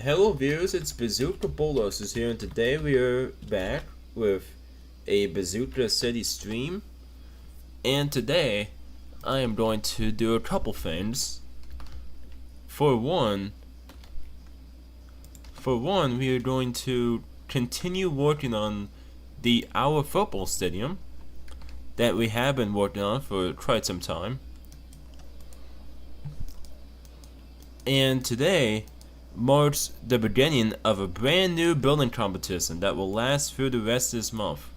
Hello viewers, it's Bazooka is here, and today we are back with a Bazooka City stream. And today, I am going to do a couple things. For one, we are going to continue working on our football stadium that we have been working on for quite some time. And today marks the beginning of a brand new building competition that will last through the rest of this month.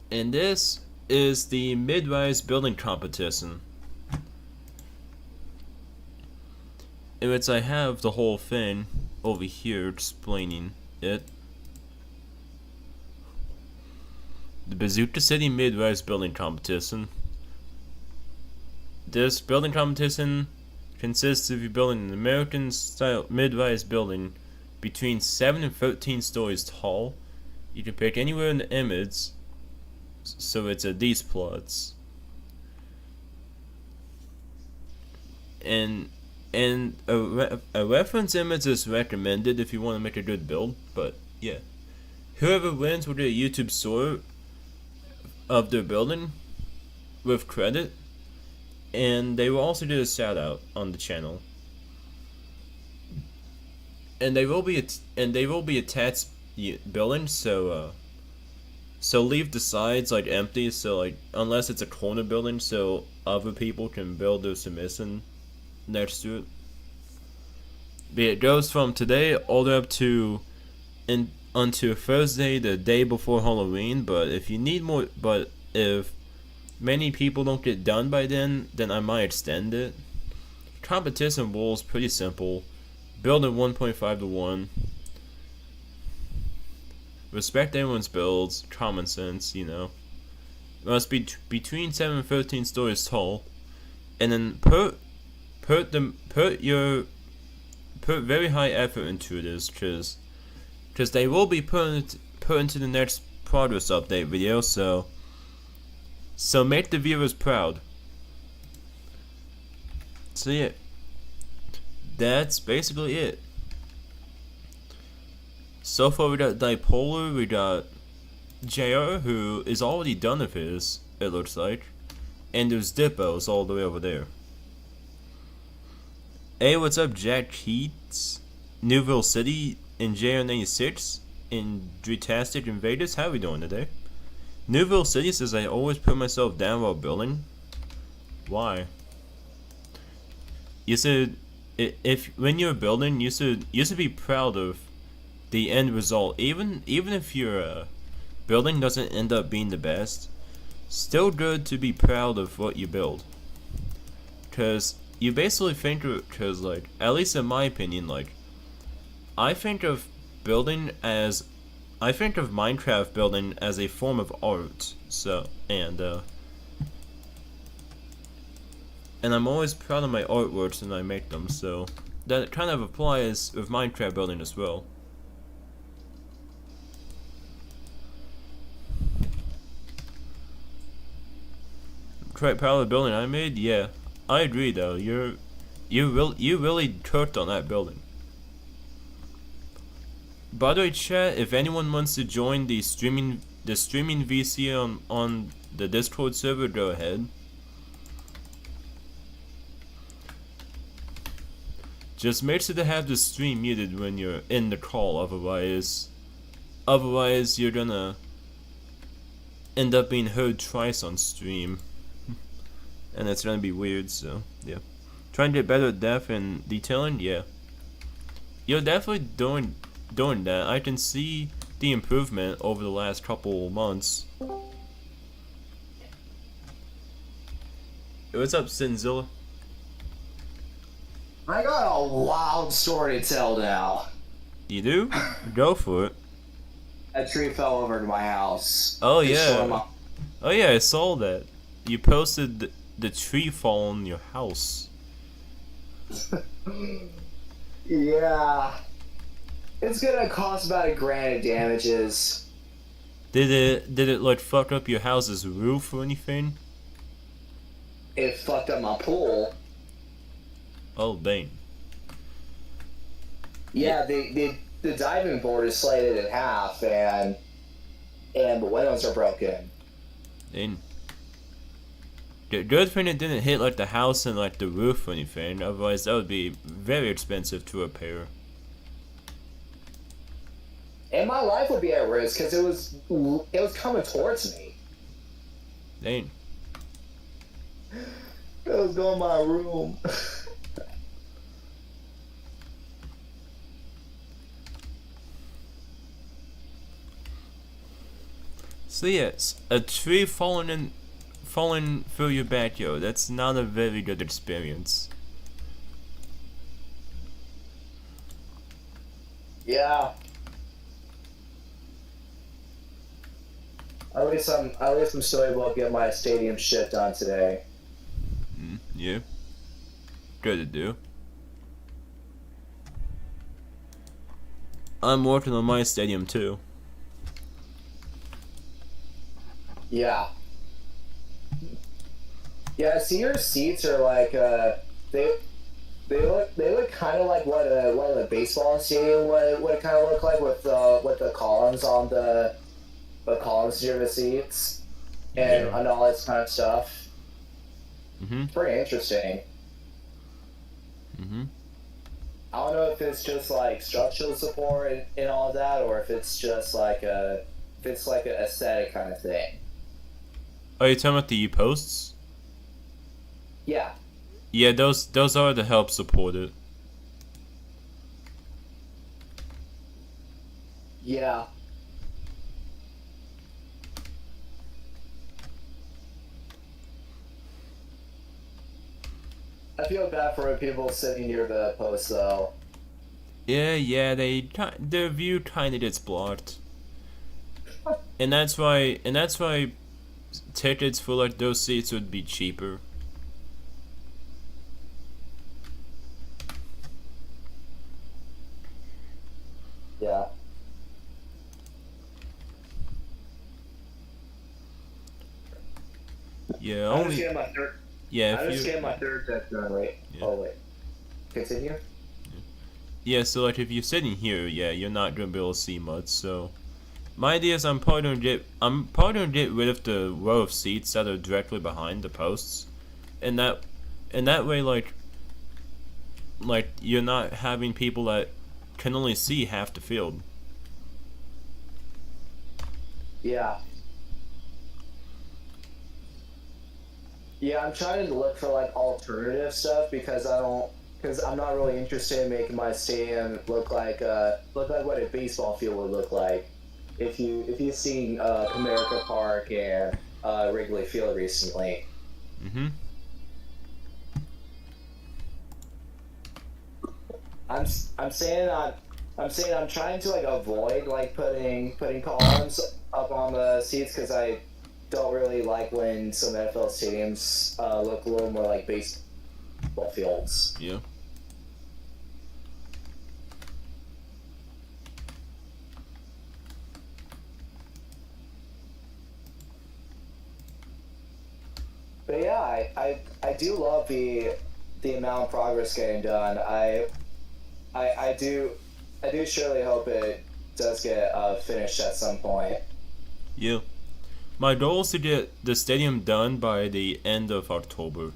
And this is the mid-rise building competition, in which I have the whole thing over here explaining it. The Bazooka City mid-rise building competition. This building competition consists of you building an American-style mid-rise building between 7 and 13 stories tall. You can pick anywhere in the image, so it's a these plots. And a reference image is recommended if you want to make a good build, but yeah. Whoever wins will get a YouTube store of their building with credit. And they will also do a shout out on the channel, and they will be attached buildings. So leave the sides like empty. So like unless it's a corner building, so other people can build their submission next to it. But it goes from today all the way up to until Thursday, the day before Halloween. But if you need more, if many people don't get done by then I might extend it. Competition rules pretty simple. Build at 1.5 to 1. Respect everyone's builds. Common sense, you know. Must be between 7 and 13 stories tall. And then put very high effort into this, cause they will be put into the next progress update video. So make the viewers proud. So yeah, that's basically it. So far we got Dipolar, we got JR, who is already done with his, it looks like. And there's Dippos all the way over there. Hey, what's up, Jack Keats, Newville City, and JR96, and Dretastic Invaders, how we doing today? Newville City says I always put myself down while building. Why? You said if when you're building, you should be proud of the end result. Even if your building doesn't end up being the best, still good to be proud of what you build. Cause you basically think cause like at least in my opinion, like I think of Minecraft building as a form of art. So and I'm always proud of my artworks when I make them, so that kind of applies with Minecraft building as well. Quite proud of the building I made. Yeah, I agree though. You really cooked on that building. By the way, chat, if anyone wants to join the streaming VC on the Discord server, go ahead. Just make sure to have the stream muted when you're in the call, otherwise you're gonna end up being heard twice on stream. And it's gonna be weird, so yeah. Trying to get better at depth and detailing, yeah. You're definitely doing that. I can see the improvement over the last couple months. Hey, what's up, Sinzilla? I got a wild story to tell now. You do? Go for it. A tree fell over to my house. Oh yeah. Oh yeah, I saw that. You posted the tree fall on your house. Yeah. It's gonna cost about $1,000 in damages. Did it like fuck up your house's roof or anything? It fucked up my pool. Oh dang. Yeah, Yeah, the diving board is slated in half, and the windows are broken. and the good thing it didn't hit like the house and like the roof or anything. Otherwise, that would be very expensive to repair. And my life would be at risk because it was coming towards me. Dang. It was going my room. So yes, a tree falling through your backyard. That's not a very good experience. Yeah. At least I'm still able to get my stadium shit done today. Yeah. Good to do. I'm working on my stadium too. Yeah. Yeah, senior seats are like they they look kind of like what a baseball stadium would kind of look like with the columns on the columns near the seats Yeah. and all this kind of stuff. Mhm. It's pretty interesting. Mhm. I don't know if it's just like structural support and all of that, or if it's just like a if it's like an aesthetic kind of thing. Are you talking about the posts? Yeah, Yeah, those are to help support it. yeah. I feel bad for people sitting near the post though. Yeah, their view kind of gets blocked, and that's why tickets for like those seats would be cheaper. Yeah. Yeah, I'm just only getting my third. yeah I'm if just you getting my third deck done. Wait. yeah. Oh wait. Continue. Yeah, so like if you're sitting here, yeah, you're not gonna be able to see much. So my idea is I'm probably gonna get rid of the row of seats that are directly behind the posts, and that way like you're not having people that can only see half the field. Yeah. Yeah, I'm trying to look for like alternative stuff because I'm not really interested in making my stadium look like what a baseball field would look like. If you've seen Comerica Park and Wrigley Field recently, Mhm. I'm I'm saying I'm trying to like avoid like putting columns up on the seats because I don't really like when some NFL stadiums look a little more like baseball fields. Yeah. But yeah, I do love the amount of progress getting done. I do surely hope it does get finished at some point. Yeah. My goal is to get the stadium done by the end of October.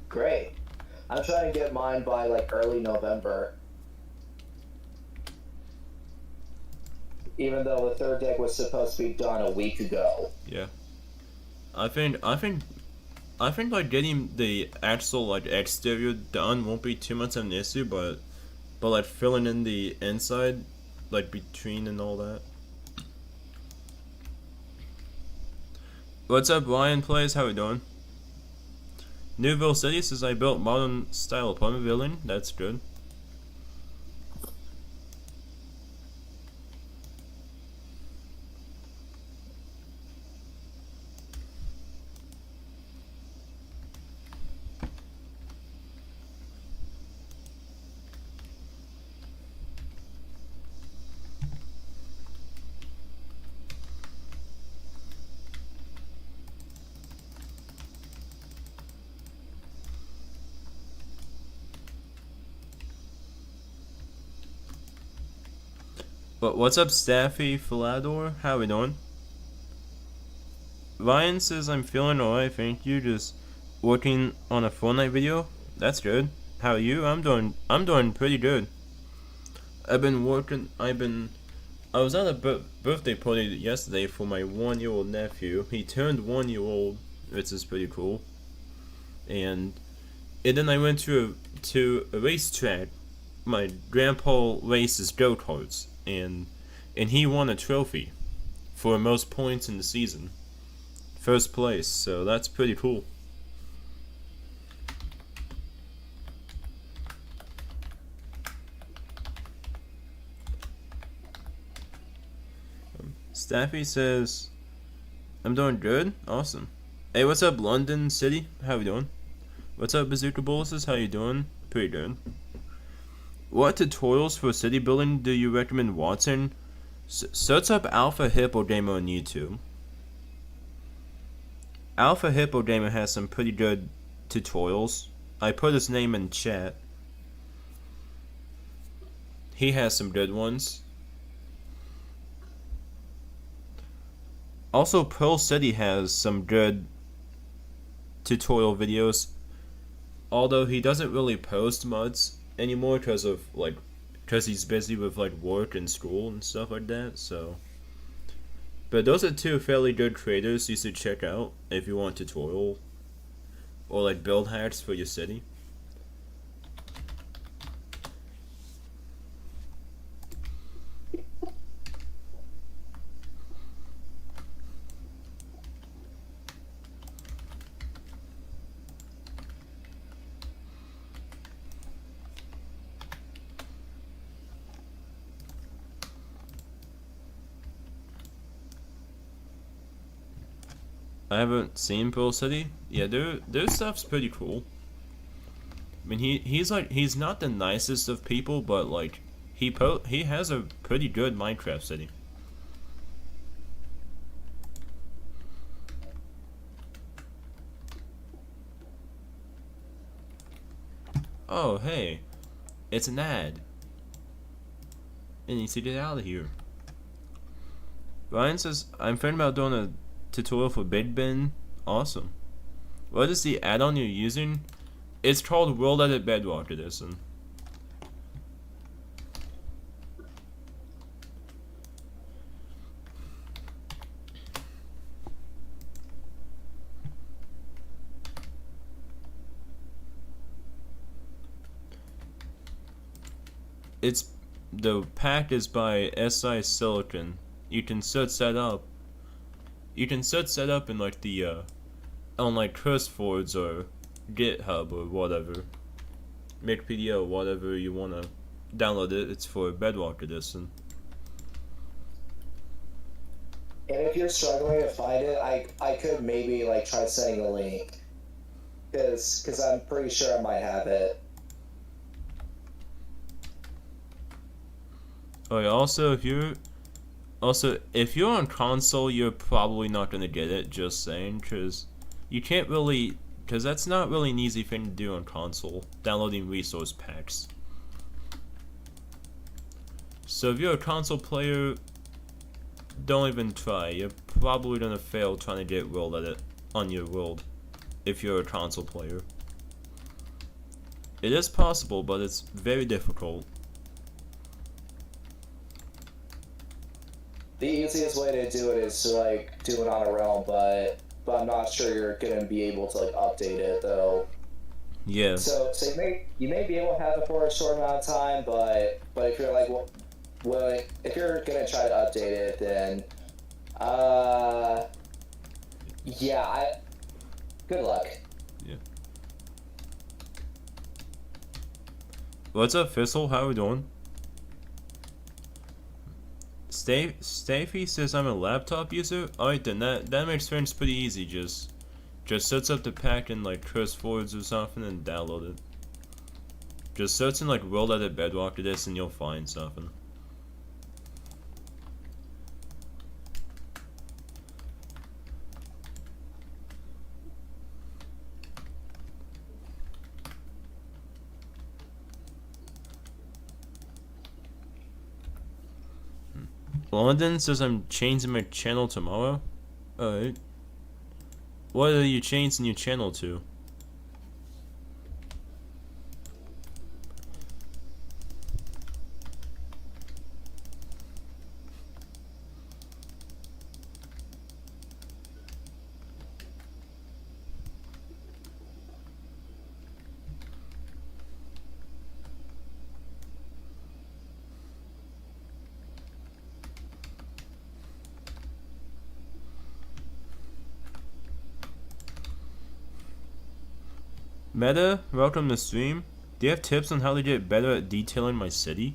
Great. I'm trying to get mine by like early November. Even though the third deck was supposed to be done a week ago. Yeah. I think like getting the actual like exterior done won't be too much of an issue, but like filling in the inside, like between and all that. What's up, Ryan Plays? How we doing? Newville City says I built modern style apartment building. That's good. But what's up, Staffy Philador? How we doing? Ryan says I'm feeling alright, thank you. Just working on a Fortnite video. That's good. How are you? I'm doing pretty good. I've been working. I was at a birthday party yesterday for my 1-year-old nephew. He turned 1 year old, which is pretty cool. And then I went to a racetrack. My grandpa races go karts, and he won a trophy for most points in the season, first place. So that's pretty cool. Staffy says, I'm doing good. Awesome. Hey, what's up, London City? How you doing? What's up, Bazooka Boluses? How you doing? Pretty good. What tutorials for city building do you recommend watching? Search up Alpha Hippo Gamer on YouTube. Alpha Hippo Gamer has some pretty good tutorials. I put his name in chat. He has some good ones. Also, Pearl City has some good tutorial videos. Although he doesn't really post much anymore because he's busy with like work and school and stuff like that. So, but those are two fairly good creators you should check out if you want tutorial or like build hacks for your city. I haven't seen Pearl City. Yeah, their stuff's pretty cool. I mean, he's not the nicest of people, but like he has a pretty good Minecraft city. Oh hey, it's an ad. It needs to get out of here. Ryan says I'm thinking about doing a tutorial for Big Ben. Awesome. What is the add-on you're using? It's called World Edit Bedrock Edition. The pack is by SI Silicon. You can search that up. You can search that up in like the on like CurseForge or GitHub or whatever, Wikipedia or whatever you wanna download it. It's for Bedrock Edition. And if you're struggling to find it, I could maybe like try sending a link, because I'm pretty sure I might have it. Oh yeah, if you're on console, you're probably not gonna get it. Just saying, because that's not really an easy thing to do on console. Downloading resource packs. So if you're a console player, don't even try. You're probably gonna fail trying to get World Edit on your world. If you're a console player, it is possible, but it's very difficult. The easiest way to do it is to like do it on a realm, but I'm not sure you're gonna be able to like update it though. Yeah. So you may be able to have it for a short amount of time, but if you're like well if you're gonna try to update it, then good luck. Yeah. What's up, Fizzle? How we doing? Stafy says I'm a laptop user. Alright then, that makes things pretty easy. Just search up the pack in like CurseForge or something and download it. Just search in like World Edit Bedrock Edition and you'll find something. London says I'm changing my channel tomorrow. Alright. What are you changing your channel to? Meta, welcome to stream. Do you have tips on how to get better at detailing my city?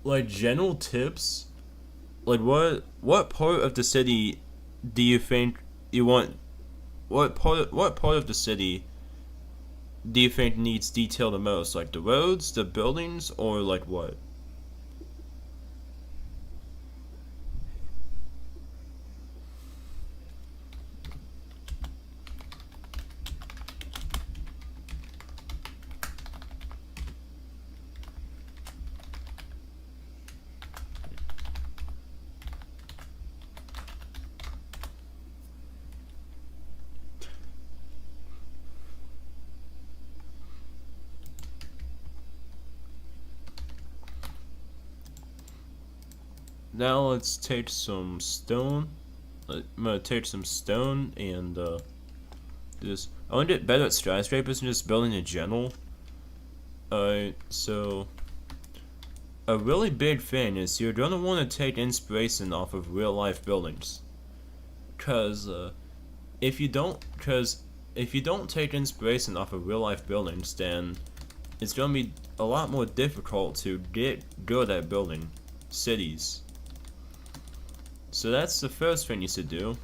Like general tips? Like what part of the city do you think you want? What part of the city do you think needs detail the most? Like the roads, the buildings, or like what? Now let's take some stone. I'm gonna take some stone and just I want to get better at skyscrapers and just building in general. So a really big thing is you're gonna want to take inspiration off of real life buildings, cause if you don't take inspiration off of real life buildings, then it's gonna be a lot more difficult to get good at building cities. So that's the first thing you should do,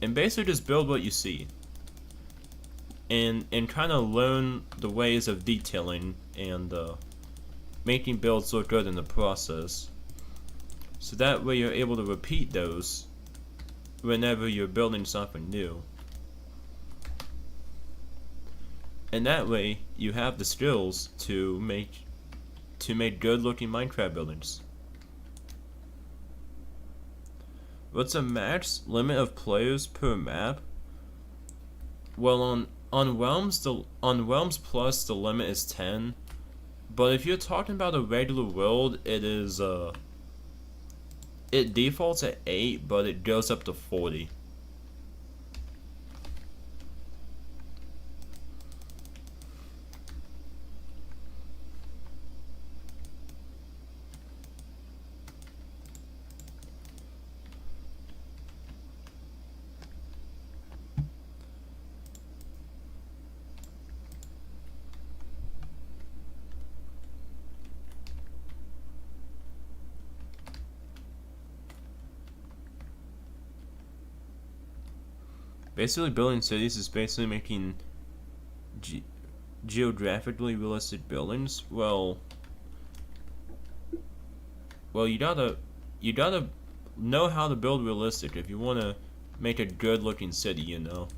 and basically just build what you see, and kind of learn the ways of detailing and making builds look good in the process. So that way you're able to repeat those whenever you're building something new, and that way you have the skills to make good looking Minecraft buildings. What's a max limit of players per map? Well, on Realms Plus the limit is 10, but if you're talking about a regular world, it defaults at 8, but it goes up to 40. Basically, building cities is basically making geographically realistic buildings. Well, you gotta know how to build realistic if you wanna make a good looking city, you know.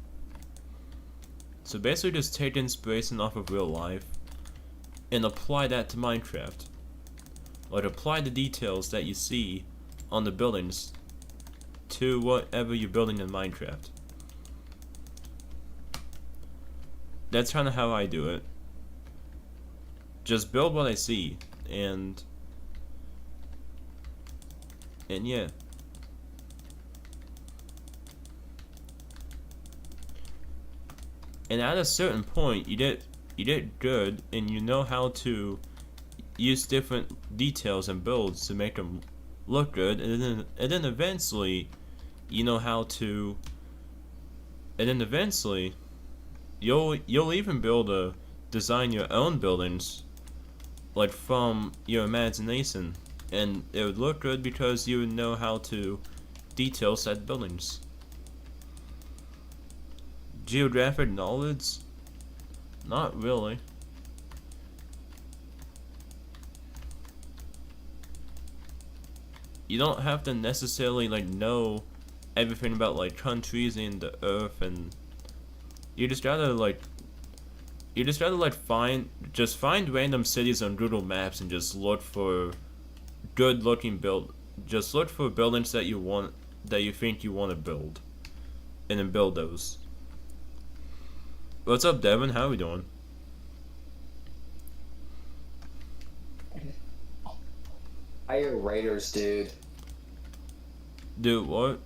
So basically, just take inspiration off of real life and apply that to Minecraft. Like apply the details that you see on the buildings to whatever you're building in Minecraft. That's kind of how I do it. Just build what I see, and yeah. And at a certain point, you get good, and you know how to use different details and builds to make them look good, and then eventually, you know how to, and then eventually, you'll even be able to design your own buildings, like from your imagination, and it would look good because you would know how to detail said buildings. Geographic knowledge? Not really. You don't have to necessarily like know everything about like countries and the earth, and you just gotta like You just gotta like find random cities on Google Maps and just look for good looking build. Just look for buildings that you think you want to build, and then build those. What's up, Devin? How we doing? I hear Raiders, dude. Dude, what?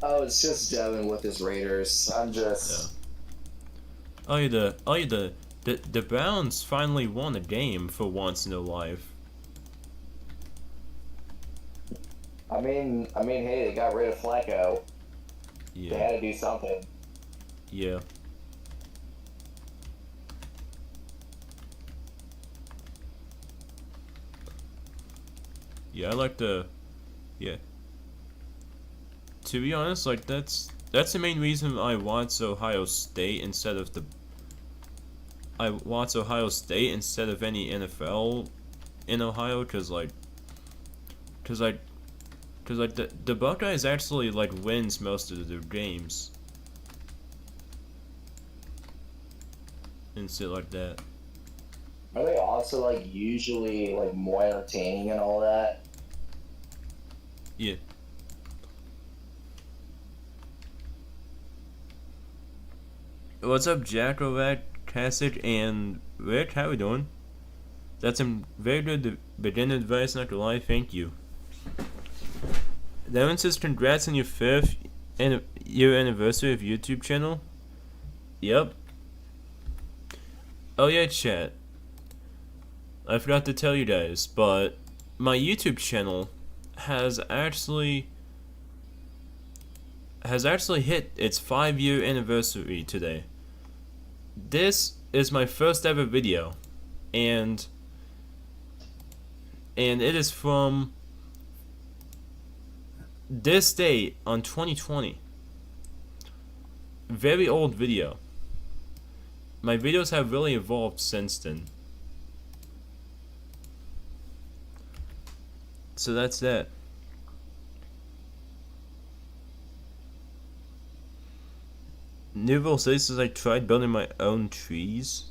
Oh, it's just Devin with his Raiders. I'm just. The Browns finally won a game for once in their life. Hey, they got rid of Flacco. Yeah. They had to do something. Yeah. Yeah, I like the. Yeah. To be honest, like that's the main reason I watch Ohio State instead of the. I watch Ohio State instead of any NFL in Ohio, cause the Buckeyes actually like wins most of their games and shit like that. Are they also like usually like more entertaining and all that? Yeah. What's up, Jackovac, Cassidy, and Rick? How we doing? That's some very good beginner advice, not gonna lie, thank you. Devin says, congrats on your 5th year anniversary of YouTube channel. Yep. Oh yeah, chat. I forgot to tell you guys, but my YouTube channel has actually hit its 5-year anniversary today. This is my first ever video, and it is from this date on 2020. Very old video. My videos have really evolved since then. So that's that. Newville says I tried building my own trees.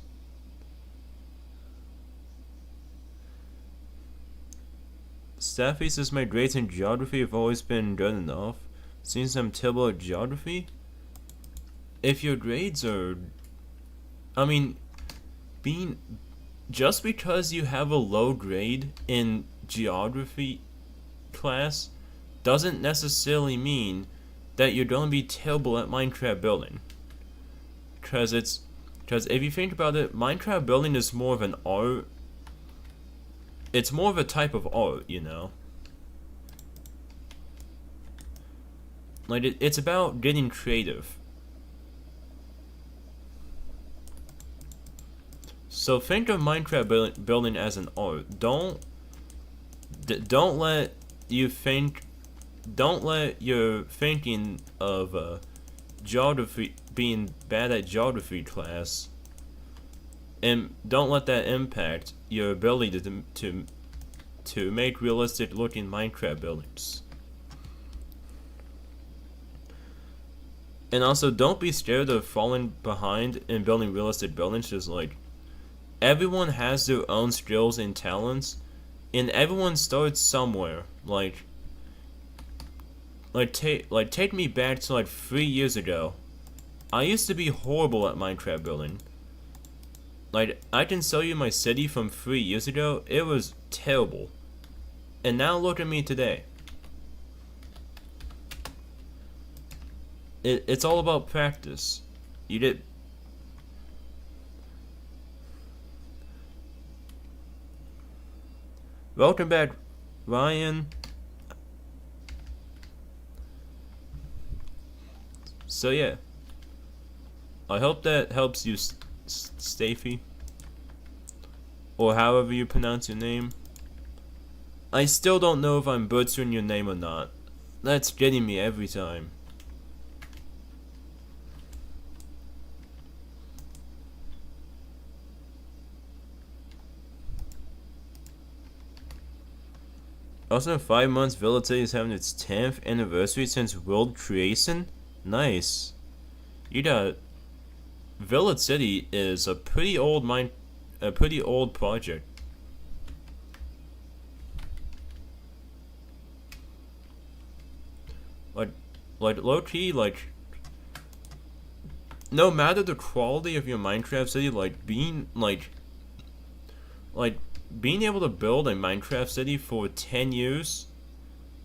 Staffy says my grades in geography have always been good enough. Since I'm terrible at geography, if your grades are, just because you have a low grade in geography class doesn't necessarily mean that you're gonna be terrible at Minecraft building. Because if you think about it, Minecraft building is more of an art. It's more of a type of art, you know. Like it's about getting creative. So think of Minecraft building as an art. Don't let your thinking of geography being bad at geography class, and don't let that impact your ability to make realistic looking Minecraft buildings. And also, don't be scared of falling behind in building realistic buildings. Just like everyone has their own skills and talents, and everyone starts somewhere. Take me back to like 3 years ago. I used to be horrible at Minecraft building. Like, I can show you my city from 3 years ago. It was terrible. And now look at me today. It's all about practice. You did. Welcome back, Ryan. So yeah, I hope that helps you, Stafy, or however you pronounce your name. I still don't know if I'm butchering your name or not. That's getting me every time. Also, in 5 months, Village is having its 10th anniversary since world creation. Nice. You got Village City is a pretty old project. Like, low key, like, no matter the quality of your Minecraft city, like being able to build a Minecraft city for 10 years,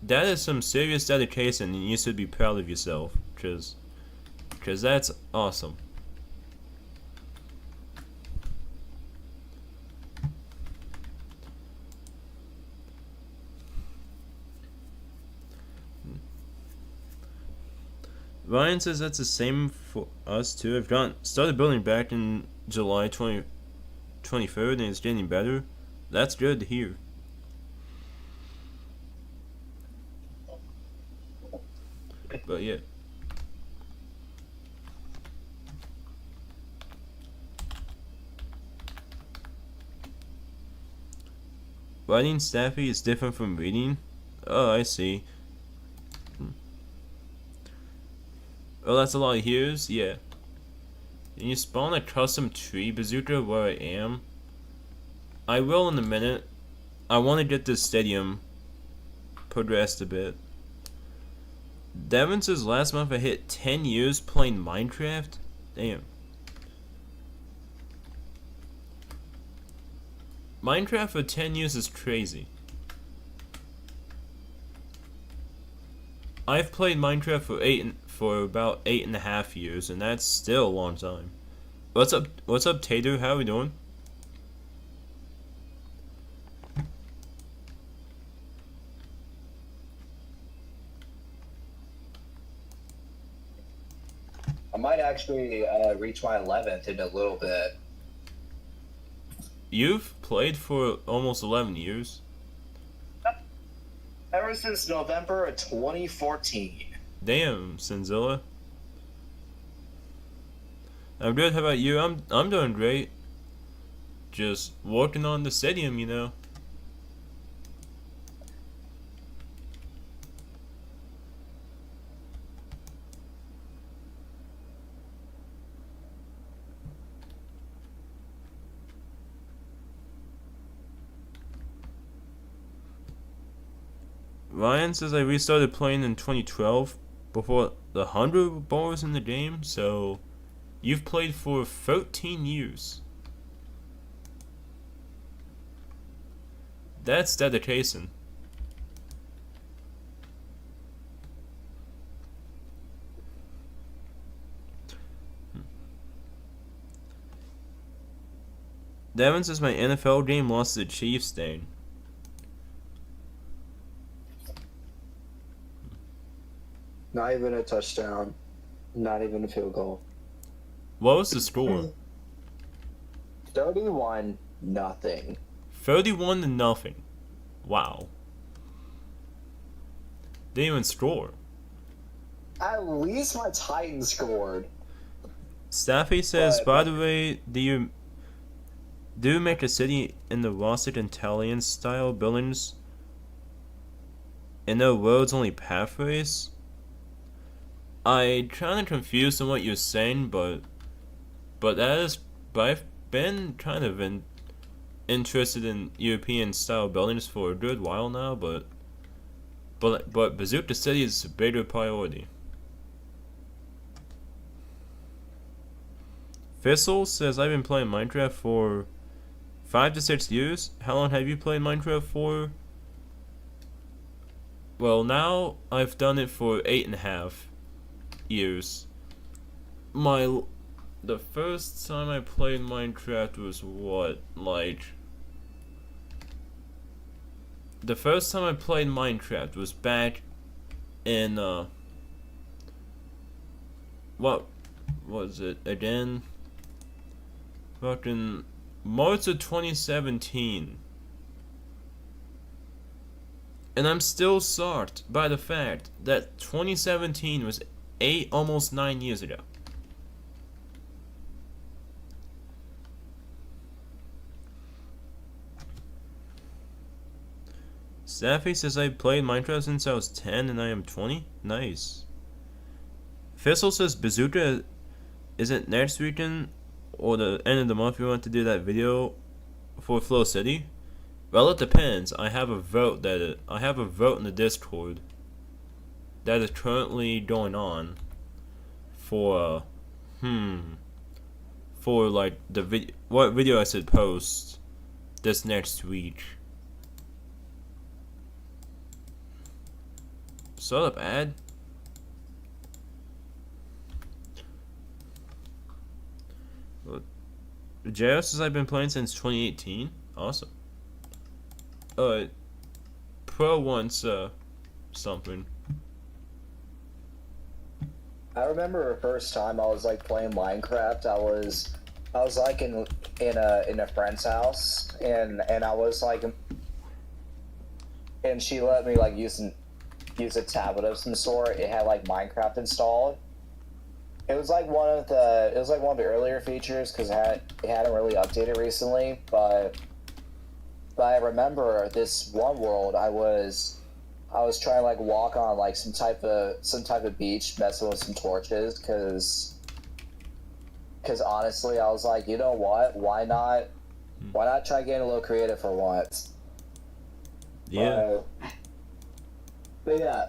that is some serious dedication, and you should be proud of yourself, cause that's awesome. Ryan says that's the same for us too. I've started building back in July 23rd, and it's getting better. That's good to hear. But yeah. Writing Staffy is different from reading? Oh, I see. Oh, that's a lot of heroes? Yeah. Can you spawn a custom tree bazooka where I am? I will in a minute. I want to get this stadium progressed a bit. Devin says last month I hit 10 years playing Minecraft? Damn. Minecraft for 10 years is crazy. I've played Minecraft for about 8.5 years, and that's still a long time. What's up, Tater? How we doing? I might actually reach my 11th in a little bit. You've played for almost 11 years. Ever since November of 2014. Damn, Sinzilla. I'm good. How about you? I'm doing great. Just working on the stadium, you know. Ryan says I restarted playing in 2012 before the 100 bars in the game, so you've played for 13 years. That's dedication. Devin says my NFL game lost to the Chiefs thing. Not even a touchdown. Not even a field goal. What was the score? 31-0. 31 to nothing. Wow. Didn't even score. At least my Titans scored. Staffy says, by the way, do you make a city in the rustic Italian style buildings and no roads, only pathways? I'm kind of confused on what you're saying, but I've been kind of interested in European style buildings for a good while now, but Bazooka City is a bigger priority. Thistle says I've been playing Minecraft for 5 to 6 years. How long have you played Minecraft for? Well, now I've done it for 8.5 years. The first time I played Minecraft was what, like, the first time I played Minecraft was back in what was it again? Fucking March of 2017. And I'm still shocked by the fact that 2017 was almost 9 years ago. Staffy says I played Minecraft since I was 10 and I am 20. Nice. Fizzle says Bazooka isn't next weekend or the end of the month we want to do that video for Flow City. Well, it depends. I have a vote in the Discord that is currently going on for for like what video I should post this next week. Shut up, ad. JS I've been playing since 2018. Awesome. Pro wants something. I remember the first time I was like playing Minecraft. I was like in a friend's house, and I was like, and she let me like use a tablet of some sort. It had like Minecraft installed. It was like one of the earlier features because it hadn't really updated recently. But I remember this one world I was trying to like walk on like some type of beach, messing with some torches, because honestly I was like, you know what? Why not try getting a little creative for once? Yeah. But yeah,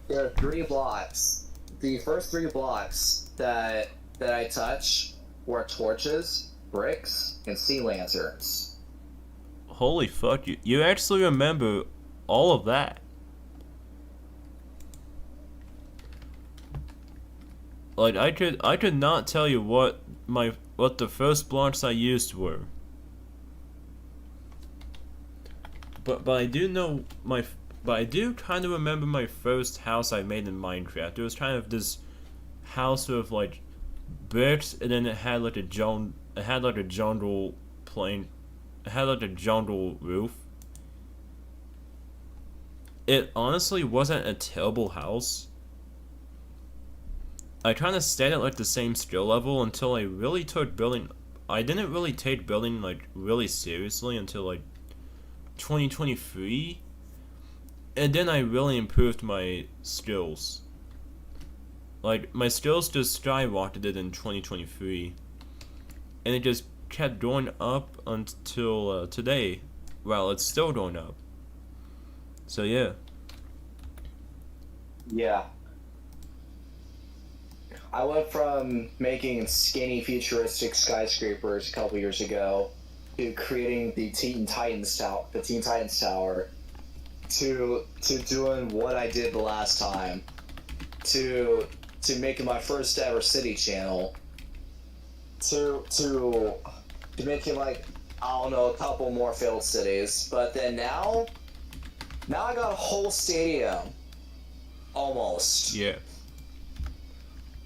there are 3 blocks. The first 3 blocks that I touch were torches, bricks, and sea lanterns. Holy fuck! You actually remember all of that. Like I could not tell you what the first blocks I used were. But I do know but I do kind of remember my first house I made in Minecraft. It was kind of this house with like bricks, and then it had like a jungle roof. It honestly wasn't a terrible house. I kind of stayed at like the same skill level until I really took building. I didn't really take building like really seriously until like 2023. And then I really improved my skills. Like, my skills just skyrocketed in 2023. And it just kept going up until today. Well, it's still going up. So, yeah. Yeah. I went from making skinny futuristic skyscrapers a couple years ago to creating the Teen Titans Tower. To doing what I did the last time, to making my first ever city channel, to making like, I don't know, a couple more failed cities, but then now I got a whole stadium, almost. Yeah.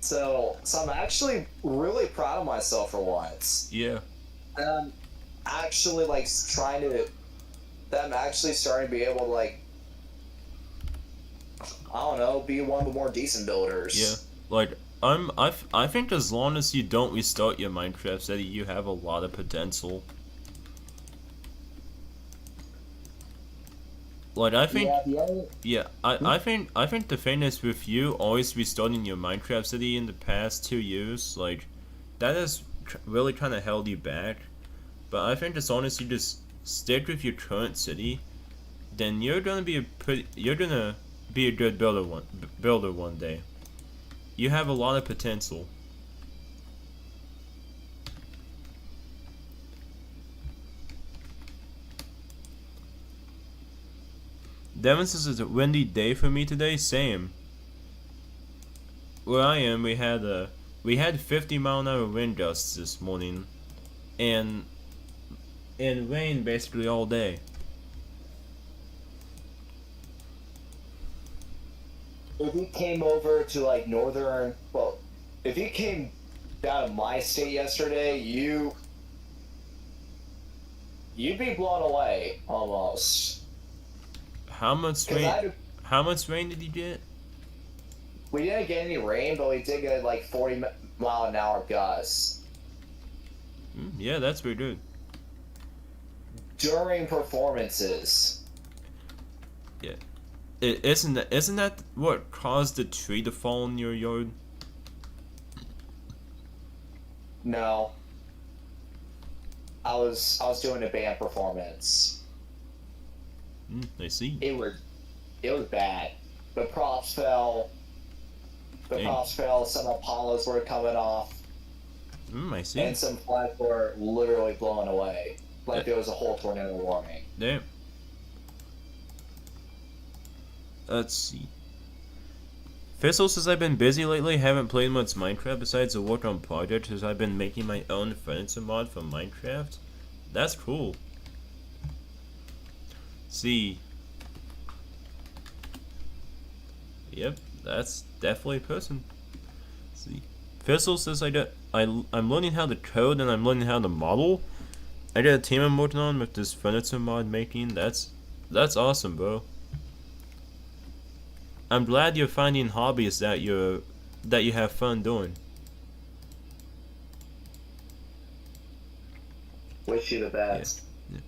So I'm actually really proud of myself for once. Yeah. And I'm actually like I'm actually starting to be able to like, I don't know, be one of the more decent builders. Yeah. Like I think as long as you don't restart your Minecraft city, you have a lot of potential. Like I think I think the thing is with you always restarting your Minecraft city in the past 2 years, like that has really kind of held you back. But I think as long as you just stick with your current city, then you're gonna be a good builder one day. You have a lot of potential. Devin says it's a windy day for me today. Same. Where I am, we had 50-mile-an-hour wind gusts this morning, and rain basically all day. If you came over to like if you came down to my state yesterday, you'd be blown away almost. How much rain did you get? We didn't get any rain, but we did get like 40-mile-an-hour gusts. Yeah, that's pretty good. During performances. Yeah. Isn't that what caused the tree to fall in your yard? No, I was doing a band performance. I see. It was bad. The props fell. The Dang. props fell. Some Apollos were coming off, I see. and some flags were literally blown away. Like there was a whole tornado warning. Damn. Let's see. Fizzle says I've been busy lately, haven't played much Minecraft besides the work on projects as I've been making my own furniture mod for Minecraft. That's cool. See. Yep, that's definitely a person. See. Fizzle says I'm learning how to code and I'm learning how to model. I got a team I'm working on with this furniture mod making. That's awesome, bro. I'm glad you're finding hobbies that you have fun doing. Wish you the best. Yeah.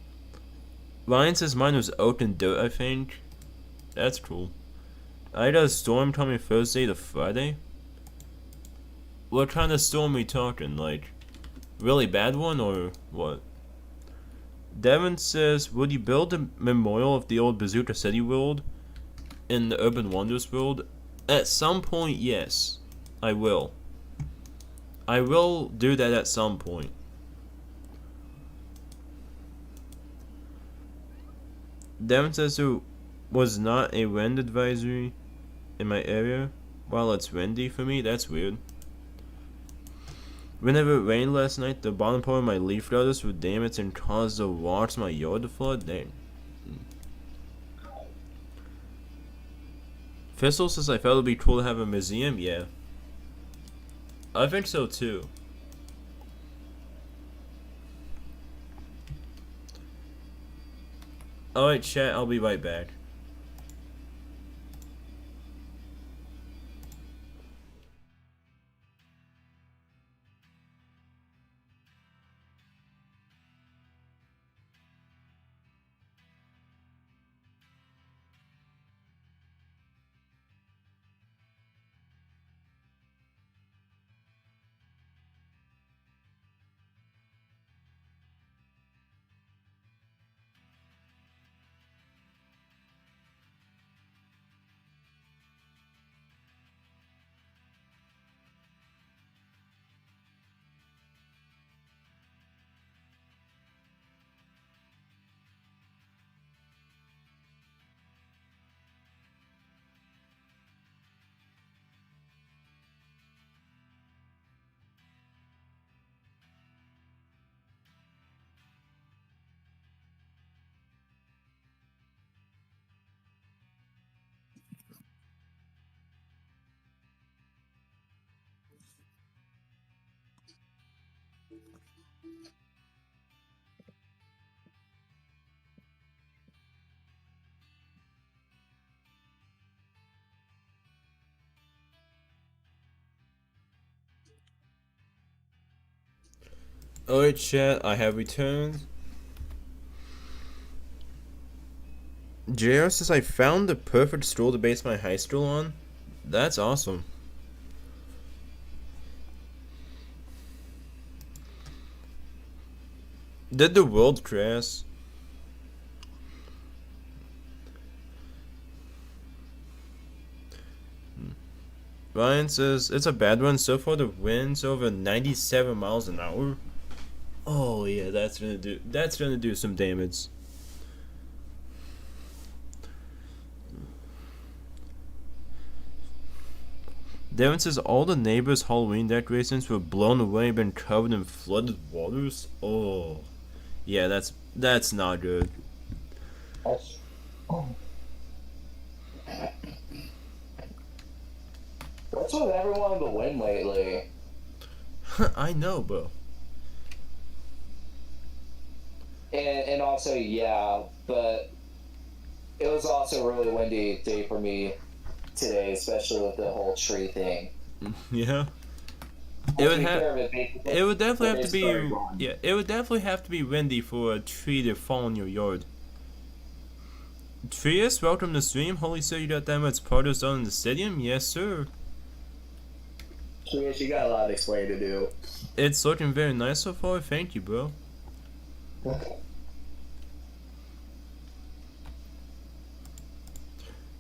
Ryan says mine was oak and dirt, I think. That's cool. I got a storm coming Thursday to Friday. What kind of storm are we talking? Like, really bad one or what? Devin says, would you build a memorial of the old Bazooka City world in the Urban Wonders world? At some point, yes. I will. I will do that at some point. Devin says there was not a wind advisory in my area while it's windy for me. That's weird. Whenever it rained last night, the bottom part of my leaf gutters were damaged and caused the rocks in my yard to flood. Dang. Fizzle says I felt it'd be cool to have a museum. Yeah. I think so too. Alright, chat, I'll be right back. Alright, chat, I have returned. JR says I found the perfect school to base my high school on. That's awesome. Did the world crash? Ryan says it's a bad one. So far the wind's over 97 miles an hour. Oh yeah, that's gonna do some damage. Devin says all the neighbors' Halloween decorations were blown away and been covered in flooded waters. Oh, yeah, that's not good. What's with everyone in the wind lately? I know, bro. And also, yeah, but it was also a really windy day for me today, especially with the whole tree thing. Yeah. It would definitely have to be it would definitely have to be windy for a tree to fall in your yard. Trius, welcome to stream. Holy shit, you got that much produce on in the stadium? Yes, sir. Yes, you got a lot of explaining to do. It's looking very nice so far. Thank you, bro.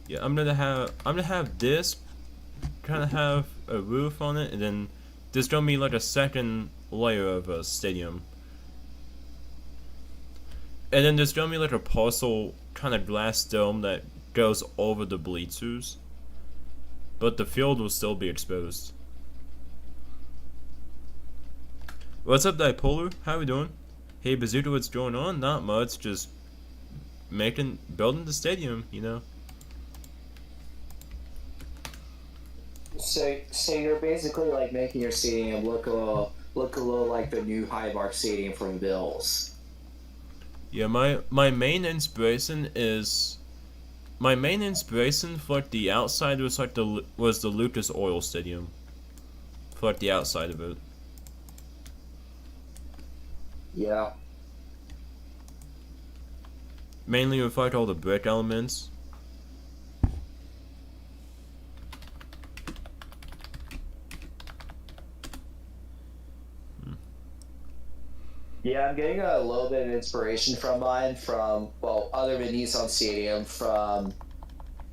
Yeah, I'm gonna have this kind of have a roof on it, and then there's gonna be like a second layer of a stadium, and then there's gonna be like a parcel kind of glass dome that goes over the bleachers, but the field will still be exposed. What's up, Dipolar? How we doing? Hey, Bazooka, what's going on? Not much, just building the stadium, you know. So you're basically like making your stadium look a little like the new Highmark Stadium from Bills. Yeah, my main inspiration for like the outside was like the Lucas Oil Stadium. For like the outside of it. Yeah. Mainly with like all the brick elements. Yeah, I'm getting a little bit of inspiration from mine from, well, other than Nissan Stadium, from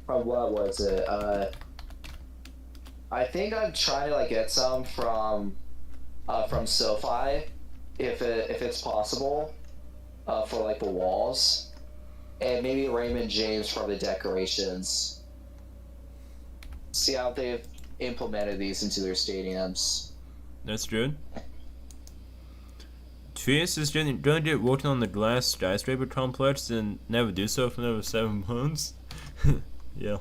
what was it? I think I'm trying to like get some from SoFi, if it's possible, for like the walls, and maybe Raymond James for the decorations. See how they've implemented these into their stadiums. That's good. Trius is gonna get working on the glass skyscraper complex and never do so for another 7 months. Yeah.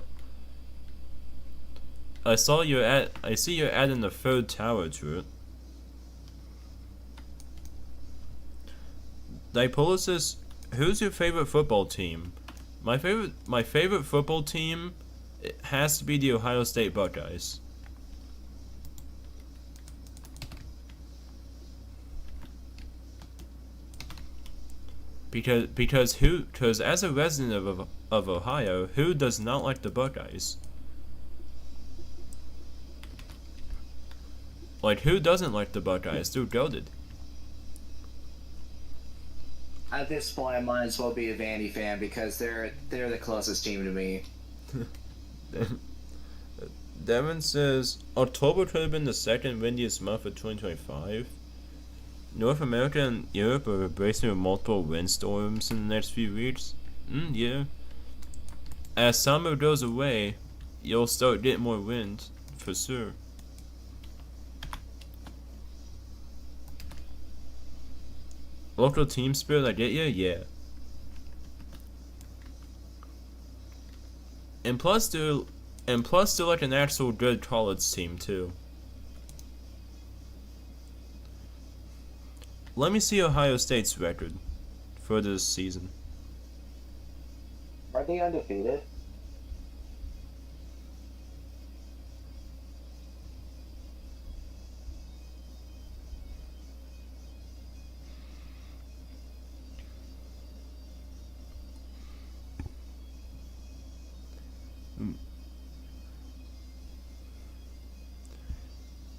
I see you're adding the third tower to it. Dipolar says, who's your favorite football team? My favorite football team, it has to be the Ohio State Buckeyes. Because as a resident of Ohio, who does not like the Buckeyes? Like, who doesn't like the Buckeyes? They're goated. At this point, I might as well be a Vandy fan because they're the closest team to me. Devin says October could have been the second windiest month of 2025. North America and Europe are bracing with multiple windstorms in the next few weeks. Yeah. As summer goes away, you'll start getting more wind, for sure. Local team spirit, I get ya, yeah. And plus they're like an actual good college team too. Let me see Ohio State's record for this season. Are they undefeated?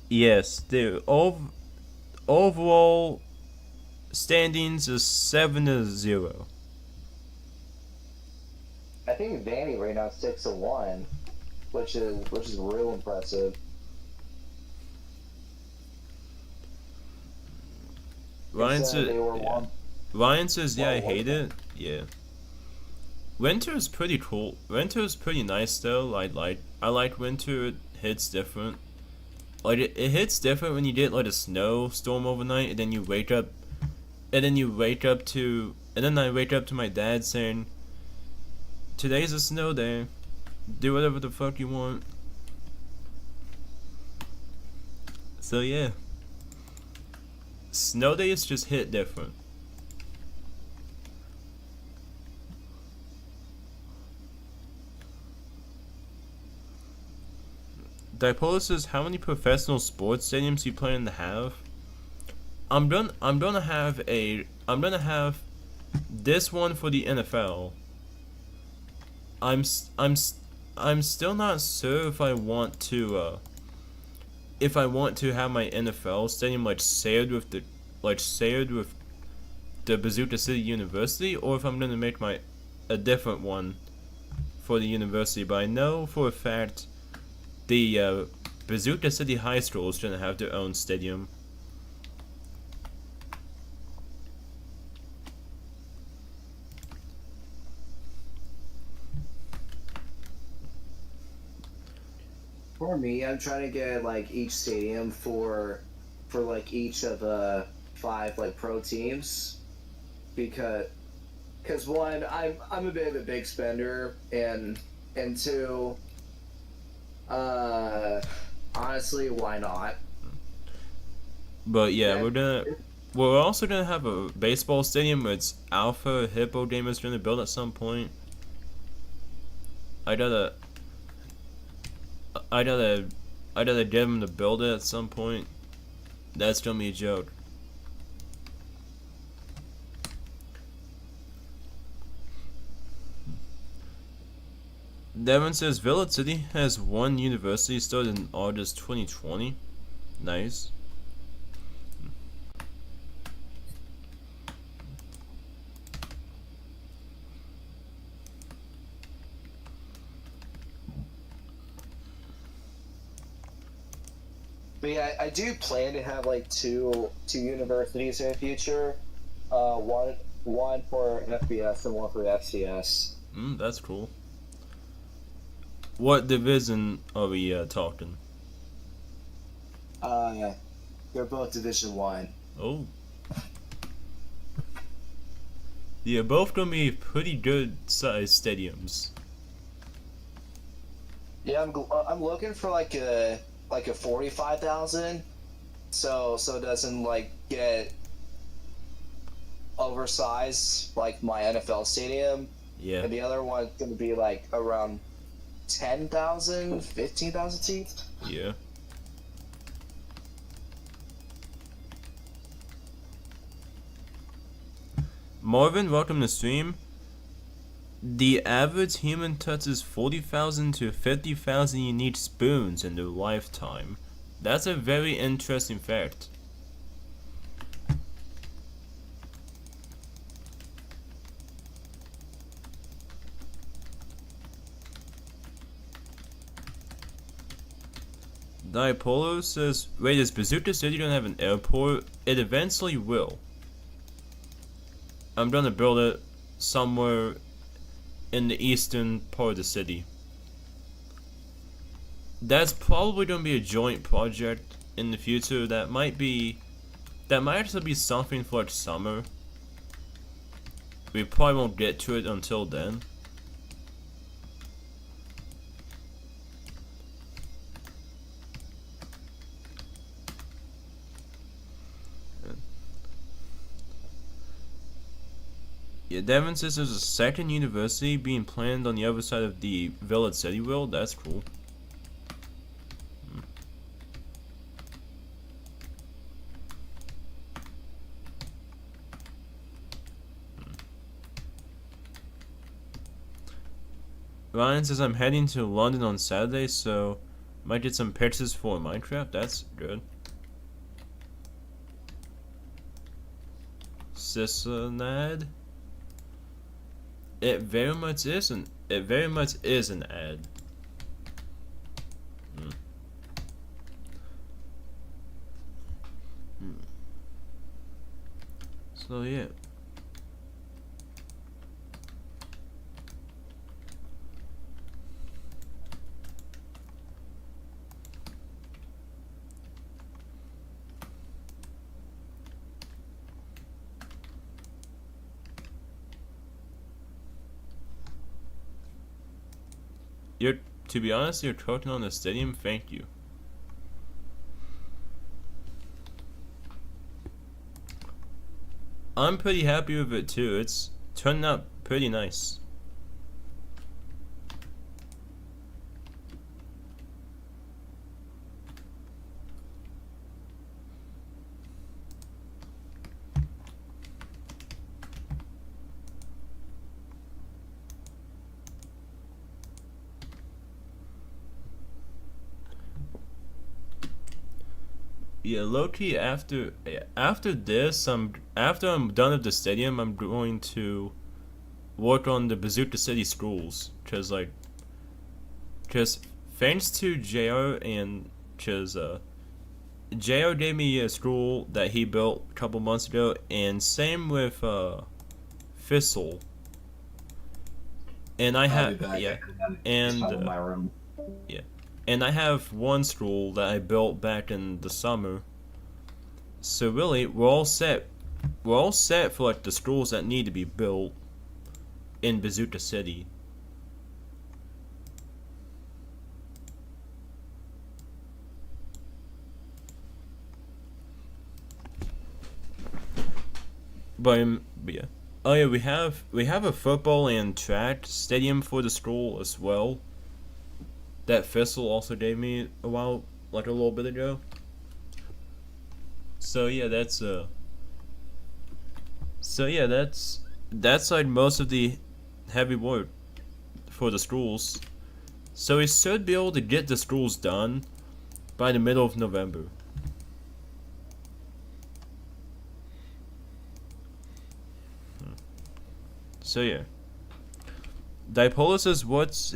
Yes, their overall standings is 7-0. I think Vandy right now is 6-1, which is real impressive. Ryan says, yeah, I Well, hate it. Yeah. Winter is pretty cool. Winter is pretty nice though. I like winter. It hits different. Like it hits different when you get like a snowstorm overnight, and then I wake up to my dad saying, "Today's a snow day. Do whatever the fuck you want." So yeah. Snow days just hit different. Dipolar says, how many professional sports stadiums do you plan to have? I'm gonna have this one for the NFL. I'm still not sure if I want to have my NFL stadium shared with the Bazooka City University, or if I'm gonna make my a different one for the university. But I know for a fact the Bazooka City High School is gonna have their own stadium. For me, I'm trying to get like each stadium for like each of the five like pro teams because one, I'm a bit of a big spender, and two, uh, honestly, why not? But yeah, Yeah. we're also gonna have a baseball stadium which Alpha Hippo Gamers gonna build at some point. I gotta I gotta I gotta get him to build it at some point. That's gonna be a joke. Devin says Village City has one university started in August 2020. Nice. But yeah, I do plan to have like two universities in the future. One for FBS and one for FCS. That's cool. What division are we talking? Uh, they're both Division One. Oh. Yeah, both gonna be pretty good sized stadiums. Yeah, I'm looking for like a 45,000, so it doesn't like get oversized like my NFL stadium. Yeah. And the other one's gonna be like around 10,000, 15,000 seats. Yeah. Marvin, welcome to stream. The average human touches 40,000 to 50,000 unique spoons in their lifetime. That's a very interesting fact. Dipolo says, wait, is Bazooka City gonna have an airport? It eventually will. I'm gonna build it somewhere in the eastern part of the city. That's probably gonna be a joint project in the future. That might actually be something for like summer. We probably won't get to it until then. Yeah, Devin says there's a second university being planned on the other side of the Village City World. That's cool. Ryan says I'm heading to London on Saturday, so might get some pictures for Minecraft. That's good. Sisonad. It very much isn't. It very much is an ad. So yeah. To be honest, you're talking on the stadium. Thank you. I'm pretty happy with it too. It's turned out pretty nice. Yeah, low-key after this, after I'm done with the stadium, I'm going to work on the Bazooka City schools, cause thanks to JR and JR gave me a school that he built a couple months ago, and same with Thistle. And I I'll be have back. yeah, Just and hide in my room. yeah, and I have one school that I built back in the summer. So really, we're all set. We're all set for like the schools that need to be built in Bazooka City. But yeah. Oh yeah, we have a football and track stadium for the school as well. That Thistle also gave me like a little bit ago. So yeah, that's like most of the heavy work for the schools. So we should be able to get the schools done by the middle of November. So yeah. Dipola says what's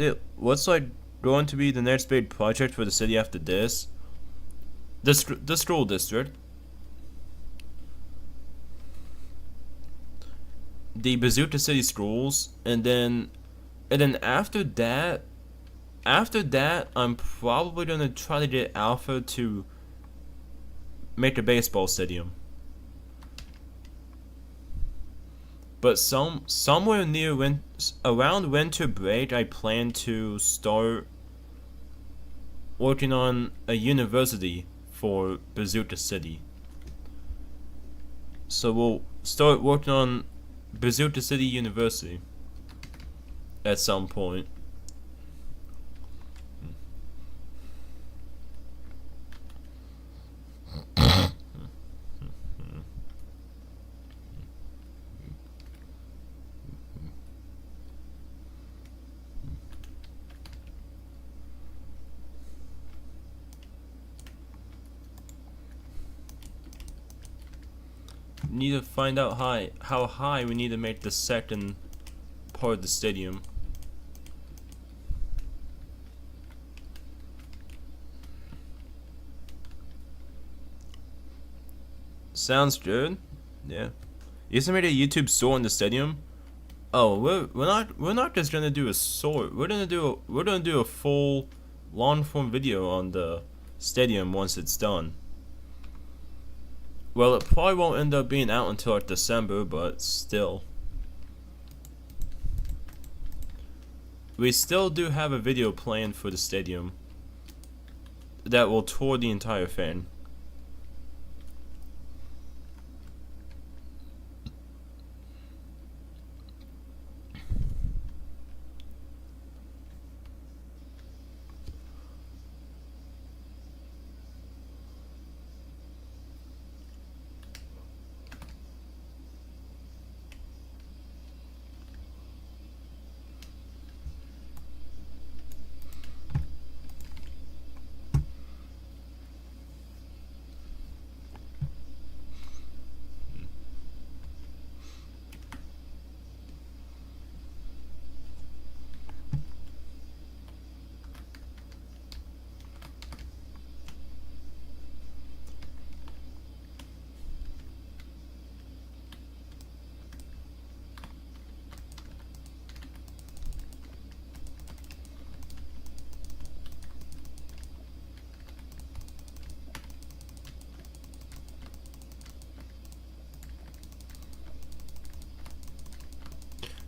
like going to be the next big project for the city after this? The school district. The Bazooka City schools, and then after that I'm probably gonna try to get Alpha to make a baseball stadium. But somewhere around winter break, I plan to start working on a university for Bazooka City. So we'll start working on Bazooka City University at some point. Need to find out how high we need to make the second part of the stadium. Sounds good. Yeah. You also made a YouTube store in the stadium. Oh, we're not just gonna do a sort. We're gonna do a full long form video on the stadium once it's done. Well, it probably won't end up being out until like December, but still. We still do have a video planned for the stadium that will tour the entire thing.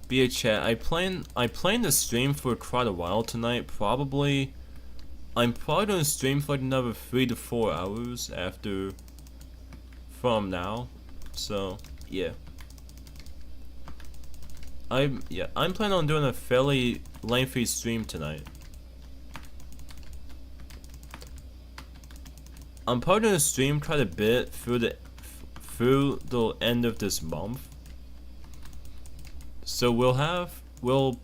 Be a chat. I plan to stream for quite a while tonight. I'm probably gonna stream for like another 3 to 4 hours from now. So yeah. I'm planning on doing a fairly lengthy stream tonight. I'm probably gonna stream quite a bit through the end of this month. So we'll have one.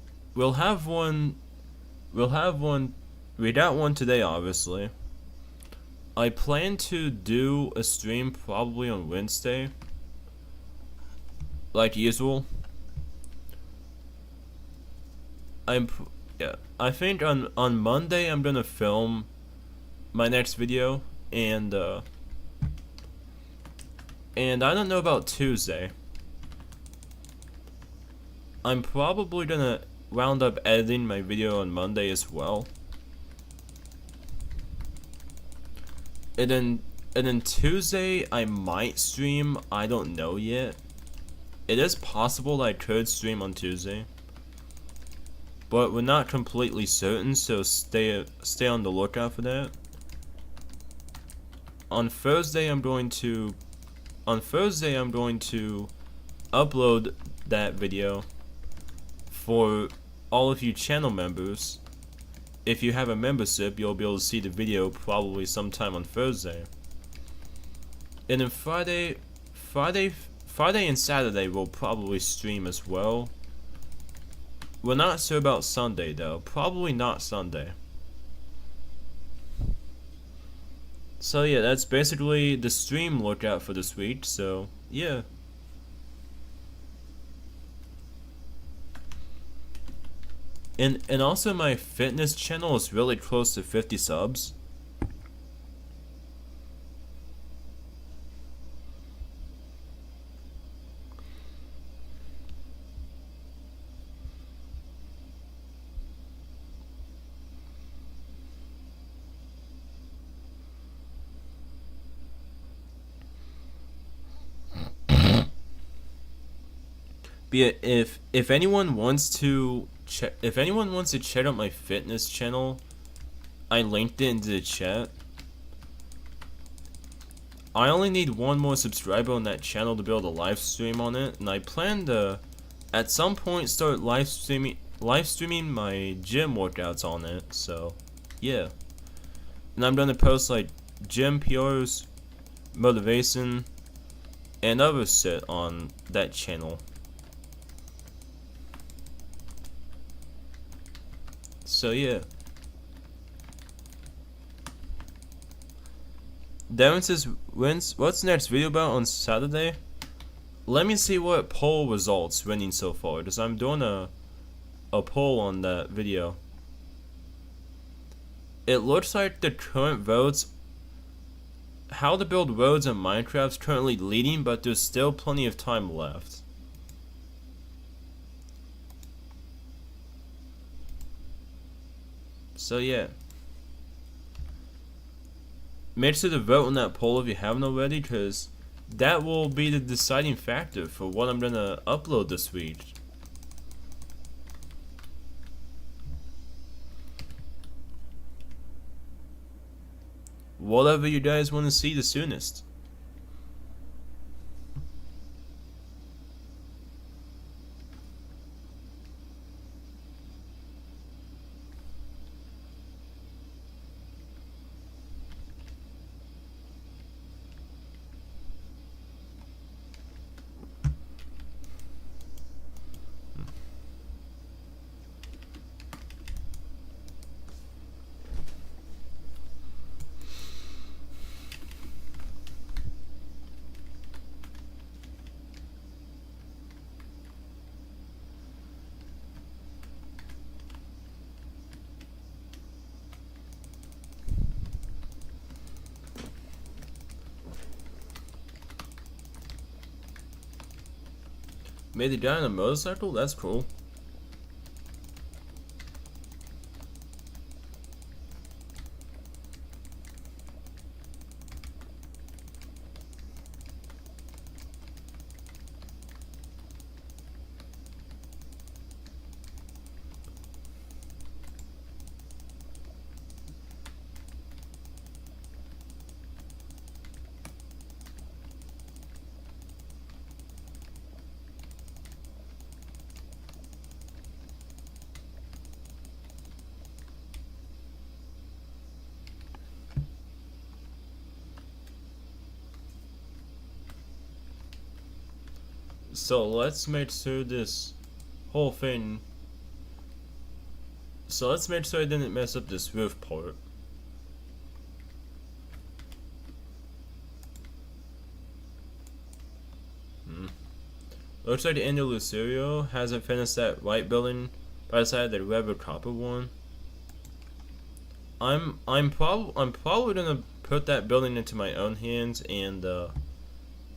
We got one today, obviously. I plan to do a stream probably on Wednesday, like usual. Yeah, I think on Monday I'm gonna film my next video, and I don't know about Tuesday. I'm probably gonna round up editing my video on Monday as well. And then Tuesday I might stream, I don't know yet. It is possible that I could stream on Tuesday, but we're not completely certain, so stay on the lookout for that. On Thursday I'm going to upload that video for all of you channel members. If you have a membership, you'll be able to see the video probably sometime on Thursday. And then Friday and Saturday will probably stream as well. We're not sure about Sunday though. Probably not Sunday. So yeah, that's basically the stream lookout for this week, so yeah. And also my fitness channel is really close to 50 subs. But yeah, if anyone wants to check out my fitness channel, I linked it into the chat. I only need one more subscriber on that channel to be able to live stream on it, and I plan to at some point start live streaming my gym workouts on it. So yeah, and I'm gonna post like gym PRs, motivation, and other shit on that channel. So yeah. Devin says, what's the next video about on Saturday? Let me see what poll results winning so far, because I'm doing a poll on that video. It looks like the current votes, how to build roads in Minecraft, is currently leading, but there's still plenty of time left. So yeah, make sure to vote on that poll if you haven't already, because that will be the deciding factor for what I'm gonna upload this week. Whatever you guys want to see the soonest. Made the guy on a motorcycle? That's cool. So let's make sure this whole thing. So let's make sure I didn't mess up this roof part. Looks like the Andalusirio hasn't finished that white building, but I decided the red copper one. I'm probably gonna put that building into my own hands, and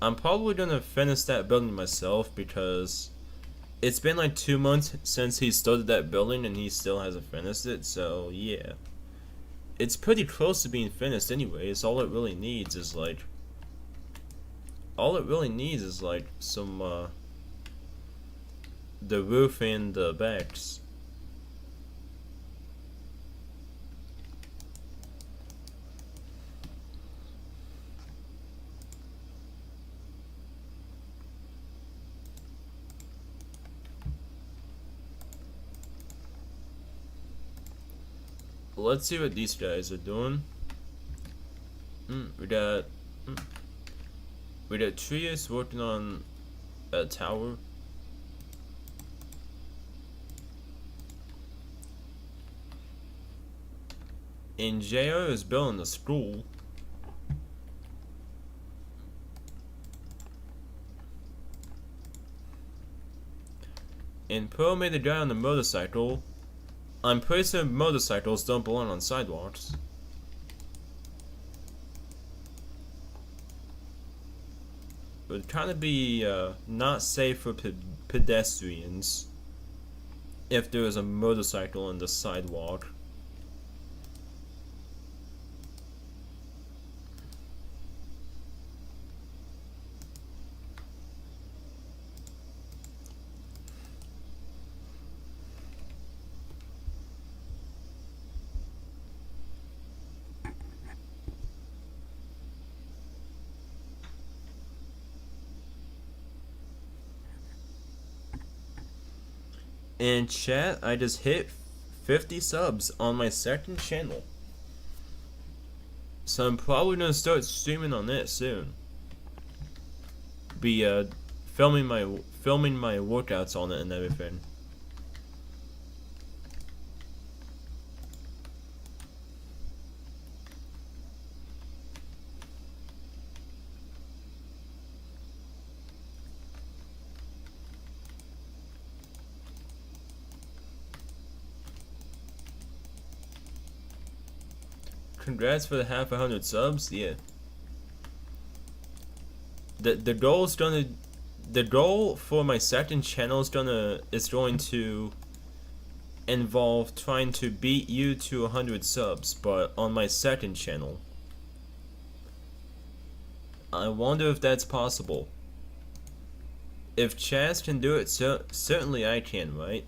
I'm probably gonna finish that building myself because it's been like 2 months since he started that building and he still hasn't finished it. So yeah, it's pretty close to being finished anyways. All it really needs is like some the roof and the backs. Let's see what these guys are doing. We got Trius working on a tower. And JR is building a school. And Pearl made a guy on a motorcycle. I'm pretty sure motorcycles don't belong on sidewalks. It would kind of be not safe for pedestrians if there was a motorcycle on the sidewalk. And chat, I just hit 50 subs on my second channel. So I'm probably gonna start streaming on that soon. Be filming my workouts on it and everything. Congrats for the half 100 subs. Yeah. The goal for my second channel is going to involve trying to beat you to 100 subs, but on my second channel. I wonder if that's possible. If Chaz can do it, certainly I can, right?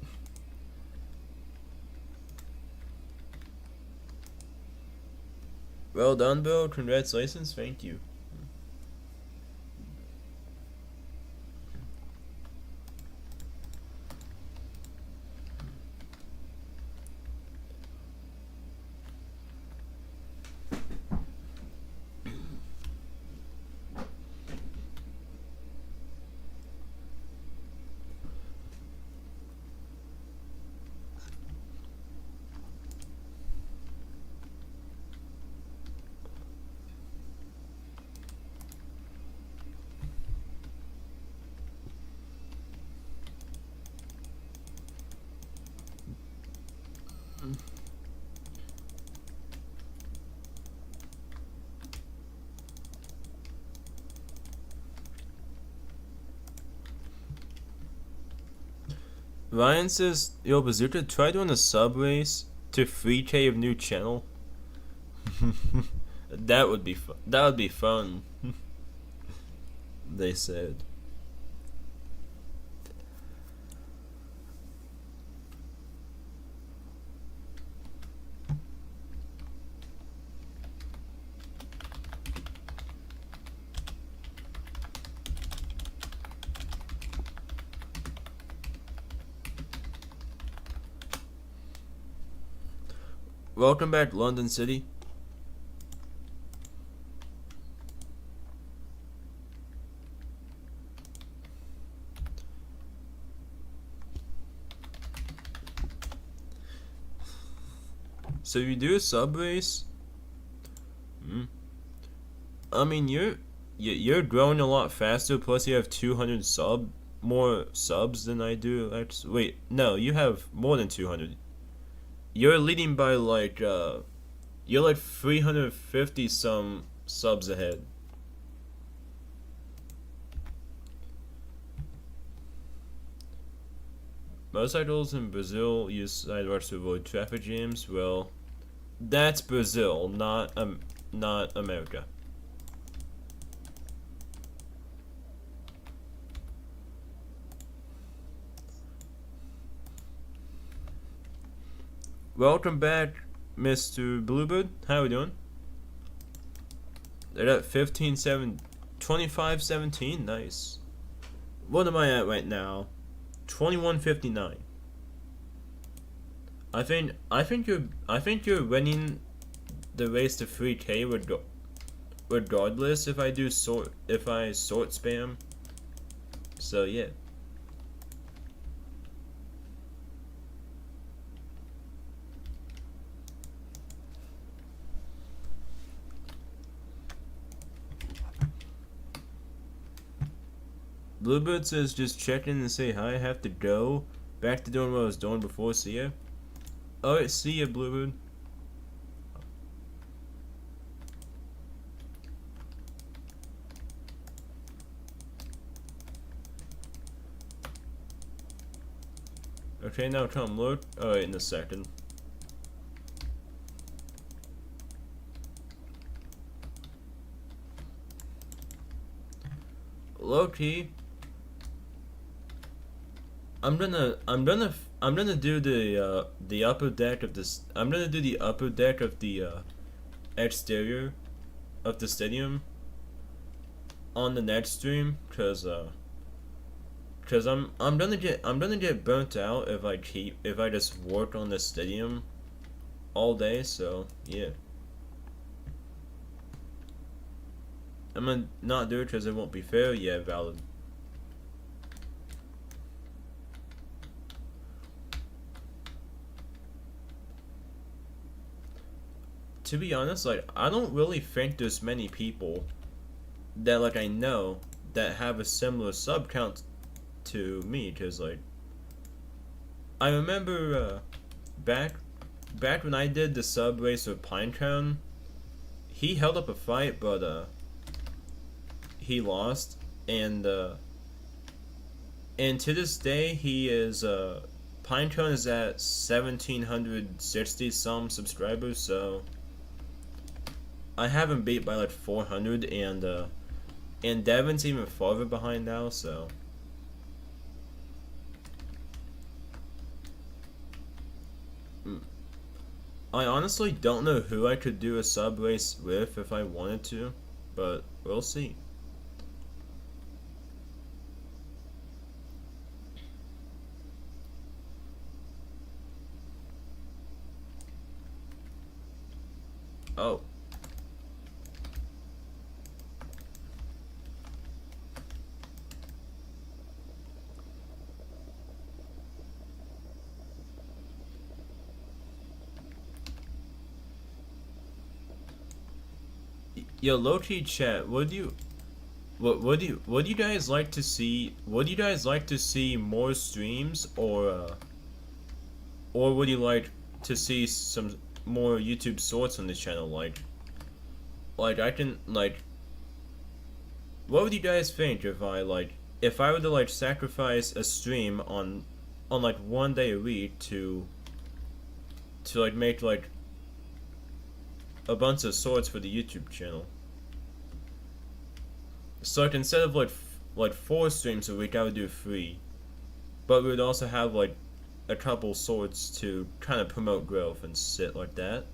Well done, Bill. Congratulations. Thank you. Ryan says, "Yo, Bazooka, try doing a sub race to 3K of new channel." That would be fun. That would be fun. They said. Welcome back, London City. So you do a sub race? I mean, you're growing a lot faster. Plus, you have 200 subs. more subs than I do. Wait, no, you have more than 200. You're leading by like you're like 350 some subs ahead. Motorcycles in Brazil use sidewalks to avoid traffic jams. Well, that's Brazil, not America. Welcome back, Mr. Bluebird. How we doing? They're at 25-17. Nice. What am I at right now? 21:59. I think you're winning the race to 3K regardless if I sort spam. So yeah. Bluebird says just check in and say hi. I have to go back to doing what I was doing before. See ya. Alright, see ya, Bluebird. Okay, now come look. Alright, in a second. Low key. I'm gonna do the upper deck of this. I'm gonna do the upper deck of the exterior of the stadium on the next stream, cause I'm gonna get burnt out if I just work on the stadium all day. So yeah, I'm gonna not do it because it won't be fair. Yeah, valid. To be honest, like, I don't really think there's many people that, like, I know that have a similar sub count to me, because, like, I remember, back when I did the sub race with Pinecone, he held up a fight, but, he lost, and to this day, he is, Pinecone is at 1,760 some subscribers, so I have him beat by like 400, and Devin's even farther behind now, so I honestly don't know who I could do a sub race with if I wanted to, but we'll see. Oh. Yo, low-key chat, would you guys like to see, more streams, or would you like to see some more YouTube shorts on this channel? I can, what would you guys think if I were to like sacrifice a stream on like one day a week to like make like a bunch of swords for the YouTube channel? So like instead of like 4 streams a week, I would do 3, but we would also have like a couple swords to kind of promote growth and shit like that.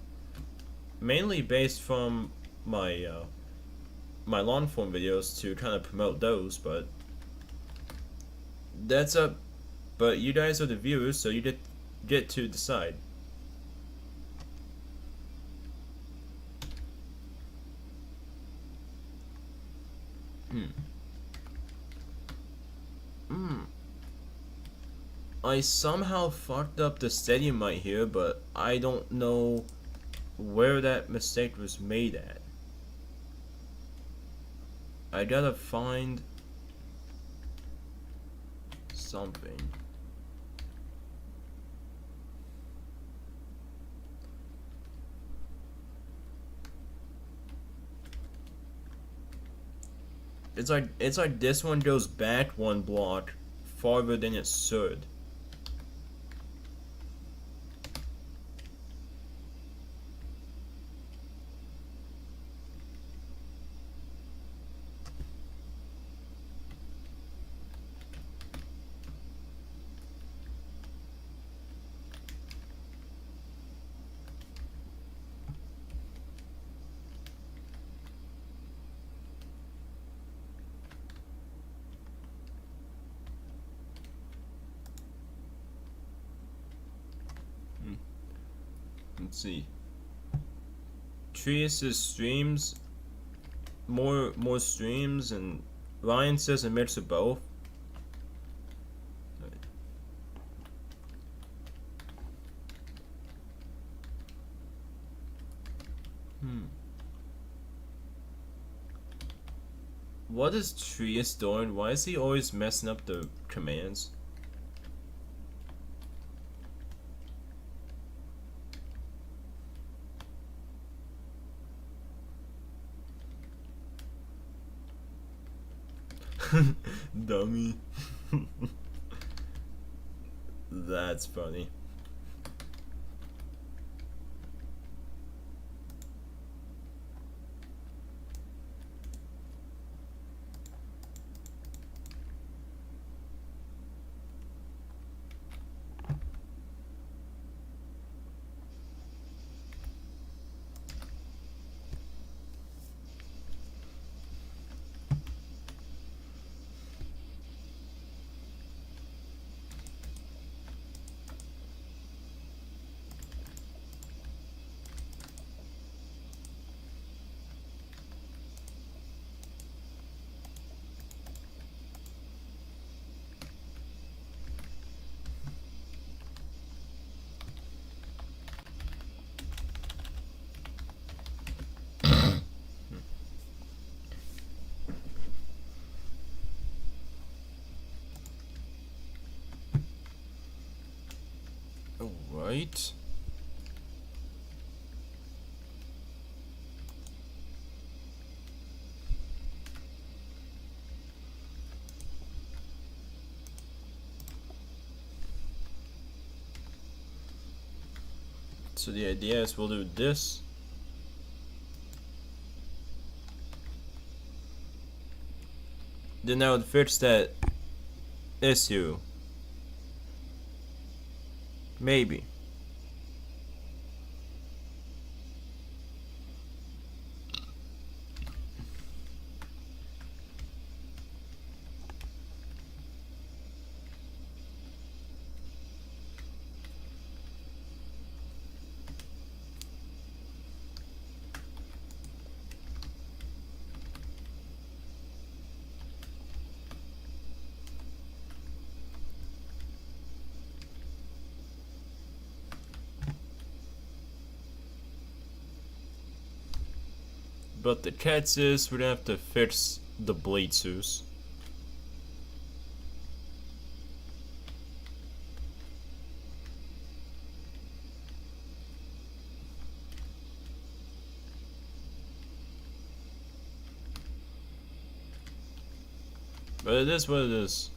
Mainly based from my my long form videos to kind of promote those, but that's up. But you guys are the viewers, so you get to decide. I somehow fucked up the stadium right here, but I don't know where that mistake was made at. I gotta find... something. It's like this one goes back one block farther than it should. Let's see. Trius says streams, more streams, and Ryan says a mix of both. What is Trius doing? Why is he always messing up the commands? Dummy. That's funny. Alright. So the idea is we'll do this. Then I would fix that issue. Maybe. But the catch is we're gonna have to fix the blade suits. But it is what it is.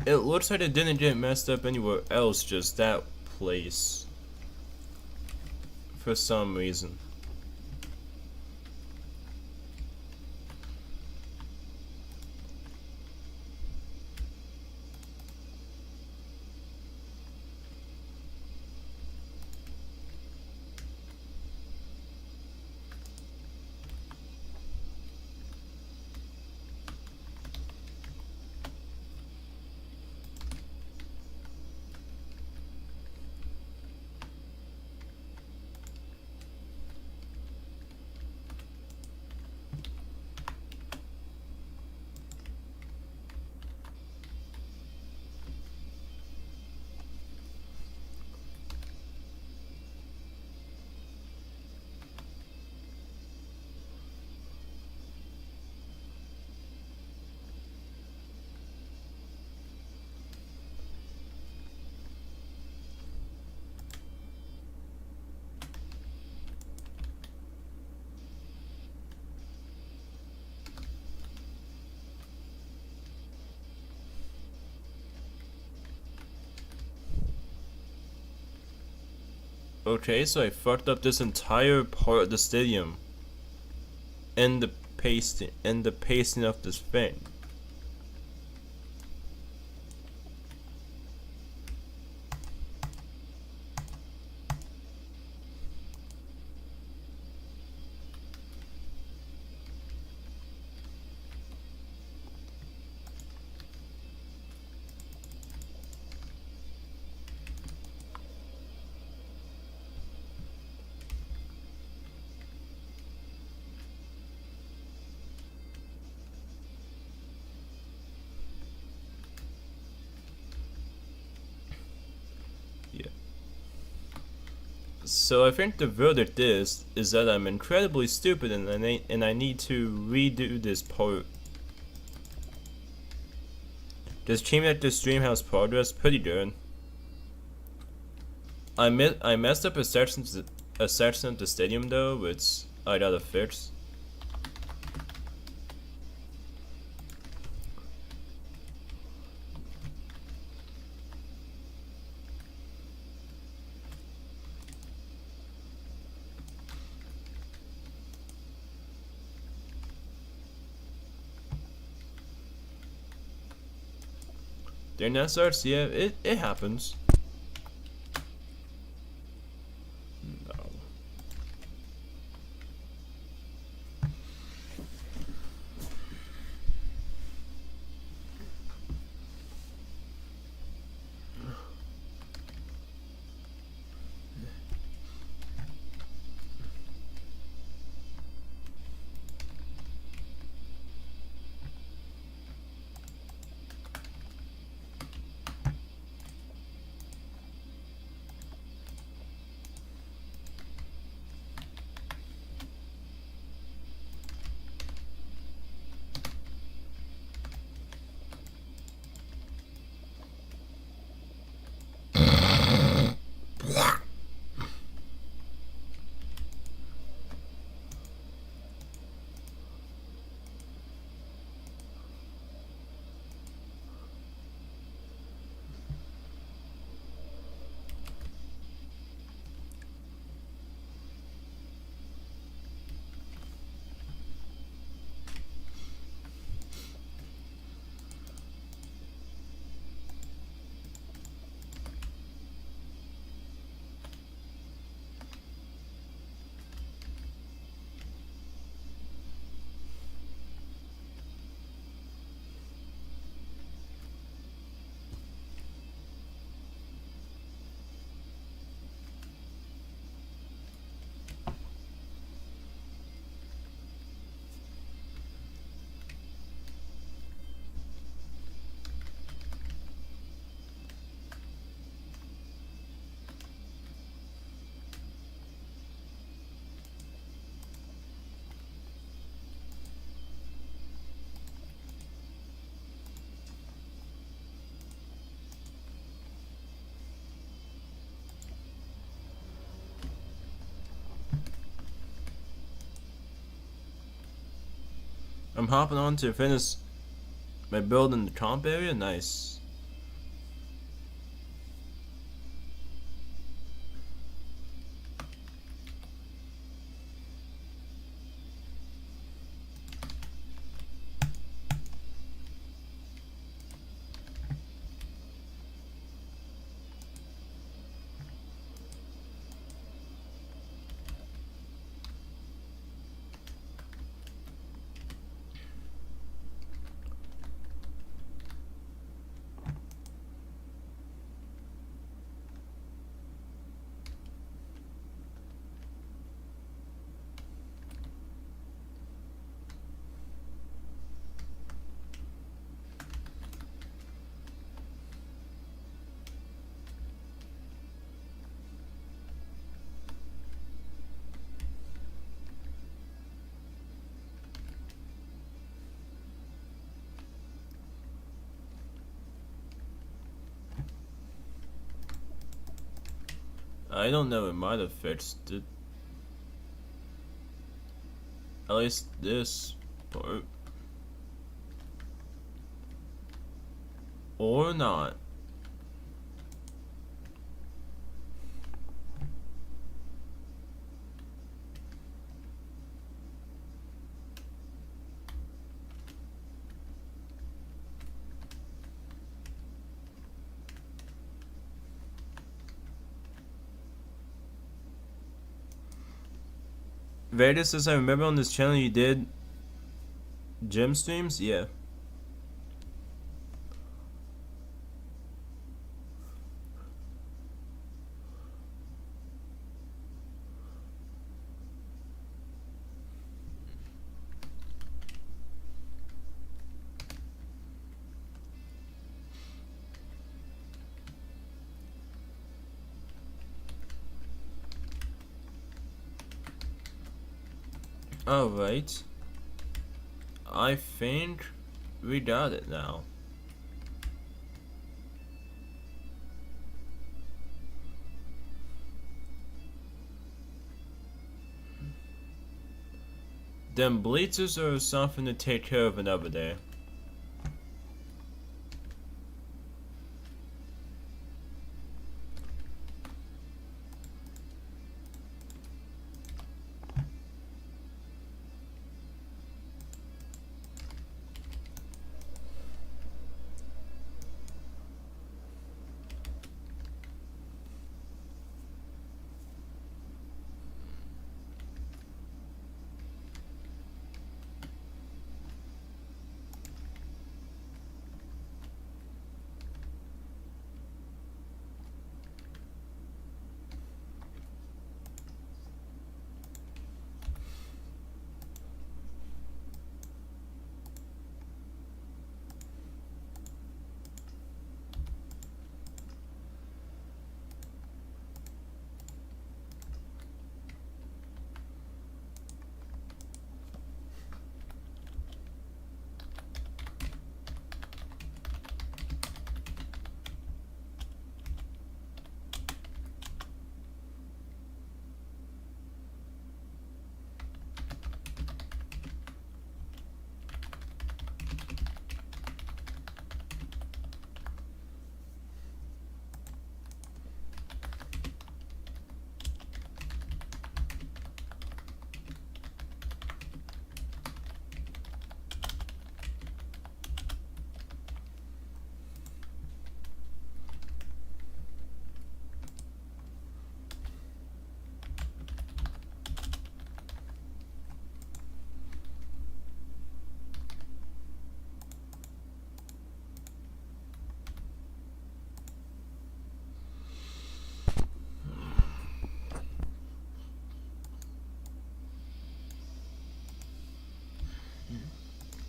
It looks like it didn't get messed up anywhere else, just that place. For some reason. Okay, so I fucked up this entire part of the stadium. And the pasting of this thing. So I think the verdict is that I'm incredibly stupid and I need to redo this part. Does Teammate the stream has progress? Pretty good. I messed up a section of the stadium though, which I gotta fix. Then that starts, yeah, it happens. No. I'm hopping on to finish my build in the comp area. Nice. I don't know, it might have fixed it. At least this part. Or not. Vader says, I remember on this channel you did gym streams? Yeah. Alright. I think we got it now. Them bleachers are something to take care of another day.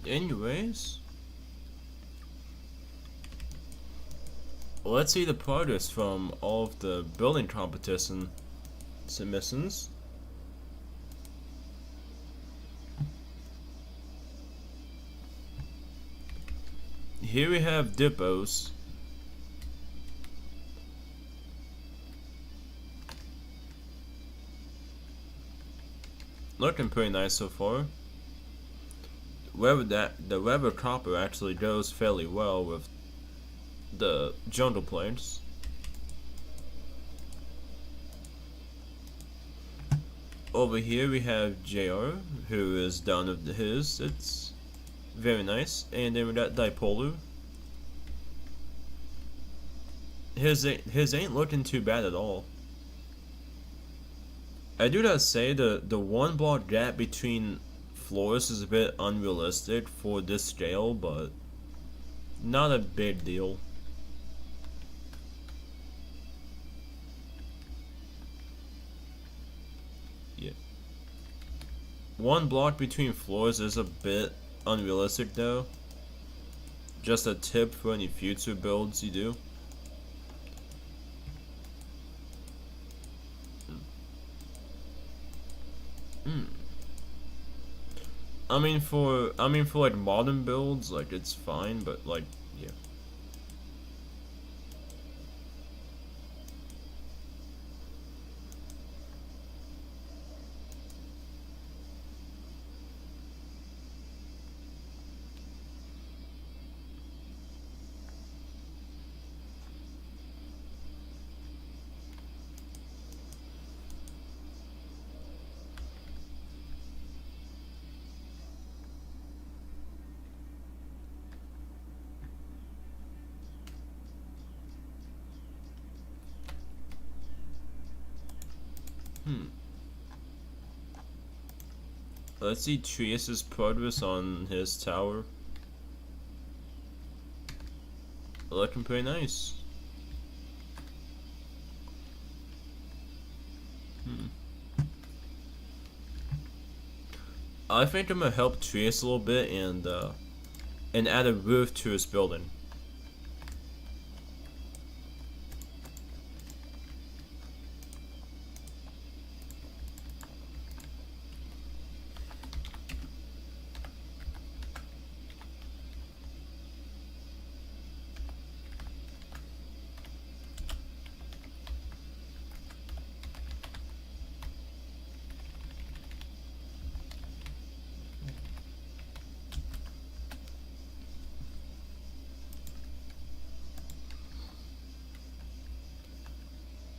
Anyways, let's see the progress from all of the building competition submissions. Here we have Dippos. Looking pretty nice so far. The weather copper actually goes fairly well with the jungle planes. Over here we have JR, who is done with his. It's very nice. And then we got Dipolar. His ain't looking too bad at all. I do gotta say the one block gap between floors is a bit unrealistic for this scale, but not a big deal. Yeah. One block between floors is a bit unrealistic though. Just a tip for any future builds you do. I mean for like modern builds, like it's fine, but like yeah. Let's see Trius's progress on his tower. Looking pretty nice. I think I'm gonna help Trius a little bit and add a roof to his building.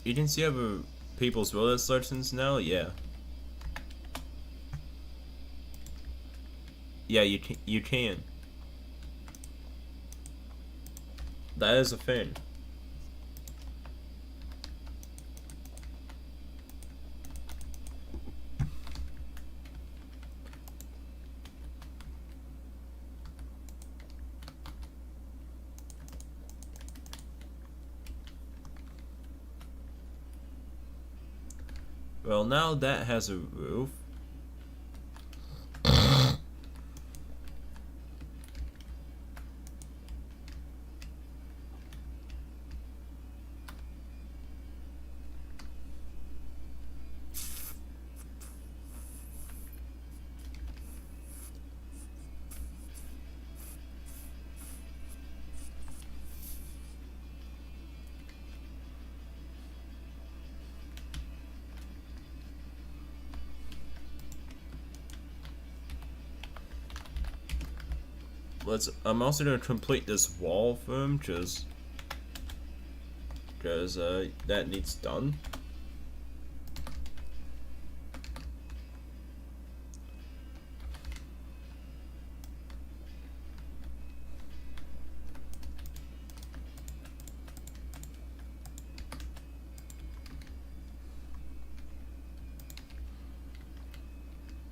You can see other people's village selections now? Yeah. Yeah, you can. That is a thing. Well, now that has a roof. I'm also gonna complete this wall for him, cause that needs done.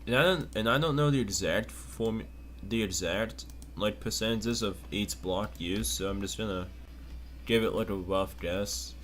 And I don't know the exact like percentages of each block used, so I'm just gonna give it like a rough guess.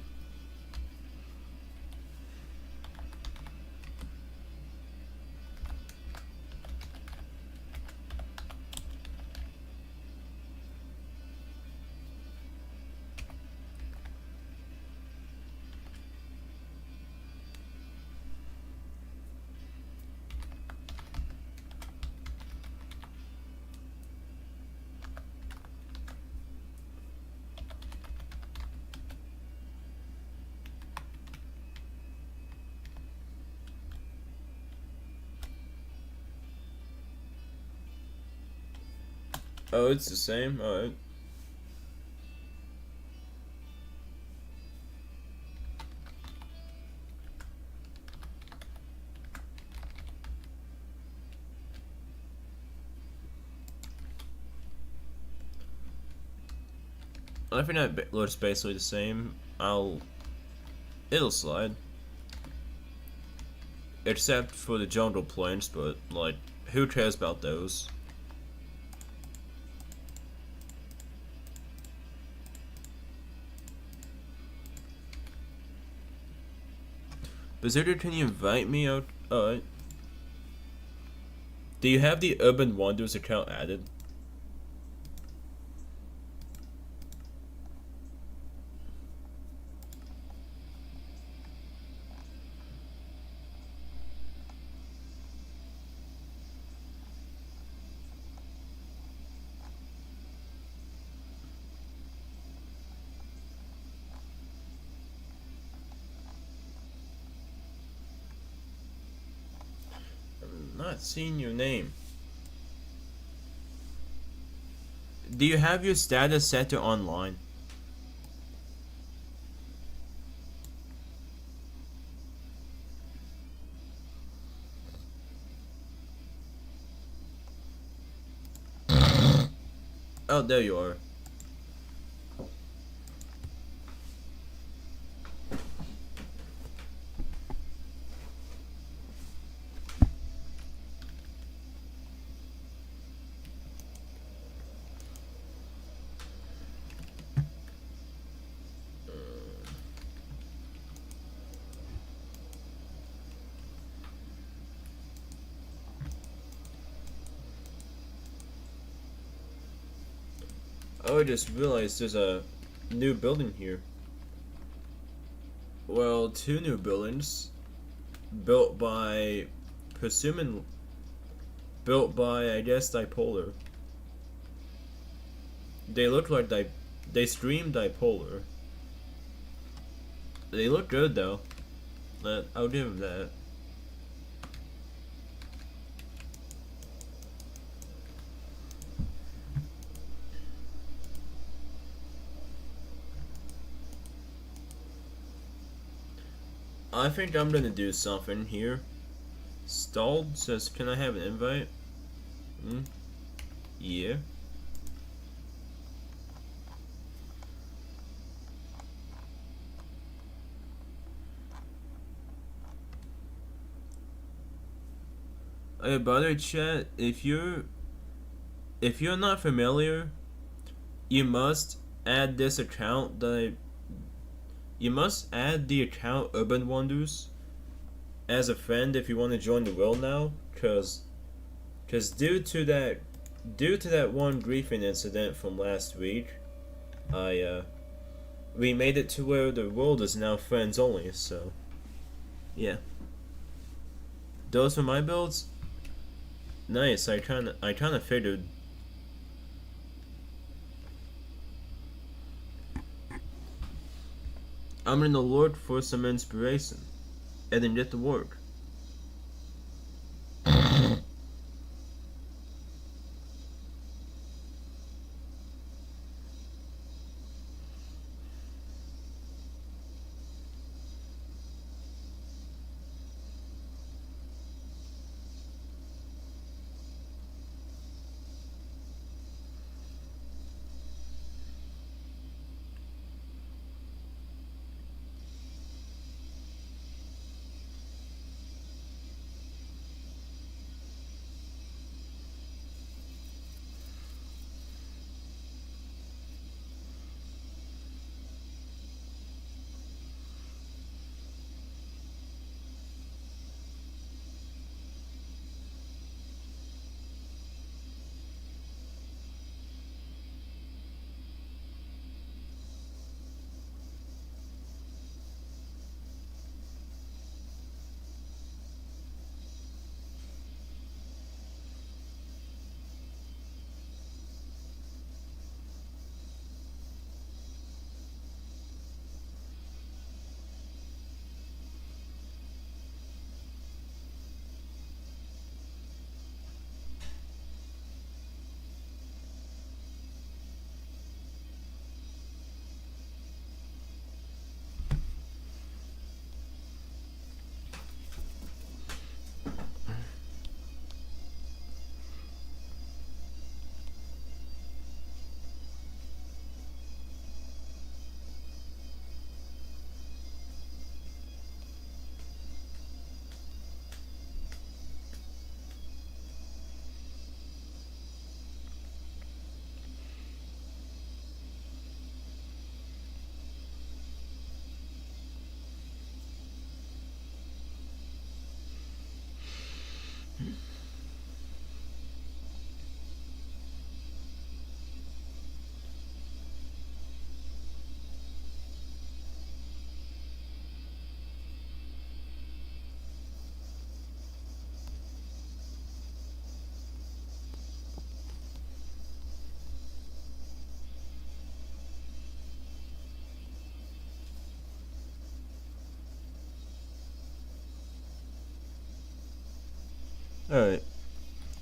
Oh, it's the same? Alright. I think that looks basically the same. It'll slide. Except for the jungle plains, but, like, who cares about those? Bazooka, can you invite me out? Alright. Do you have the Urban Wonders account added? Not seeing your name. Do you have your status set to online? Oh, there you are. Oh, I just realized there's a new building here. Well, two new buildings built by, presuming, built by, I guess, Dipolar. They look like they stream Dipolar. They look good though. I'll give them that. I think I'm gonna do something here. Stalled says, can I have an invite? Yeah. Hey, by the way, chat, if you're not familiar, you must add this account you must add the account Urban Wonders as a friend if you want to join the world now, cause due to that one griefing incident from last week, we made it to where the world is now friends only. So, yeah. Those were my builds. Nice. I kind of figured. I'm gonna look for some inspiration, and then get to work. Alright.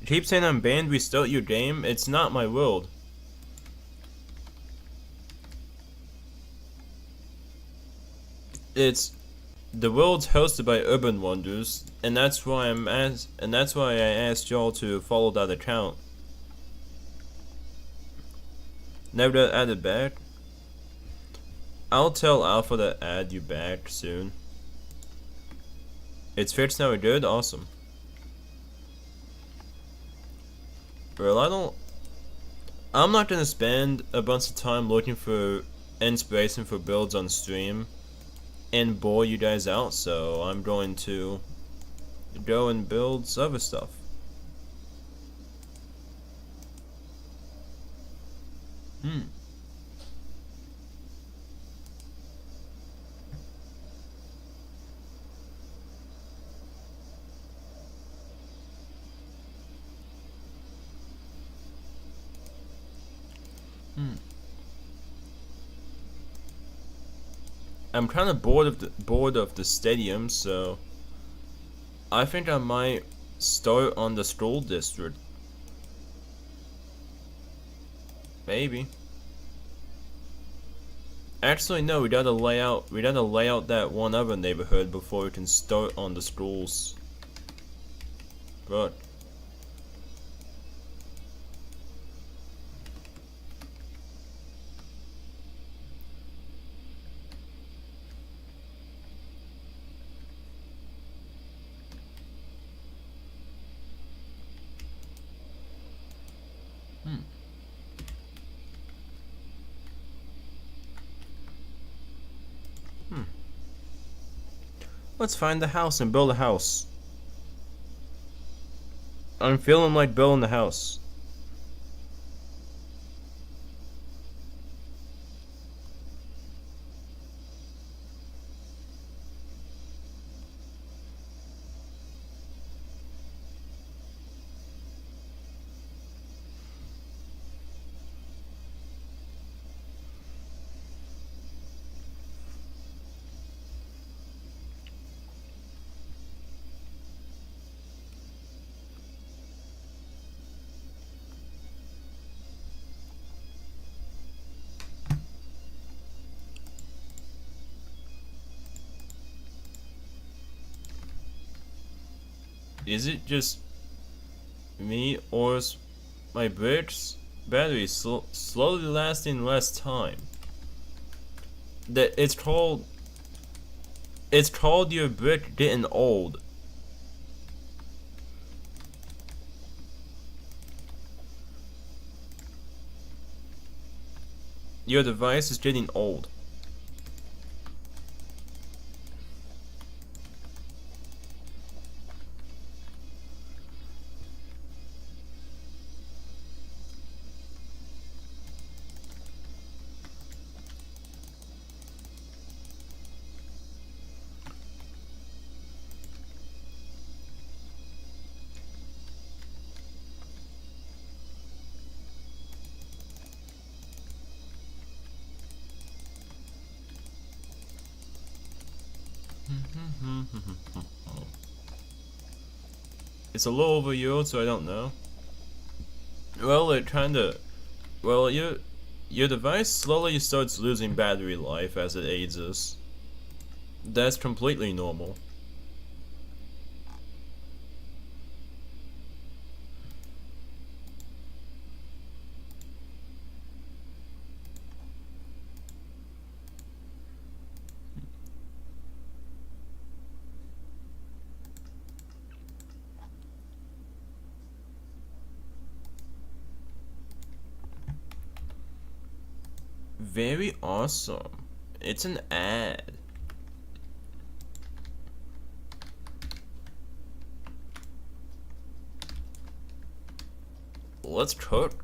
You keep saying I'm banned, restart your game. It's not my world. It's the world's hosted by Urban Wonders, and that's why I asked y'all to follow that account. Never got added back. I'll tell Alpha to add you back soon. It's fixed now, we're good? Awesome. Well, I'm not gonna spend a bunch of time looking for inspiration for builds on stream and bore you guys out, so I'm going to go and build other stuff. Hmm. Hmm. I'm kind of bored of the stadium, so I think I might start on the school district. Maybe. Actually, no. We gotta lay out that one other neighborhood before we can start on the schools. But hmm. Hmm. Let's find the house and build a house. I'm feeling like building the house. Is it just me, or is my brick's battery slowly lasting less time? That it's called your brick getting old. Your device is getting old. It's a little over a year old, so I don't know. Well, it kinda. Well, your device slowly starts losing battery life as it ages. That's completely normal. Very awesome. It's an ad. Let's cook.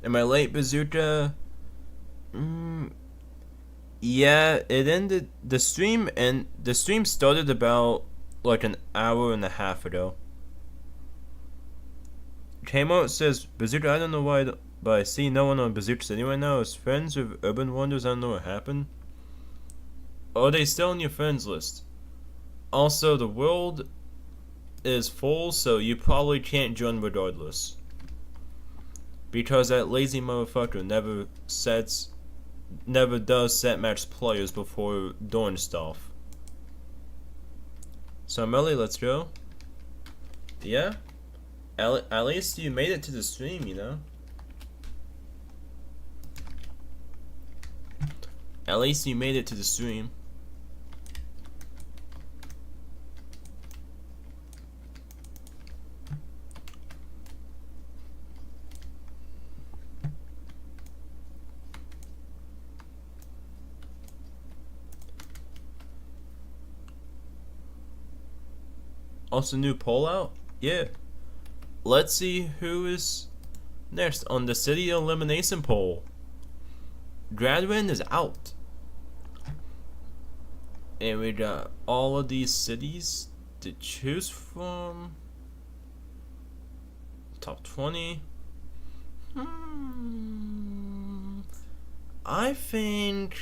Am I late, Bazooka? Yeah, it ended the stream started about like an hour and a half ago. Came out says Bazooka. I don't know why, but I see no one on Bazooka City right now. As friends with Urban Wonders, I don't know what happened. Are they still on your friends list? Also, the world is full, so you probably can't join regardless. Because that lazy motherfucker never does set match players before doing stuff. So Melly, let's go. Yeah? At least you made it to the stream, you know? At least you made it to the stream. Also, new poll out? Yeah. Let's see who is next on the city elimination poll. Gradwin is out. And we got all of these cities to choose from. Top 20. I think.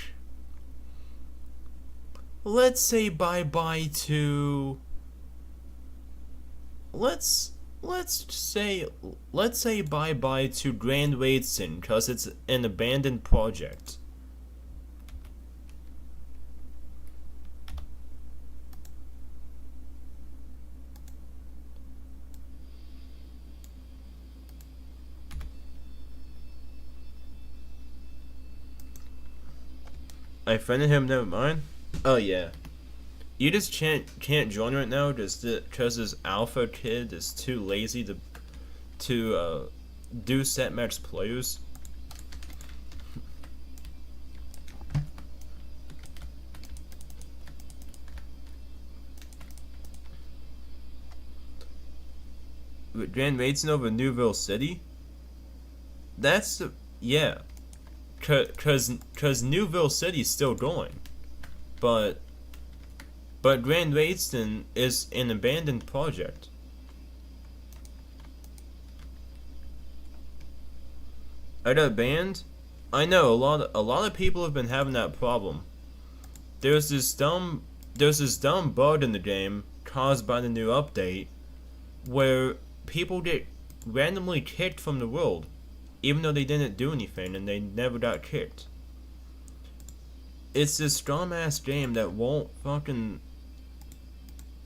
Let's say bye-bye to. Let's say bye-bye to Grand Wadeson because it's an abandoned project. I friended him, never mind. Oh yeah. You just can't join right now just because this alpha kid is too lazy to do set match players. With Grand Maidson over Newville City? That's the yeah. Cause Newville City's still going. But Grand Maidson is an abandoned project. I got banned? I know a lot of people have been having that problem. There's this dumb bug in the game caused by the new update where people get randomly kicked from the world even though they didn't do anything and they never got kicked. It's this dumb ass game that won't fucking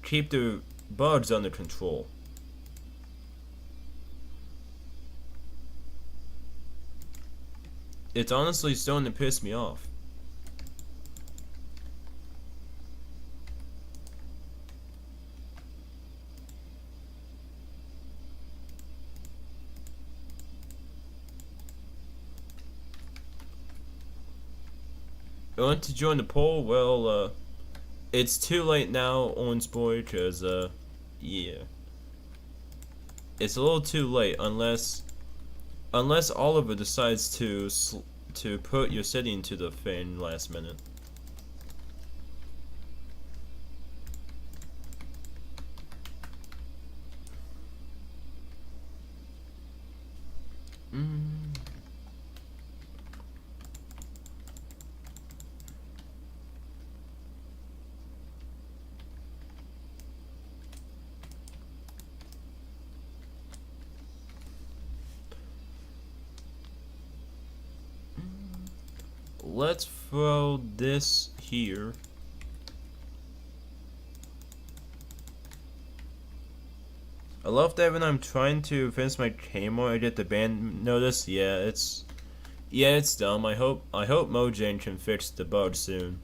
keep the bugs under control. It's honestly starting to piss me off. I want to join the poll? Well, it's too late now, Orange Boy, because, yeah. It's a little too late, unless Oliver decides to put your city into the thing last minute. Let's throw this here. I love that when I'm trying to finish my K-Mode, I get the ban notice. Yeah, it's dumb. I hope Mojang can fix the bug soon.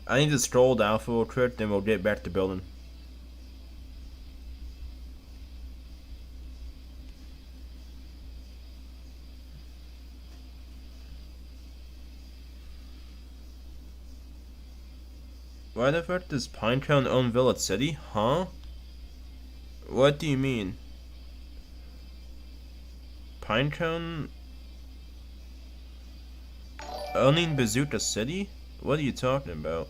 I need to scroll down for real quick, then we'll get back to building. Why the fuck does Pinecone own Village City? Huh? What do you mean? Pinecone owning Bazooka City? What are you talking about?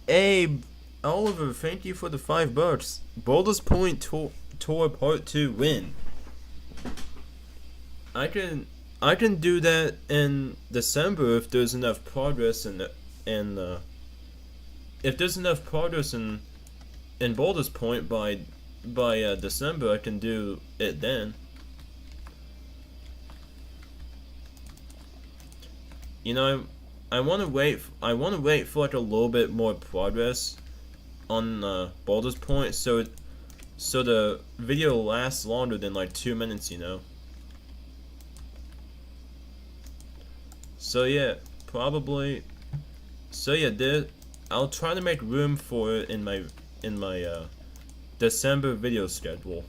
Hey, Oliver, thank you for the $5. Boulders Point Tour Part 2 win. I can do that in December if there's enough progress if there's enough progress in Boulders Point by December, I can do it then. You know, I want to wait for like a little bit more progress on Boulder's Point, so the video lasts longer than like 2 minutes, you know. So yeah, probably. So yeah, I'll try to make room for it in my December video schedule.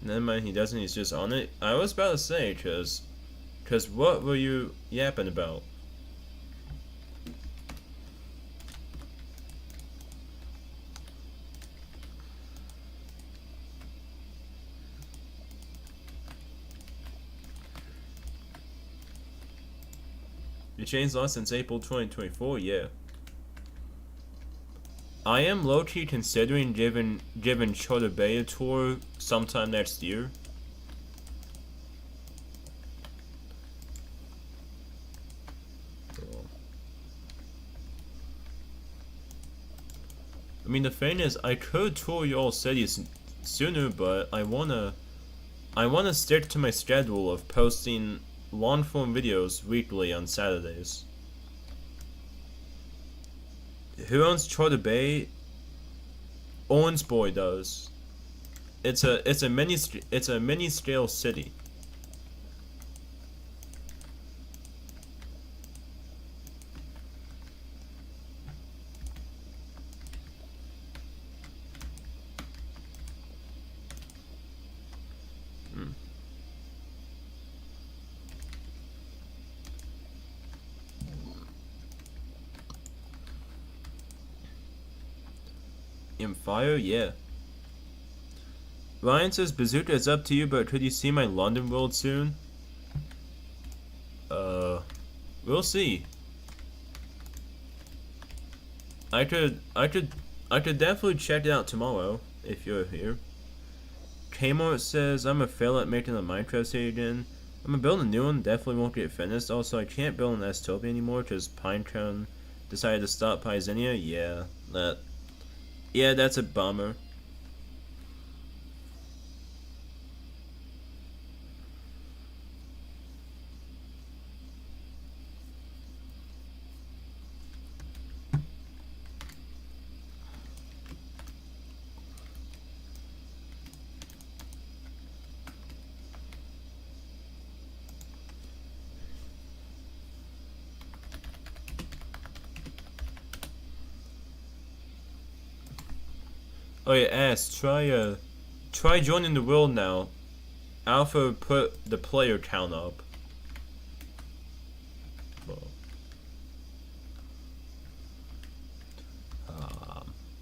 Never mind, he doesn't. He's just on it. I was about to say, cause what were you yapping about? You changed law since April 2024, yeah. I am low-key considering giving Charter Bay a tour sometime next year. I mean, the thing is, I could tour y'all cities sooner, but I wanna stick to my schedule of posting long-form videos weekly on Saturdays. Who owns Charter Bay? Orange Boy does. It's a mini scale city. In fire, yeah. Ryan says, Bazooka, is up to you, but could you see my London world soon? We'll see. I could definitely check it out tomorrow, if you're here. Kmart says, I'm a fail at making a Minecraft city again. I'm gonna build a new one, definitely won't get finished. Also, I can't build an Astopia anymore, because Pinecone decided to stop Pizenia. Yeah, that's a bummer. Oh yeah, Ass, try joining the world now. Alpha put the player count up.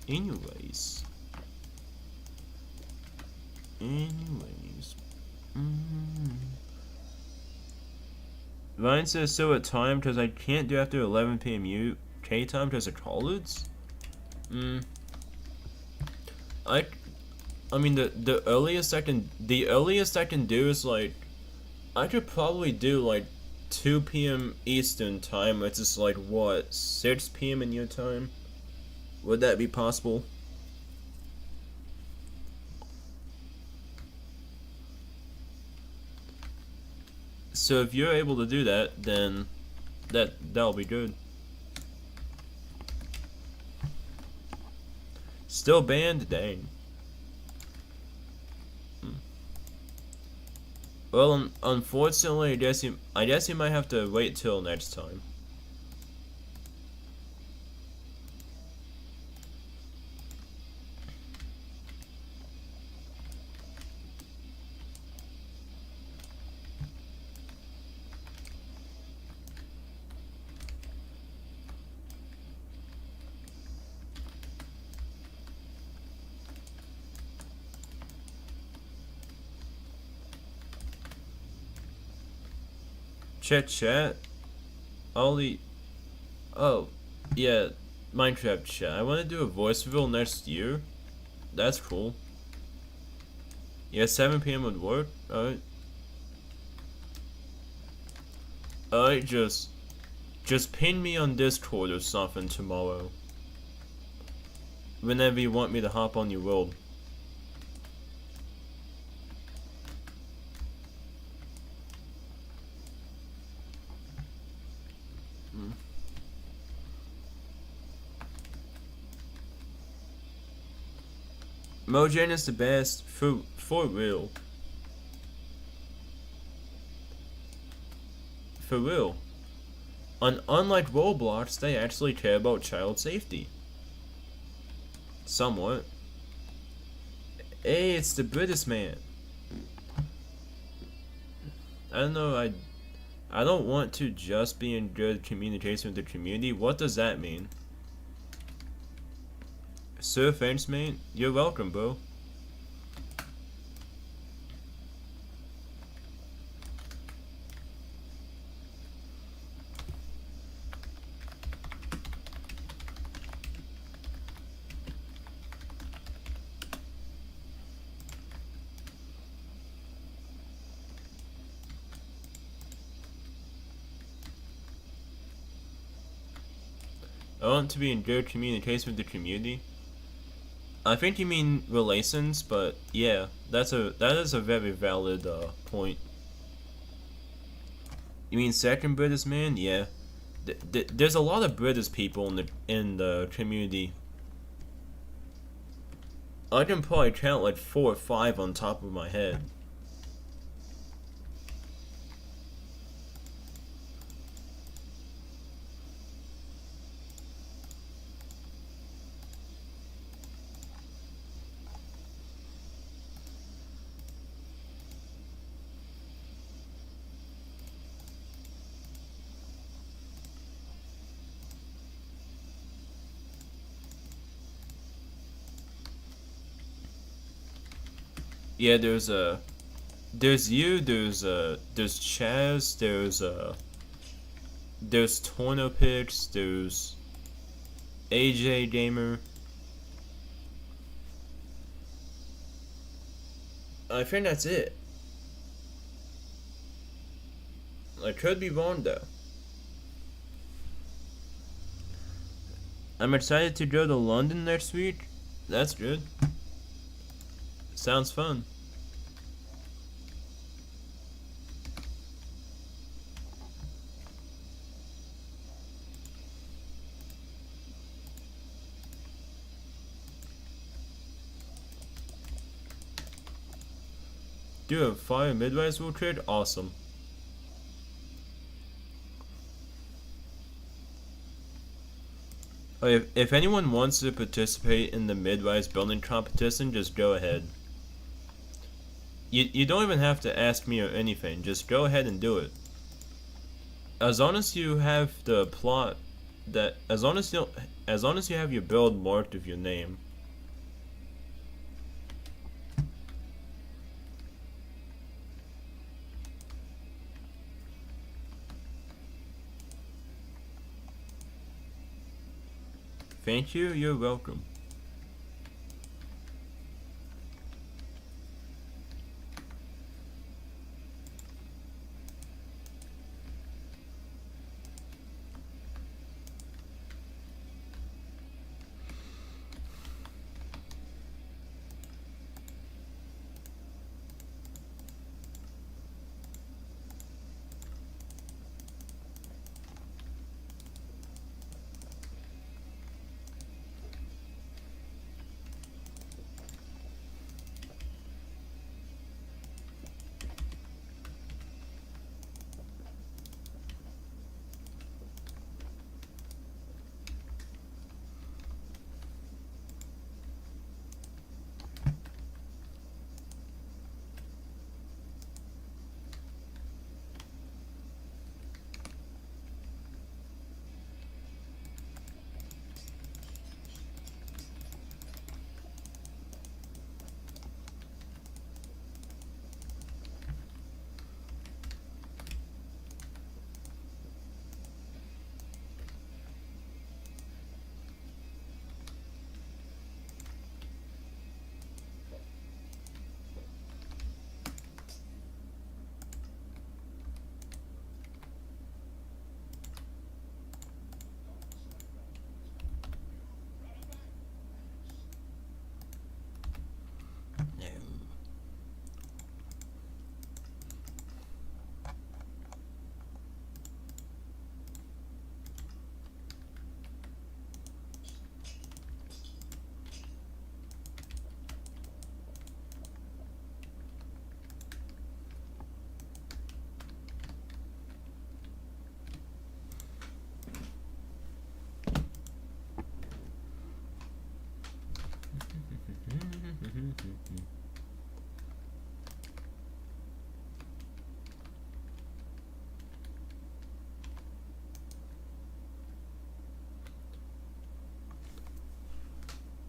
Anyways. Ryan says, so at time, because I can't do after 11 p.m. UK time because of college? I mean the earliest I can do is like I could probably do like 2 p.m. Eastern time, which is like what, 6 p.m. in your time? Would that be possible? So if you're able to do that, then that'll be good. Still banned? Dang. Well, unfortunately, I guess you might have to wait till next time. Chat. Ollie. Oh, yeah. Minecraft chat. I want to do a voice reveal next year. That's cool. Yeah, 7 p.m. would work. Alright. Alright, just ping me on Discord or something tomorrow. Whenever you want me to hop on your world. Mojang is the best for real. For real. Unlike Roblox, they actually care about child safety. Somewhat. Hey, it's the British man. I don't know, I don't want to just be in good communication with the community. What does that mean? Sir, thanks, mate. You're welcome, bro. I want to be in good communication with the community. I think you mean relations, but yeah, that is a very valid point. You mean second British man? Yeah. There's a lot of British people in the community. I can probably count like 4 or 5 on top of my head. Yeah, there's you, there's Chaz, there's Tornopix, there's AJ Gamer. I think that's it. I could be wrong though. I'm excited to go to London next week. That's good. Sounds fun. Do a fire midrise will trade? Awesome. If anyone wants to participate in the midrise building competition, just go ahead. You don't even have to ask me or anything, just go ahead and do it. As long as you have the plot that as long as you have your build marked with your name. Thank you, you're welcome.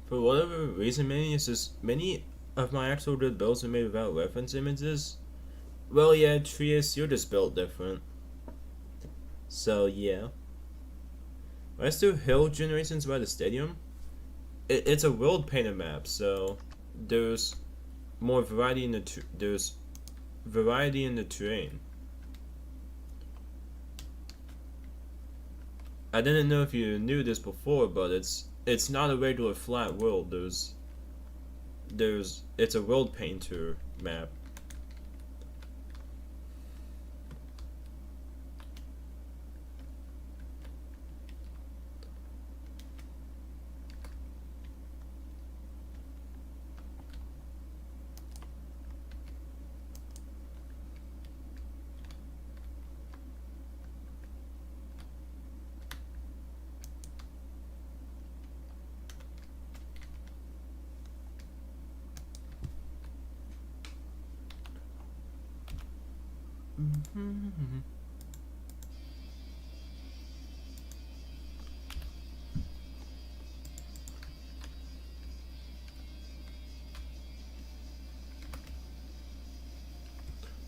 For whatever reason, many of my actual good builds are made without reference images. Well, yeah, Trius, you're just built different. So yeah. Let's do hill generations by the stadium. It's a world painted map, so there's more variety in there's variety in the terrain. I didn't know if you knew this before, but it's not a regular flat world. It's a world painter map.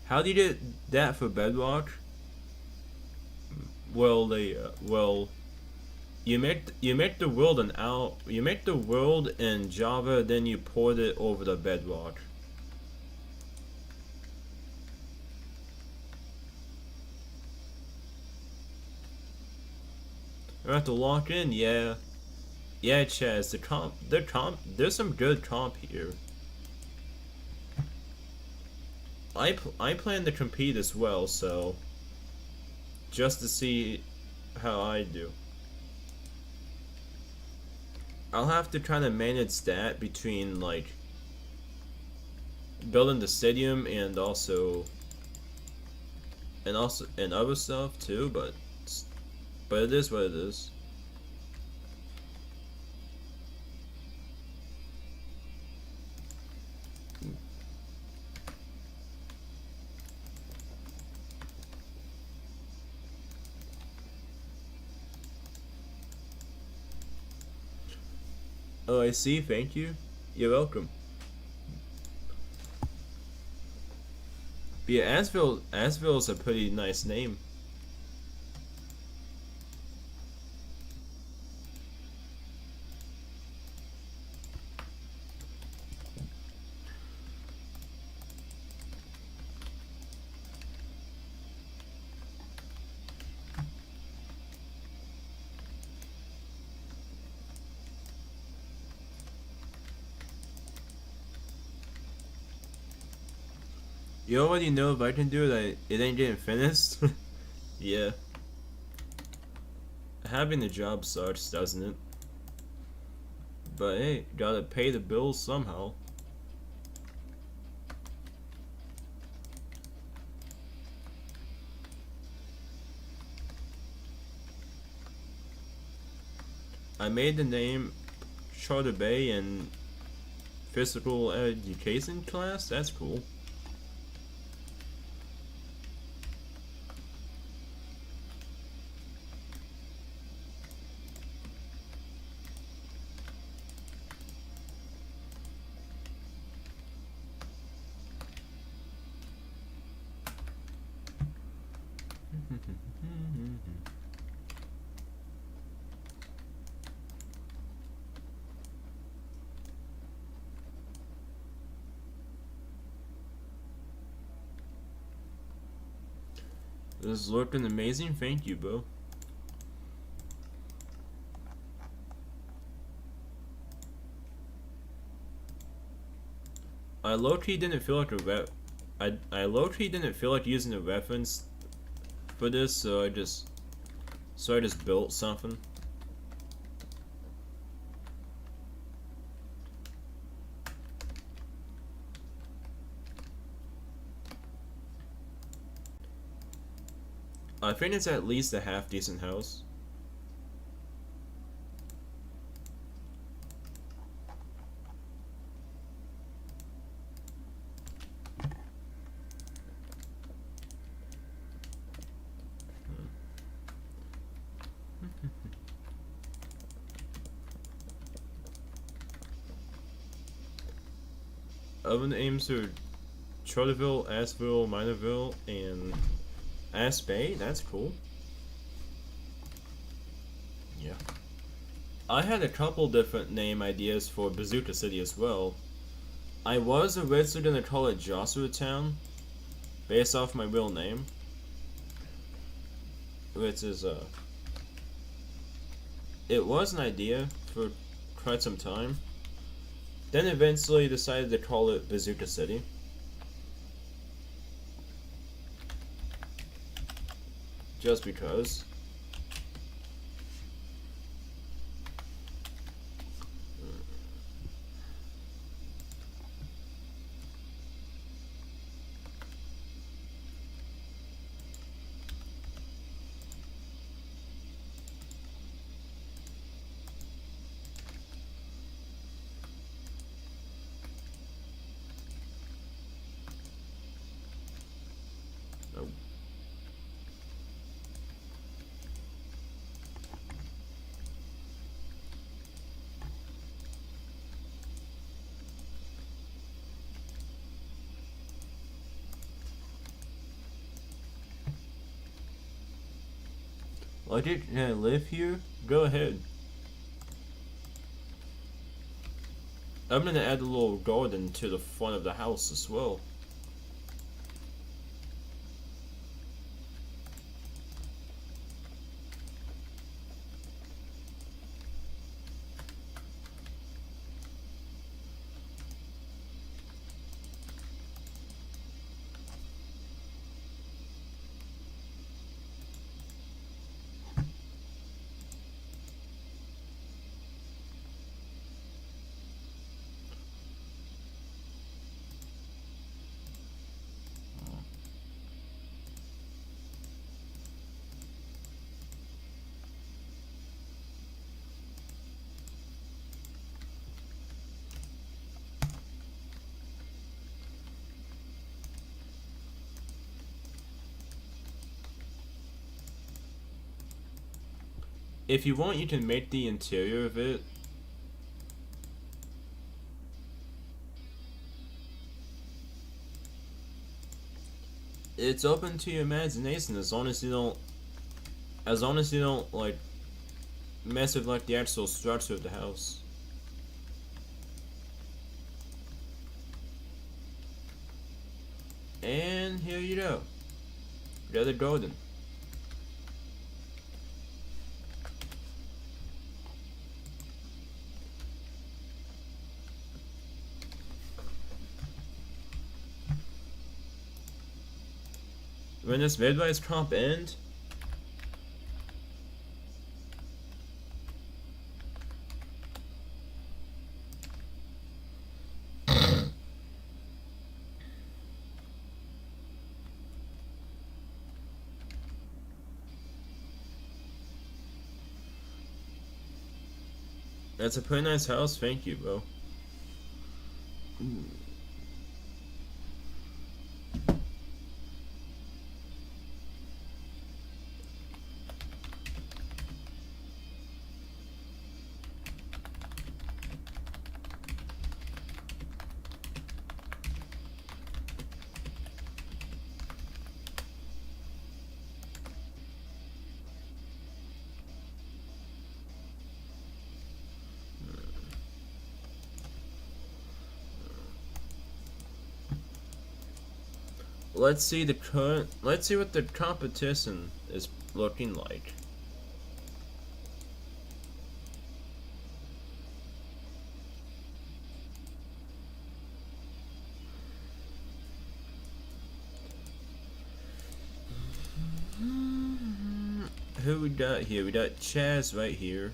How do you get that for Bedrock? Well, you make the world you make the world in Java, then you port it over to Bedrock. You have to lock in, yeah. Yeah, Chaz, there's some good comp here. I plan to compete as well, so just to see how I do. I'll have to kind of manage that between like building the stadium and and other stuff too, but it is what it is. Oh, I see. Thank you. You're welcome. But yeah, Asville's a pretty nice name. You already know if I can do it, it ain't getting finished. Yeah. Having a job sucks, doesn't it? But hey, gotta pay the bills somehow. I made the name Charter Bay in physical education class. That's cool. This is looking amazing. Thank you, bro. I low-key didn't feel like I low-key didn't feel like using a reference for this, so I just built something. I think it's at least a half decent house. other names are Charterville, Assville, Minorville, and Ass Bay. That's cool. Yeah. I had a couple different name ideas for Bazooka City as well. I was originally gonna call it Joshua Town, based off my real name, which is it was an idea for quite some time. Then eventually decided to call it Bazooka City. Just because. Oh. Like it, can I live here? Go ahead. I'm gonna add a little garden to the front of the house as well. If you want, you can make the interior of it. It's open to your imagination as long as you don't like mess with like the actual structure of the house. And here you go. You got a garden. When this midwise comp end, that's a pretty nice house, thank you, bro. Ooh. Let's see what the competition is looking like. Who we got here? We got Chaz right here.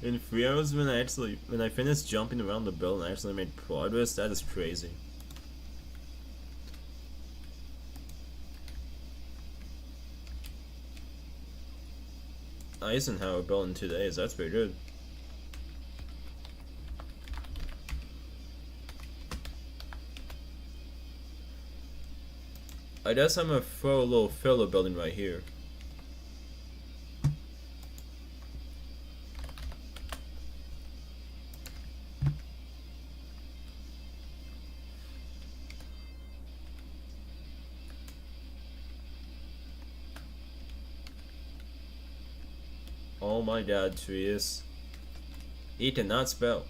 In 3 hours, when I finished jumping around the building, I actually made progress. That is crazy. Eisenhower built in 2 days. That's pretty good. I guess I'm gonna throw a little filler building right here. Oh my god, trees. He cannot spell.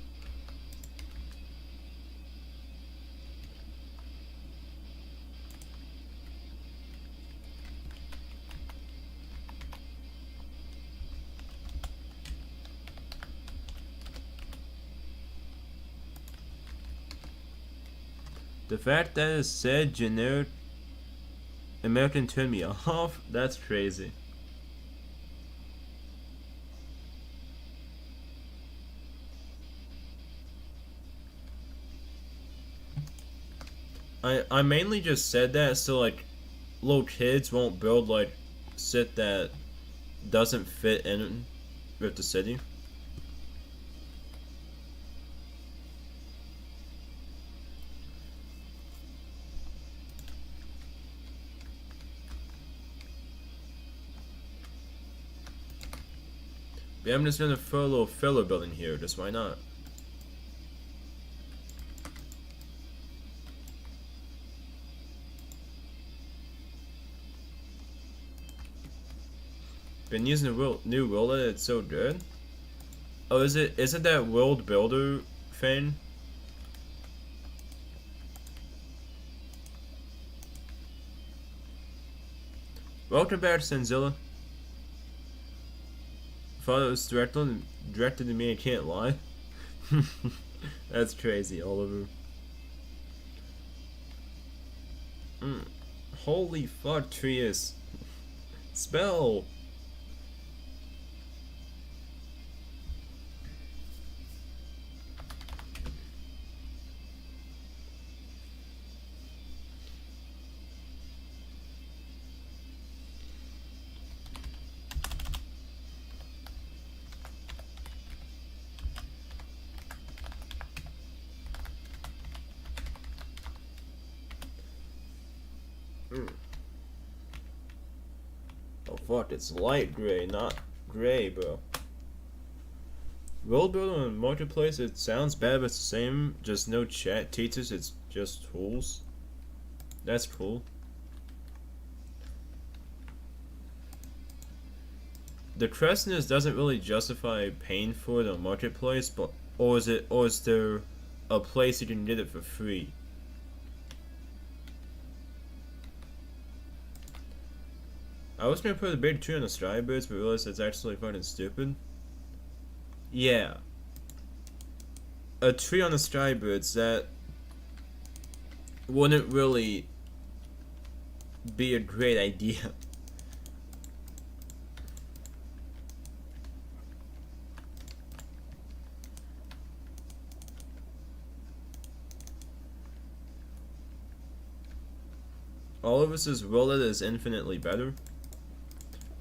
The fact that it said generic American turned me off, that's crazy. I mainly just said that so like little kids won't build like shit that doesn't fit in with the city. But I'm just gonna throw a little filler building here, just why not? Been using the new roller, it's so good. Oh, is it that world builder thing? Welcome back, Senzilla. Thought it was directed to me, I can't lie. That's crazy, Oliver. Holy fuck, Trius. Spell! Oh fuck, it's light gray, not gray, bro. World builder on marketplace, it sounds bad, but it's the same. Just no chat teachers, it's just tools. That's cool. The crestness doesn't really justify paying for it on marketplace, but or is there a place you can get it for free? I was gonna put a big tree on the Strybirds, but realized that's actually fucking stupid. Yeah. A tree on the Strybirds, that wouldn't really be a great idea. All of us roll it is infinitely better.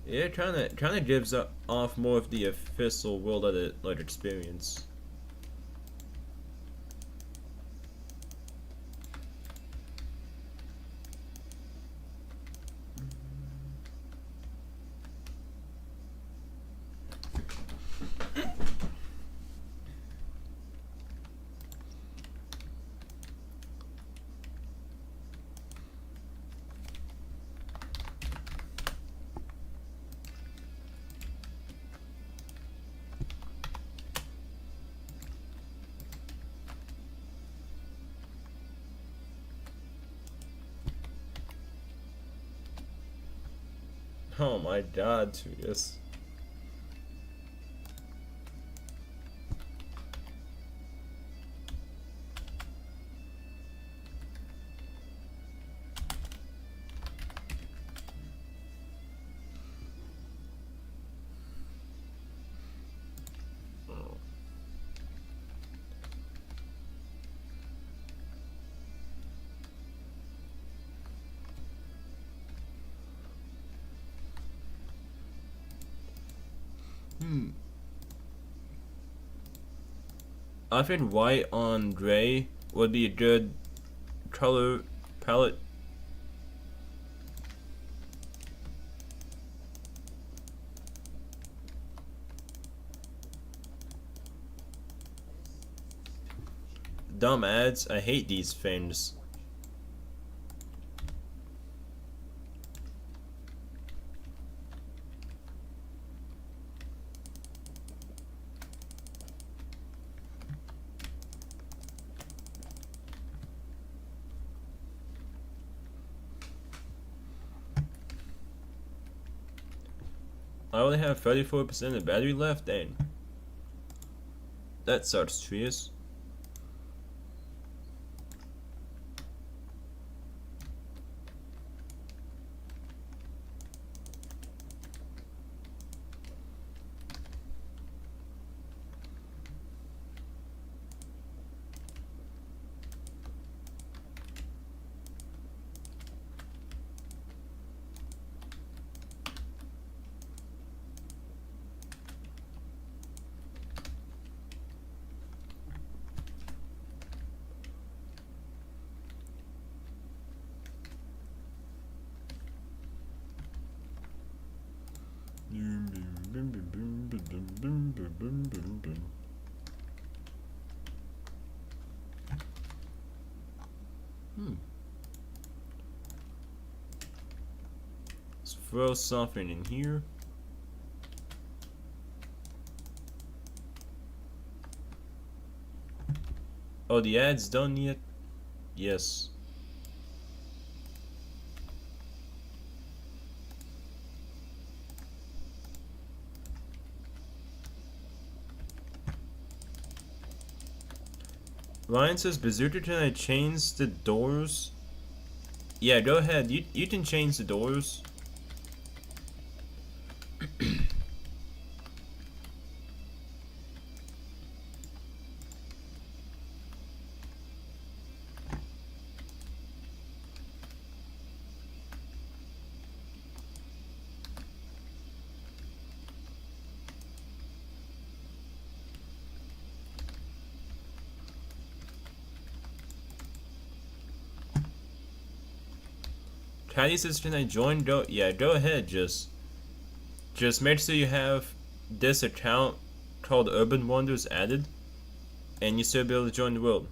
Yeah, it kinda gives off more of the official World Edit like experience. Oh my god, Trius. Oh. I think white on gray would be a good color palette. Dumb ads, I hate these things. I only have 34% of battery left, dang. That sucks, trees. Let's throw something in here. Oh, the ad's done yet? Yes. Ryan says, Bazooka, can I change the doors? Yeah, go ahead. You can change the doors. Caddy says, can I join? Yeah, go ahead. Just make sure you have this account called Urban Wonders added, and you still be able to join the world.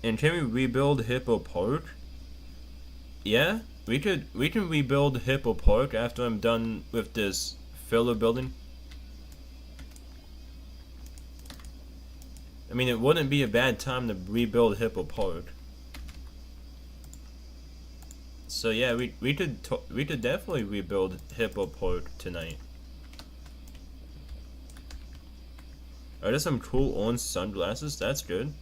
And can we rebuild Hippo Park? Yeah, we can rebuild Hippo Park after I'm done with this filler building. I mean, it wouldn't be a bad time to rebuild Hippo Park. So yeah, we could definitely rebuild Hippo Park tonight. Are there some cool orange sunglasses? That's good.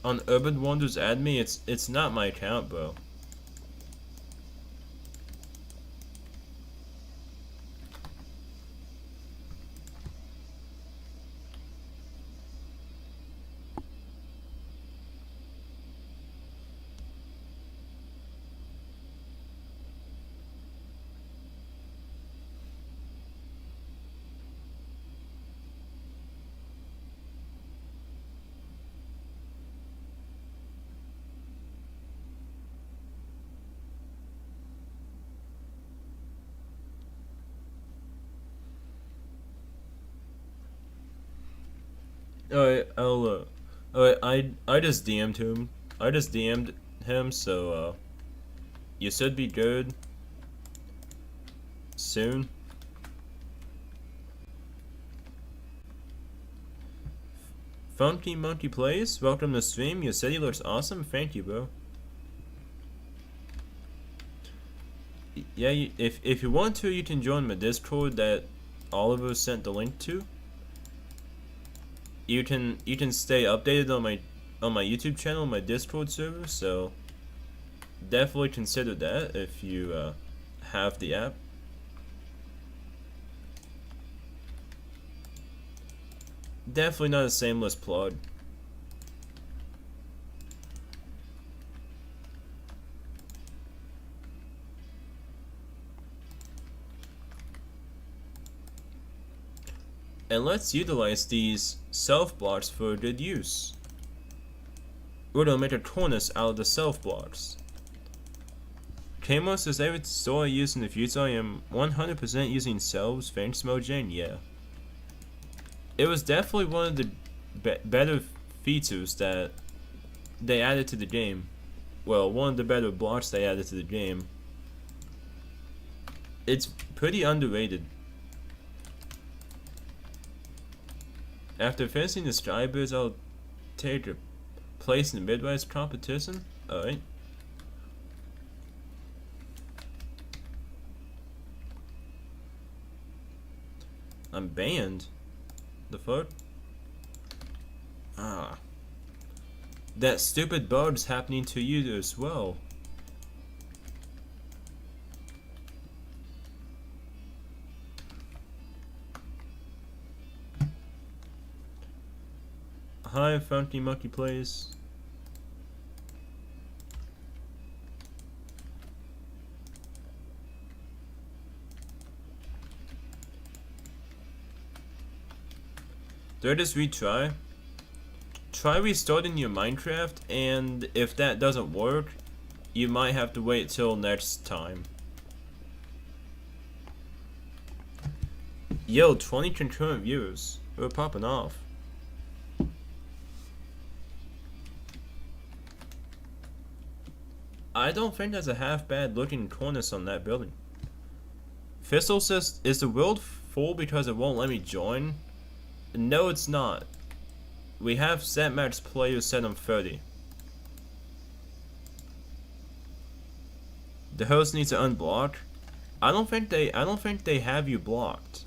On Urban Wonders add me, it's not my account, bro. Alright, alright, I just DM'd him. I just DM'd him, so, you should be good soon. Funky Monkey Plays, welcome to stream. Your city looks awesome. Thank you, bro. Yeah, if you want to, you can join my Discord that Oliver sent the link to. You can stay updated on my YouTube channel, my Discord server. So definitely consider that if you have the app. Definitely not a shameless plug. And let's utilize these self blocks for good use. We're gonna make a cornice out of the self blocks. Kamos is every store I use in the future. I am 100% using selves. Thanks, Mojang. Yeah. It was definitely one of the better features that they added to the game. Well, one of the better blocks they added to the game. It's pretty underrated. After finishing the Skybirds, I'll take a place in the midrise competition. Alright. I'm banned. The fuck? Ah. That stupid bug's happening to you as well. Hi, Funky Monkey Plays. Do I just retry? Try restarting your Minecraft, and if that doesn't work, you might have to wait till next time. Yo, 20 concurrent viewers. We're popping off. I don't think there's a half bad looking cornice on that building. Thistle says, is the world full because it won't let me join? No, it's not. We have set match players set on 30. The host needs to unblock. I don't think they have you blocked.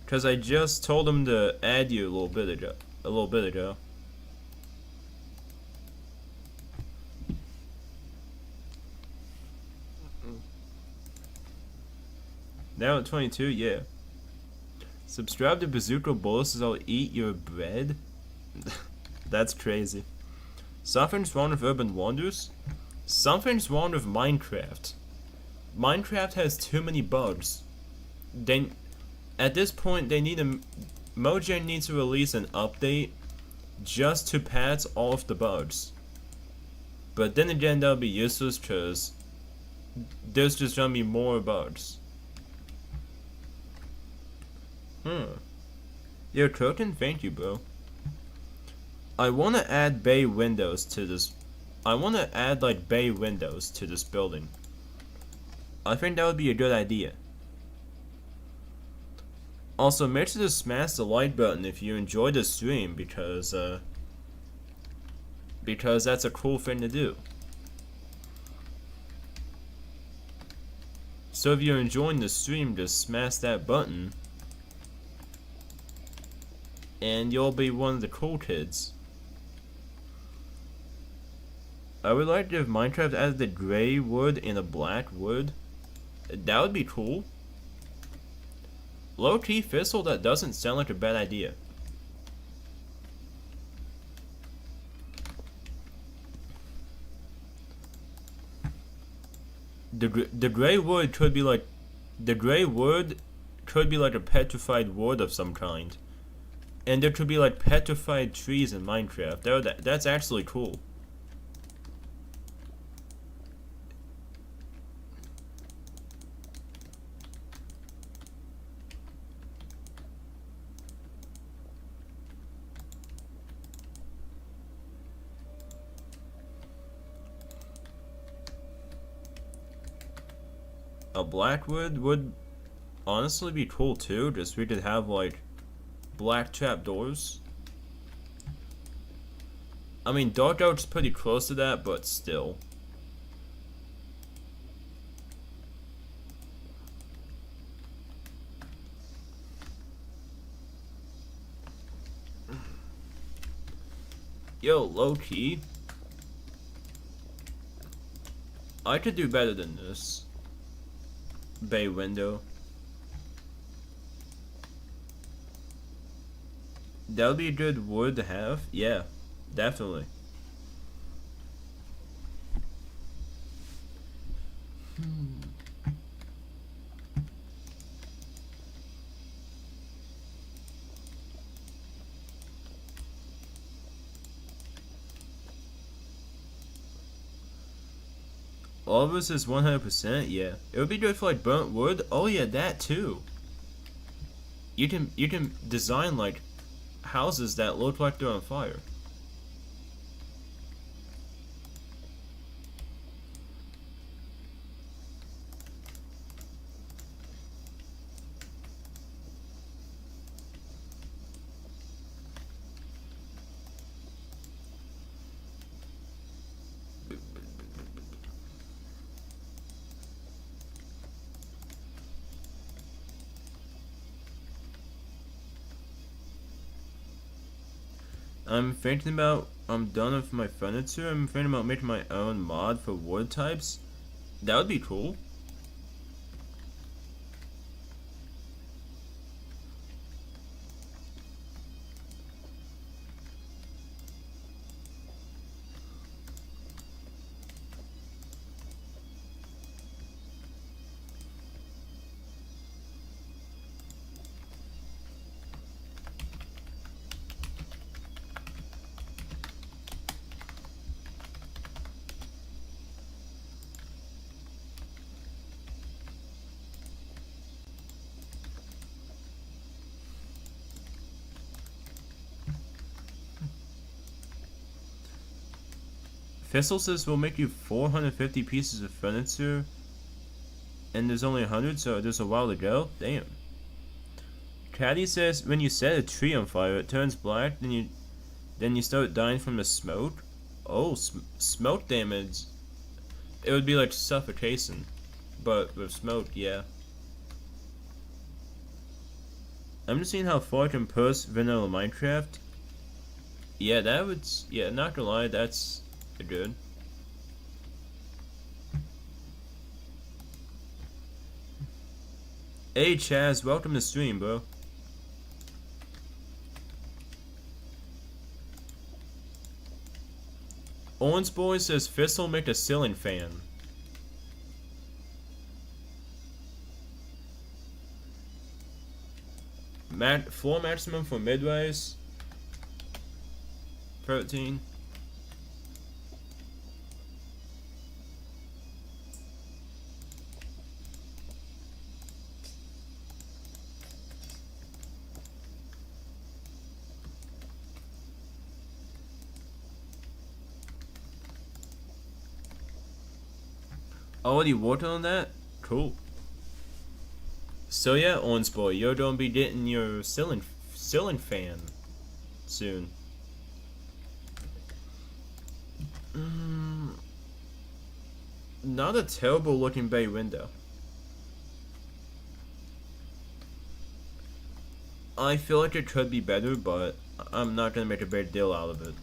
Cause I just told them to add you a little bit ago. Now at 22, yeah. Subscribe to Bazooka Bolus, I'll eat your bread. That's crazy. Something's wrong with Urban Wonders. Something's wrong with Minecraft. Minecraft has too many bugs. At this point, Mojang needs to release an update just to patch all of the bugs. But then again, that'll be useless because there's just gonna be more bugs. Yo, Croton, thank you, bro. I wanna add bay windows to this. I wanna add like bay windows to this building. I think that would be a good idea. Also, make sure to smash the like button if you enjoyed the stream because that's a cool thing to do. So if you're enjoying the stream, just smash that button. And you'll be one of the cool kids. I would like to if Minecraft added a gray wood and a black wood. That would be cool. Low-key Thistle, that doesn't sound like a bad idea. The gray wood could be like a petrified wood of some kind. And there could be like petrified trees in Minecraft. That's actually cool. A black wood would honestly be cool too. Just we could have like black trap doors. I mean, dark oak's pretty close to that, but still. Yo, low key. I could do better than this. Bay window. That would be a good wood to have. Yeah, definitely. All of this is 100%. Yeah, it would be good for like burnt wood. Oh yeah, that too. You can design like houses that look like they're on fire. I'm done with my furniture. I'm thinking about making my own mod for wood types. That would be cool. Thistle says we'll make you 450 pieces of furniture, and there's only 100, so there's a while to go. Damn. Caddy says when you set a tree on fire, it turns black. Then you start dying from the smoke. Oh, smoke damage. It would be like suffocation, but with smoke, yeah. I'm just seeing how far I can push vanilla Minecraft. Yeah, that would. Yeah, not gonna lie, that's good. Hey Chaz, welcome to stream, bro. Orange Boy says Thistle make a ceiling fan. Floor maximum for midways. 13. Already working on that? Cool. So yeah, Orange Boy, you're gonna be getting your ceiling fan soon. Not a terrible looking bay window. I feel like it could be better, but I'm not gonna make a big deal out of it.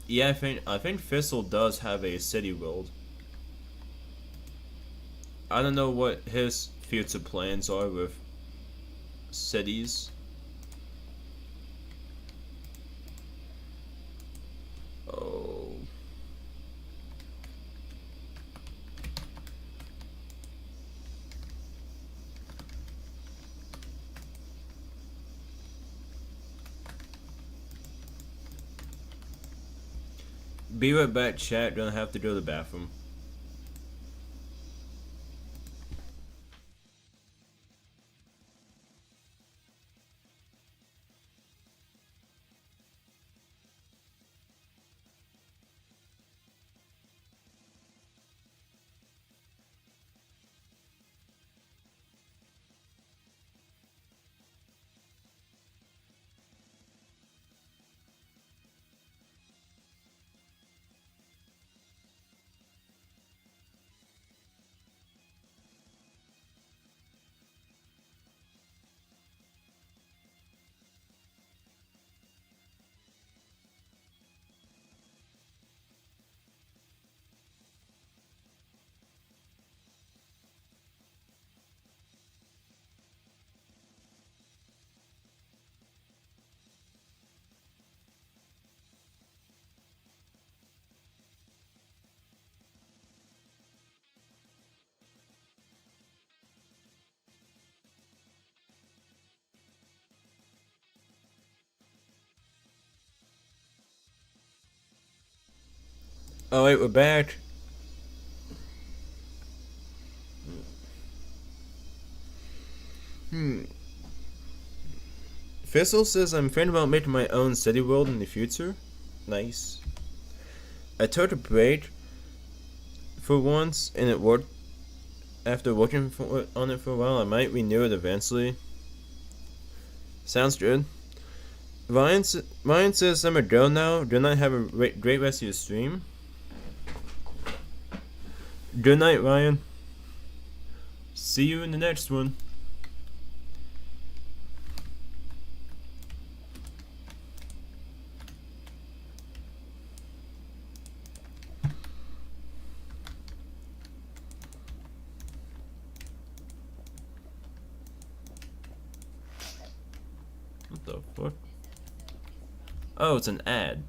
Yeah, I think Thistle does have a city world. I don't know what his future plans are with cities. Oh. Be right back, chat. Gonna have to go to the bathroom. Oh wait, we're back. Fizzle says I'm thinking about making my own city world in the future. Nice. I took a break for once and it worked. After working on it for a while, I might renew it eventually. Sounds good. Ryan says I'm a go now. Good night, have a great rest of your stream. Good night, Ryan. See you in the next one. What the fuck? Oh, it's an ad.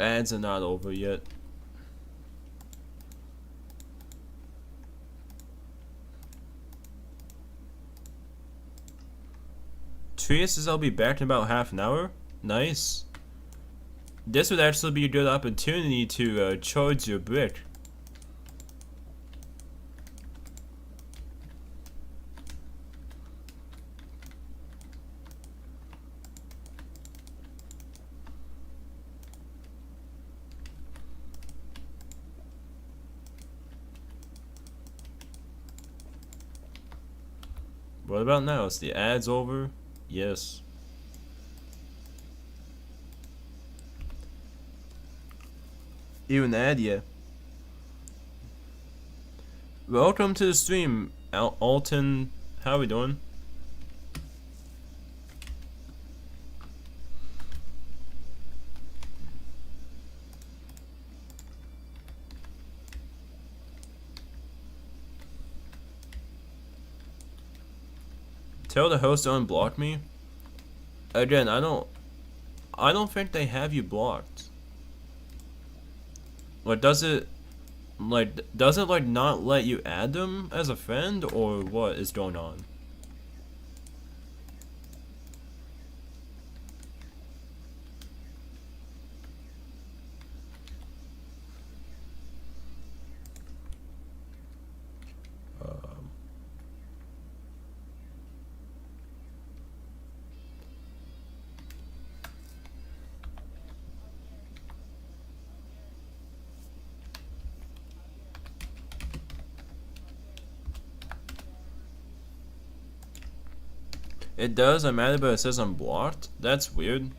Ads are not over yet. Tria says I'll be back in about half an hour. Nice. This would actually be a good opportunity to charge your brick. What about now? Is the ads over? Yes. Even ad, yeah. Welcome to the stream, Alton. How we doing? Tell the host to unblock me. Again, I don't think they have you blocked. Like, does it like not let you add them as a friend, or what is going on? It does, I'm added, but it says I'm blocked? That's weird.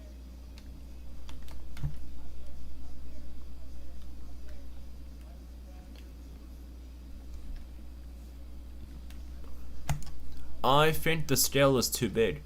I think the scale is too big.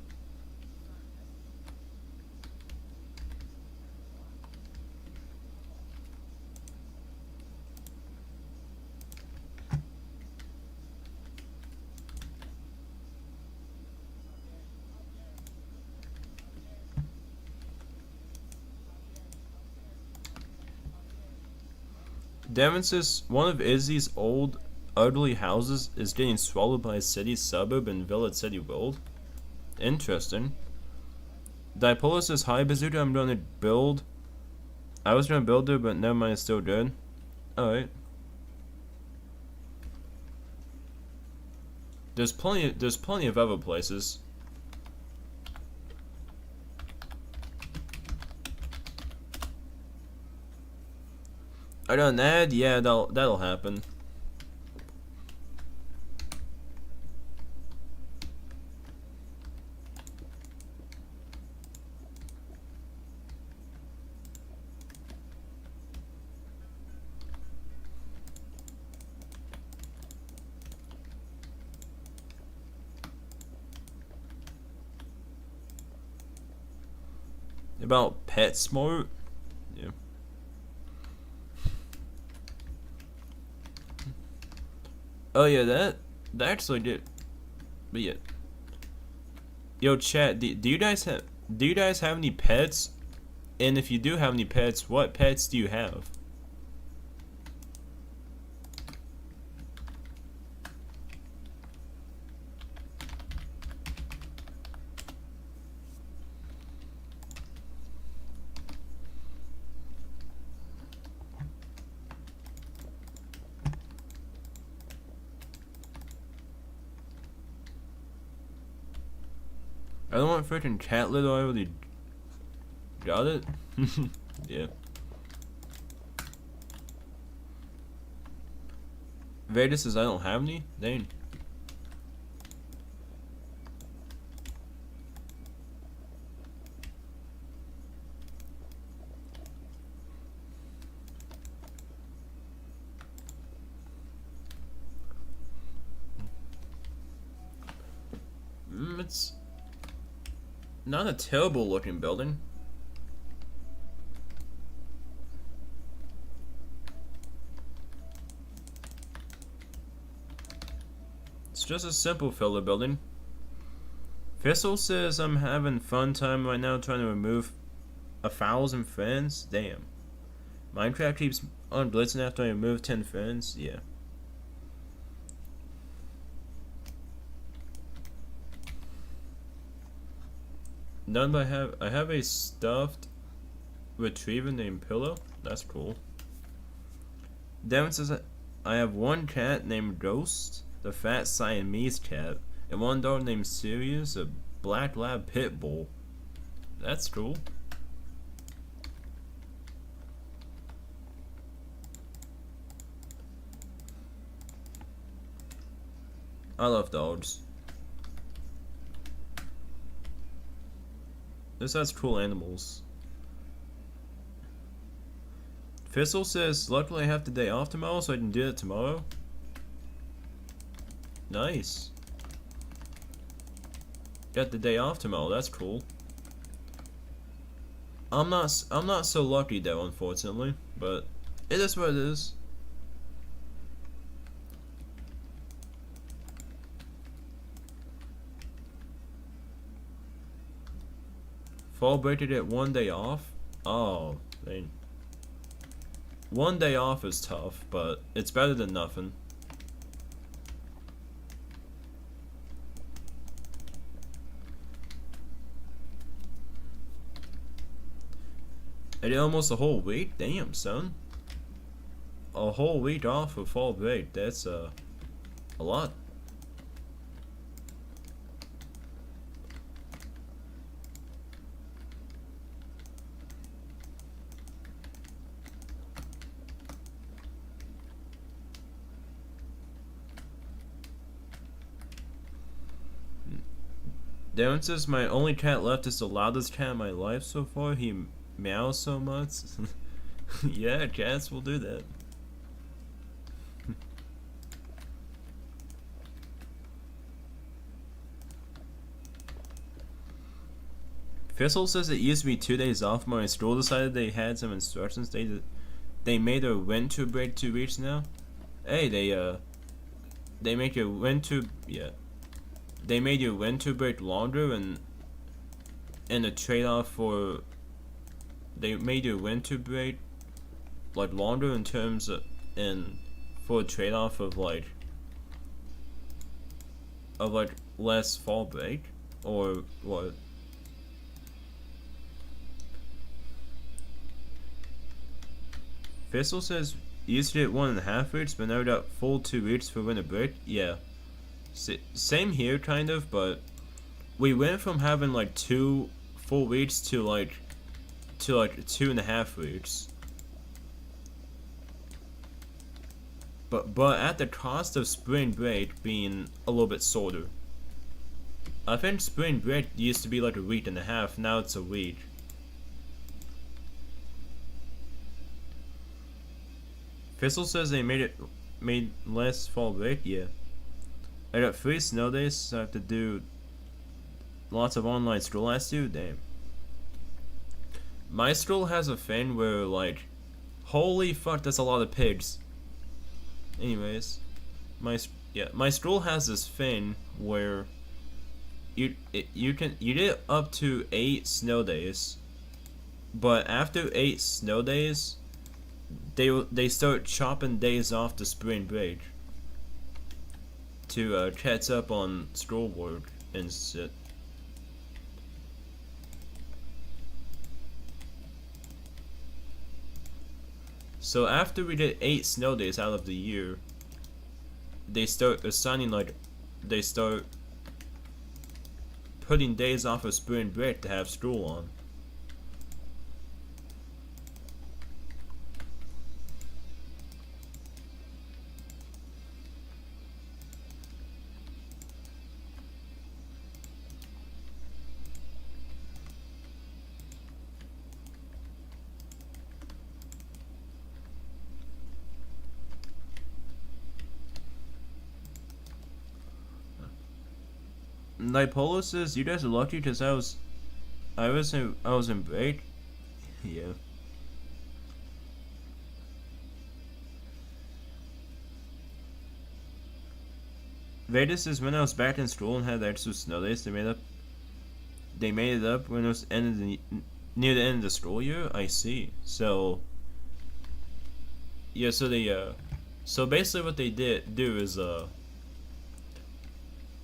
Devin says one of Izzy's old, ugly houses is getting swallowed by a city suburb in Village City World. Interesting. Dipola says, hi Bazooka, I'm gonna build. I was gonna build it, but never mind, it's still good. Alright. There's plenty of other places. I got an ad? Yeah, that'll happen. About PetSmart? Yeah. Oh yeah, that actually did. But yeah. Yo, chat. Do you guys have any pets? And if you do have any pets, what pets do you have? I don't want freaking cat litter. I already got it. Yeah. Vader says I don't have any. Dang. It's not a terrible looking building. It's just a simple filler building. Fissel says I'm having fun time right now trying to remove 1,000 friends. Damn. Minecraft keeps on blitzing after I remove 10 friends. Yeah. None, but I have a stuffed retriever named Pillow. That's cool. Devin says I have one cat named Ghost, the fat Siamese cat, and one dog named Sirius, a black lab pit bull. That's cool. I love dogs. This has cool animals. Fissel says, luckily I have the day off tomorrow, so I can do it tomorrow. Nice. Got the day off tomorrow, that's cool. I'm not so lucky though, unfortunately, but it is what it is. Fall break to get one day off? Oh, dang. One day off is tough, but it's better than nothing. I did almost a whole week? Damn, son. A whole week off of fall break, that's a lot. Darren says my only cat left is the loudest cat in my life so far. He meows so much. Yeah, cats will do that. Fissel says it used to be 2 days off. My school decided they had some instructions. They made a winter break 2 weeks now. Hey, they make your winter They made your winter break longer, and a trade-off for they made your winter break like longer in terms of, and for a trade-off of like less fall break, or what? Fissel says used to get 1.5 weeks, but now we got full 2 weeks for winter break. Yeah. Same here, kind of, but we went from having like 2 full weeks to like 2.5 weeks. But at the cost of spring break being a little bit shorter. I think spring break used to be like a week and a half, now it's a week. Fissel says they made less fall break, yeah. I got 3 snow days, so I have to do lots of online school last year. Damn. My school has a thing where like, holy fuck, that's a lot of pigs. Anyways, my school has this thing where you get up to 8 snow days, but after 8 snow days, they start chopping days off the spring break to catch up on schoolwork and shit. So after we get 8 snow days out of the year, they start assigning they start putting days off of spring break to have school on. Nipolo says, "You guys are lucky because I was in break." Yeah. Vedas says, "When I was back in school and had extra snow days, they made it up when it was near the end of the school year." I see. So yeah, so basically what they do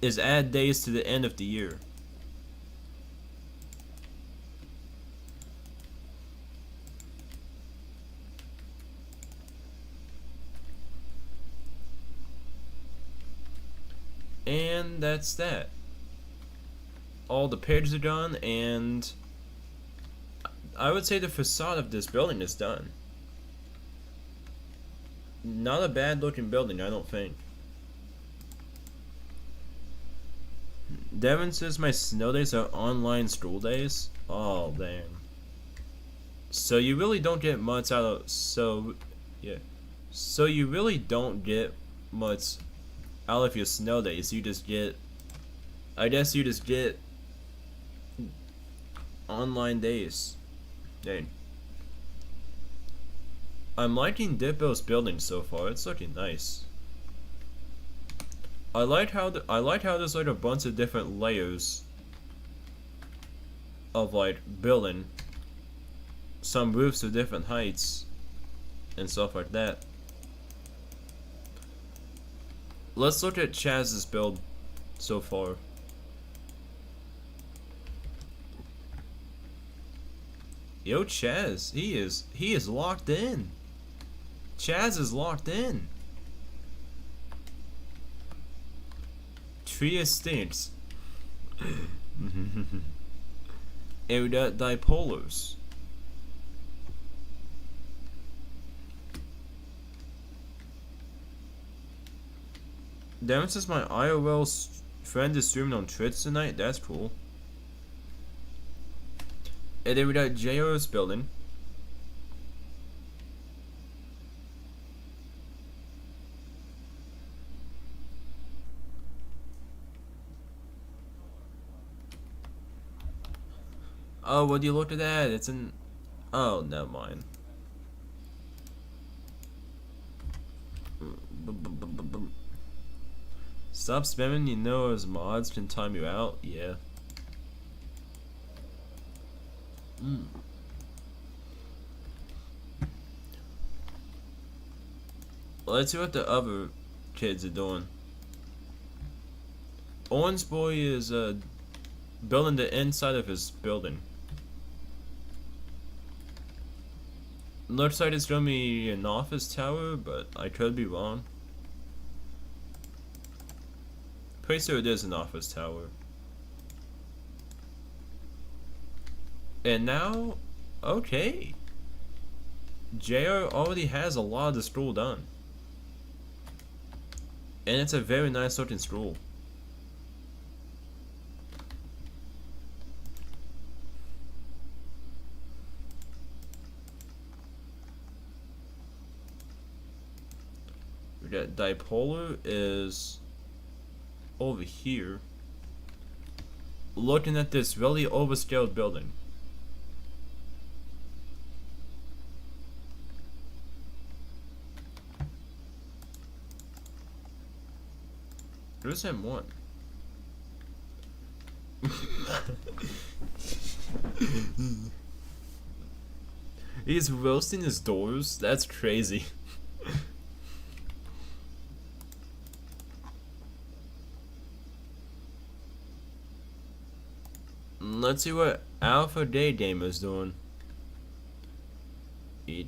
is add days to the end of the year. And that's that. All the pages are done, and I would say the facade of this building is done. Not a bad looking building, I don't think. Devin says my snow days are online school days. Oh damn. So you really don't get much out of yeah. So you really don't get much out of your snow days. You just get, I guess you just get online days. Dang. I'm liking Dippo's building so far. It's looking nice. I like how there's like a bunch of different layers of like building. Some roofs are different heights and stuff like that. Let's look at Chaz's build so far. Yo, Chaz, he is locked in. Chaz is locked in. Tria stinks. And we got dipolars. Damn, says my IRL friend is streaming on Twitch tonight. That's cool. And then we got JR's building. Oh, would you look at that? It's in. Oh, never mind. Stop spamming, you know, as mods can time you out. Yeah. Let's see what the other kids are doing. Orange Boy is building the inside of his building. Looks like it's gonna be an office tower, but I could be wrong. Pretty sure it is an office tower. And now, okay. JR already has a lot of the school done. And it's a very nice looking school. We got Dipolar is over here, looking at this really overscaled building. There's him one. He's roasting his doors? That's crazy. Let's see what Alpha Day Gamer's doing. He's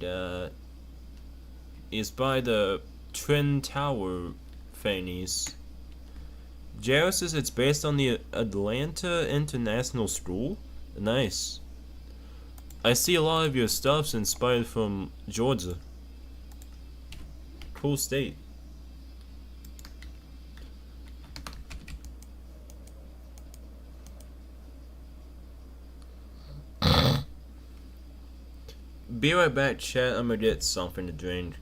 by the Twin Tower thingies. Jared says it's based on the Atlanta International School? Nice. I see a lot of your stuff's inspired from Georgia. Cool state. Be right back, chat. I'm gonna get something to drink.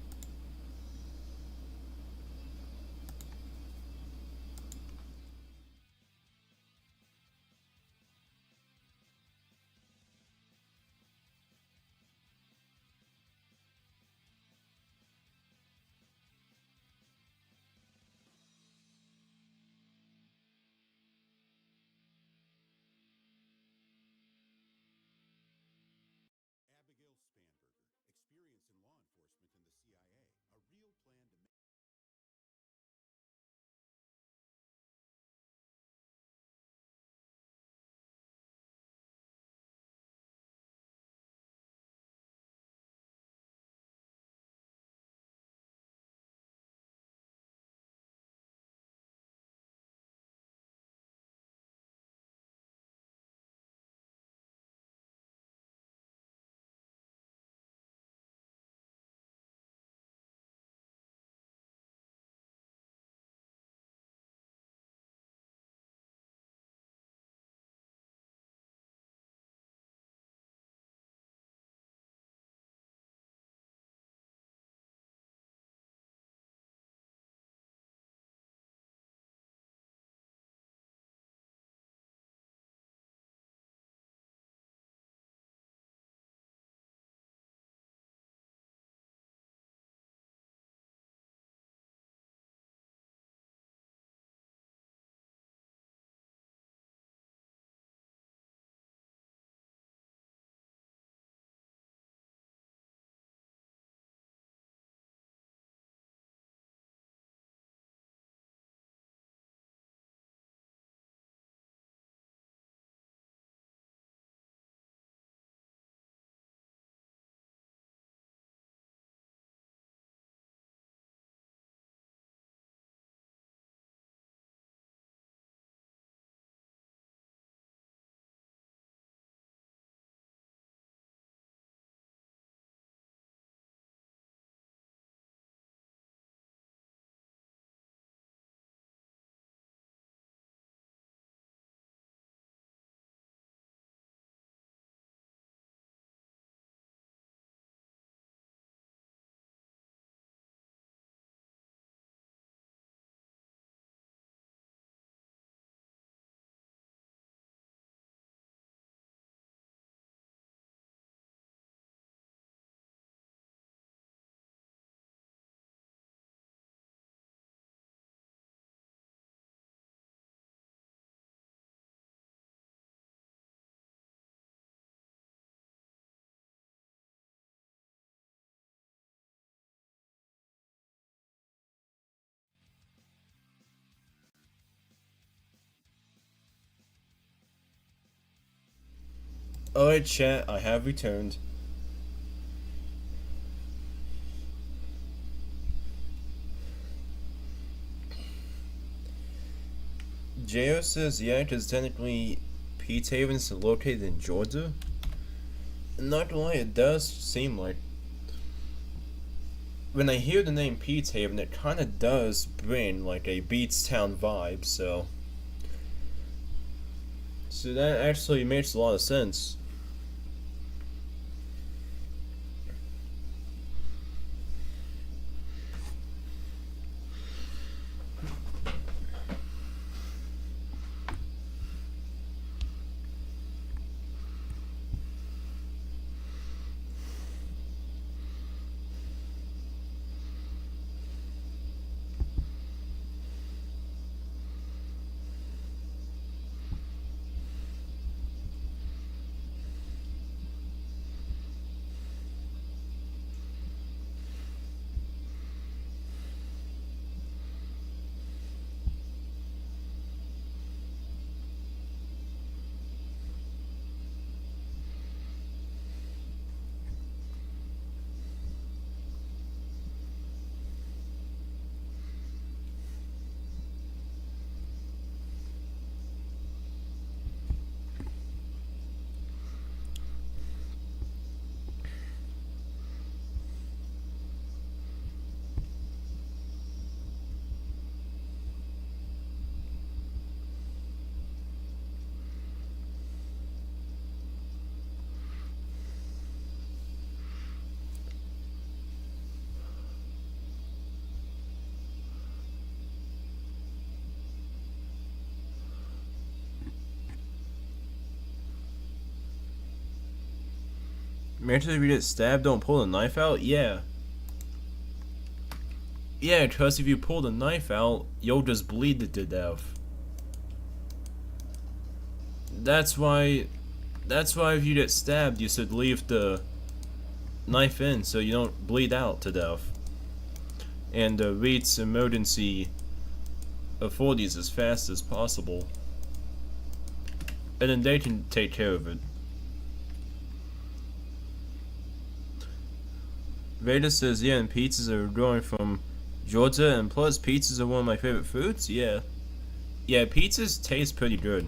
Alright, chat, I have returned. JO says, yeah, because technically Pete's Haven's located in Georgia. Not gonna lie, it does seem like. When I hear the name Pete's Haven, it kinda does bring like a Beatstown vibe, so. So that actually makes a lot of sense. Imagine if you get stabbed, don't pull the knife out? Yeah. Yeah, because if you pull the knife out, you'll just bleed to death. That's why if you get stabbed, you should leave the knife in so you don't bleed out to death. And reach emergency authorities as fast as possible. And then they can take care of it. Veda says, yeah, and pizzas are growing from Georgia, and plus pizzas are one of my favorite foods. Yeah. Yeah, pizzas taste pretty good.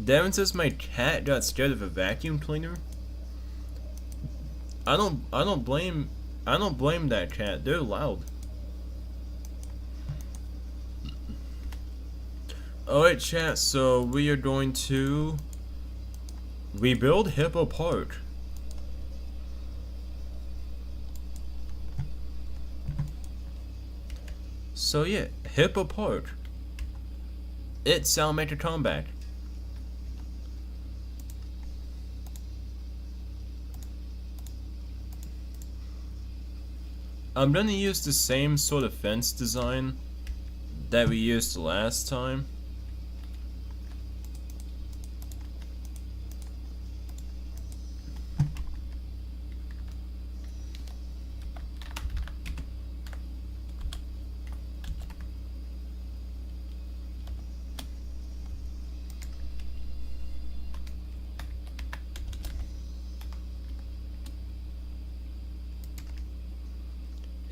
Devin says my cat got scared of a vacuum cleaner. I don't blame that cat. They're loud. Alright, chat, so we are going to rebuild Hippo Park. So yeah, Hippo Park. It's Salamander Comeback. I'm gonna use the same sort of fence design that we used last time.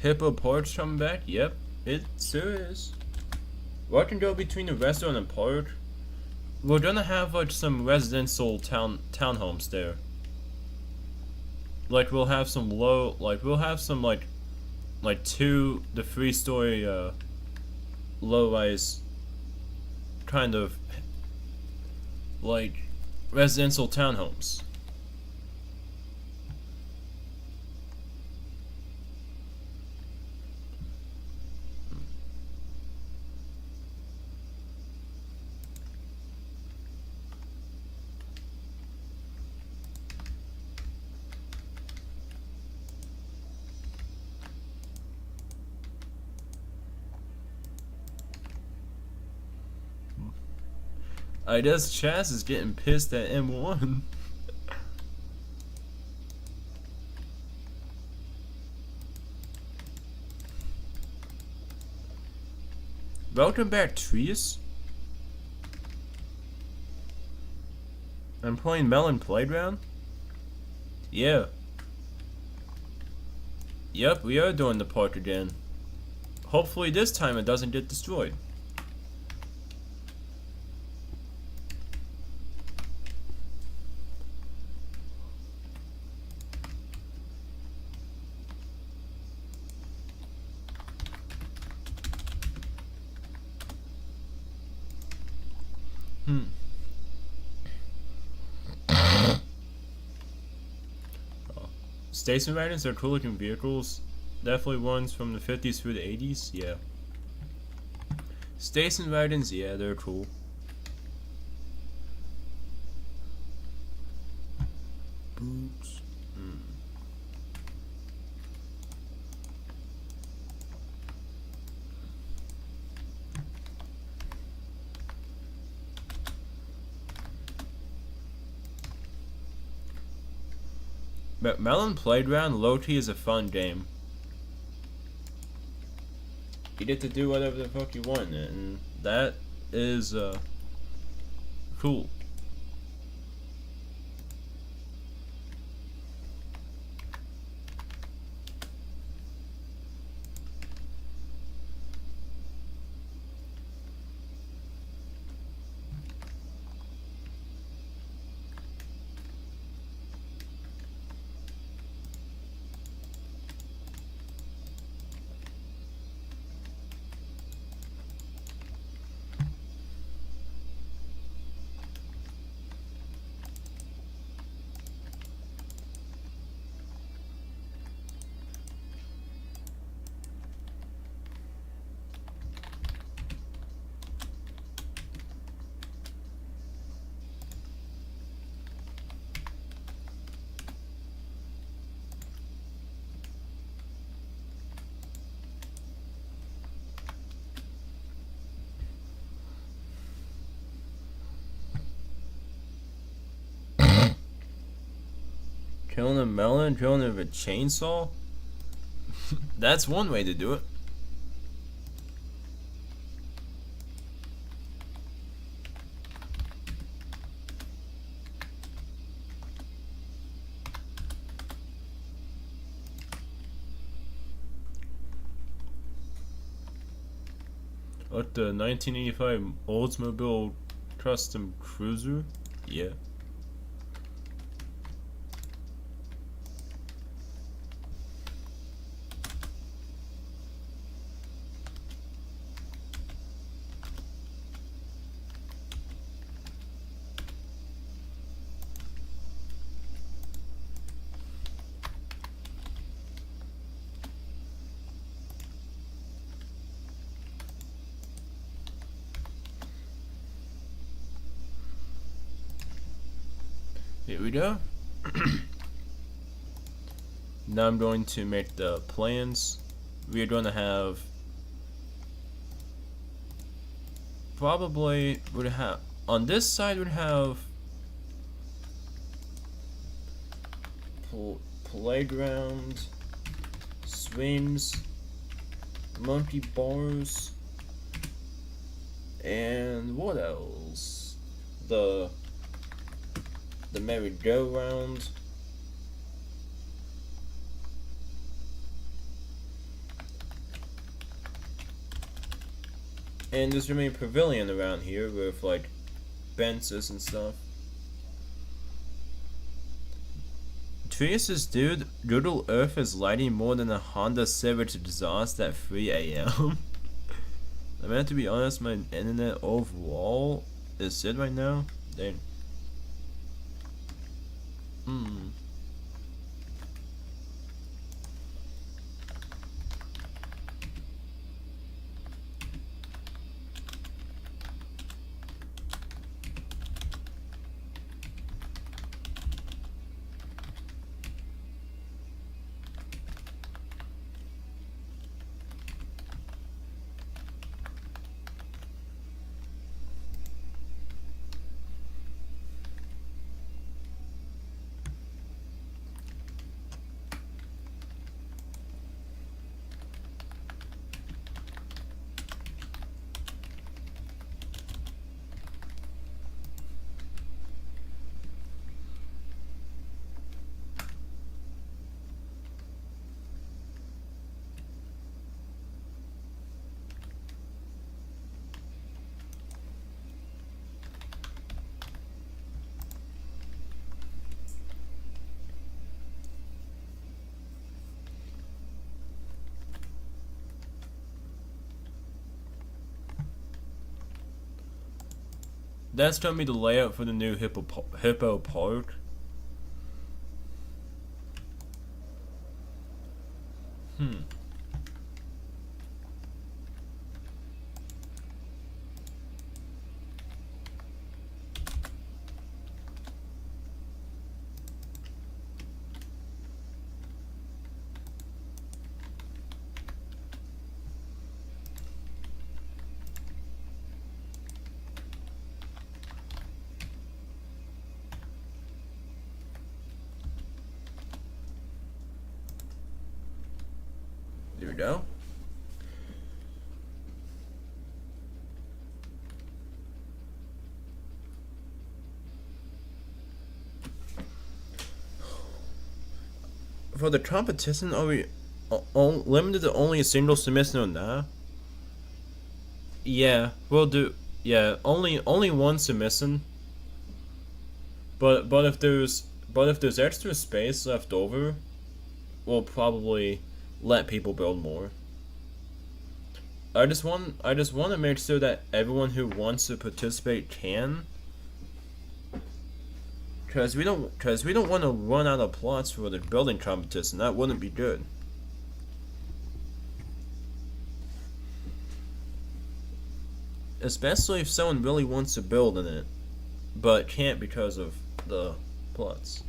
Hippo Park's coming back? Yep, it sure is. What can go between the restaurant and park? We're gonna have like some residential townhomes there. Like we'll have some like 2 to 3 story low-rise kind of like residential townhomes. I guess Chaz is getting pissed at M1. Welcome back, Trees. I'm playing Melon Playground? Yeah. Yep, we are doing the park again. Hopefully this time it doesn't get destroyed. Station wagons are cool looking vehicles. Definitely ones from the 50s through the 80s, yeah. Station wagons, yeah, they're cool. Boots. But Melon Playground low-key is a fun game. You get to do whatever the fuck you want, and that is cool. Killing a melon, killing it with a chainsaw? That's one way to do it. What, the 1985 Oldsmobile Custom Cruiser? Yeah. Here we go. Now I'm going to make the plans. We are going to have probably would have on this side would have playground, swings, monkey bars, and what else? The merry-go-round. And there's gonna be a pavilion around here with like benches and stuff. Trees says, dude, Google Earth is lighting more than a Honda Civic exhaust at 3 a.m. I'm gonna have to be honest, my internet overall is it right now? Dang. That's gonna be the layout for the new hippo park. There we go. For the competition, are we limited to only a single submission or not? Yeah, we'll do. Yeah, only one submission. But if there's extra space left over, we'll probably let people build more. I just want to make sure that everyone who wants to participate can. Cause we don't want to run out of plots for the building competition. That wouldn't be good. Especially if someone really wants to build in it, but can't because of the plots.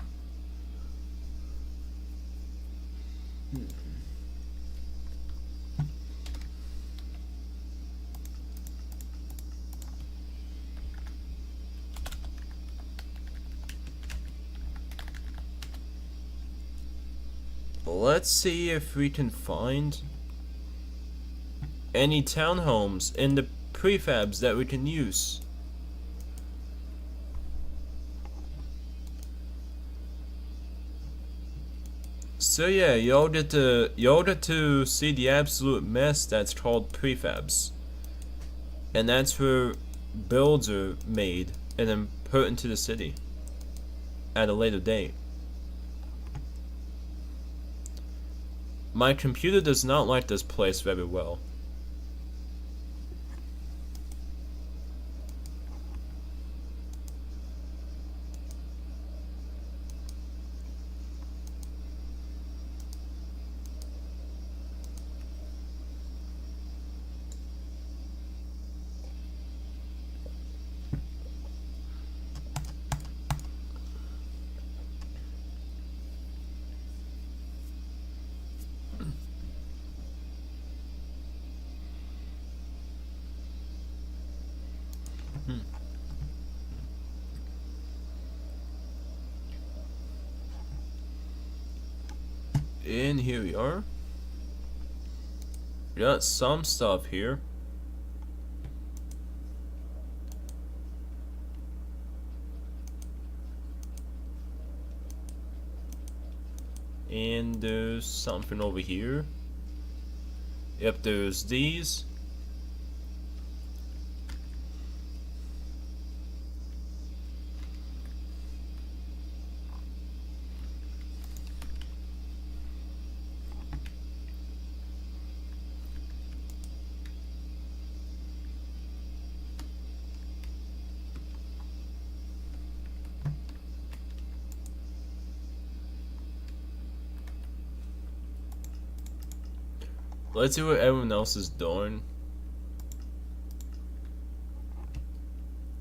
let's see if we can find any townhomes in the prefabs that we can use. So yeah, y'all get to see the absolute mess that's called prefabs. And that's where builds are made and then put into the city at a later date. My computer does not like this place very well. And here we are. We got some stuff here. And there's something over here. Yep, there's these. Let's see what everyone else is doing.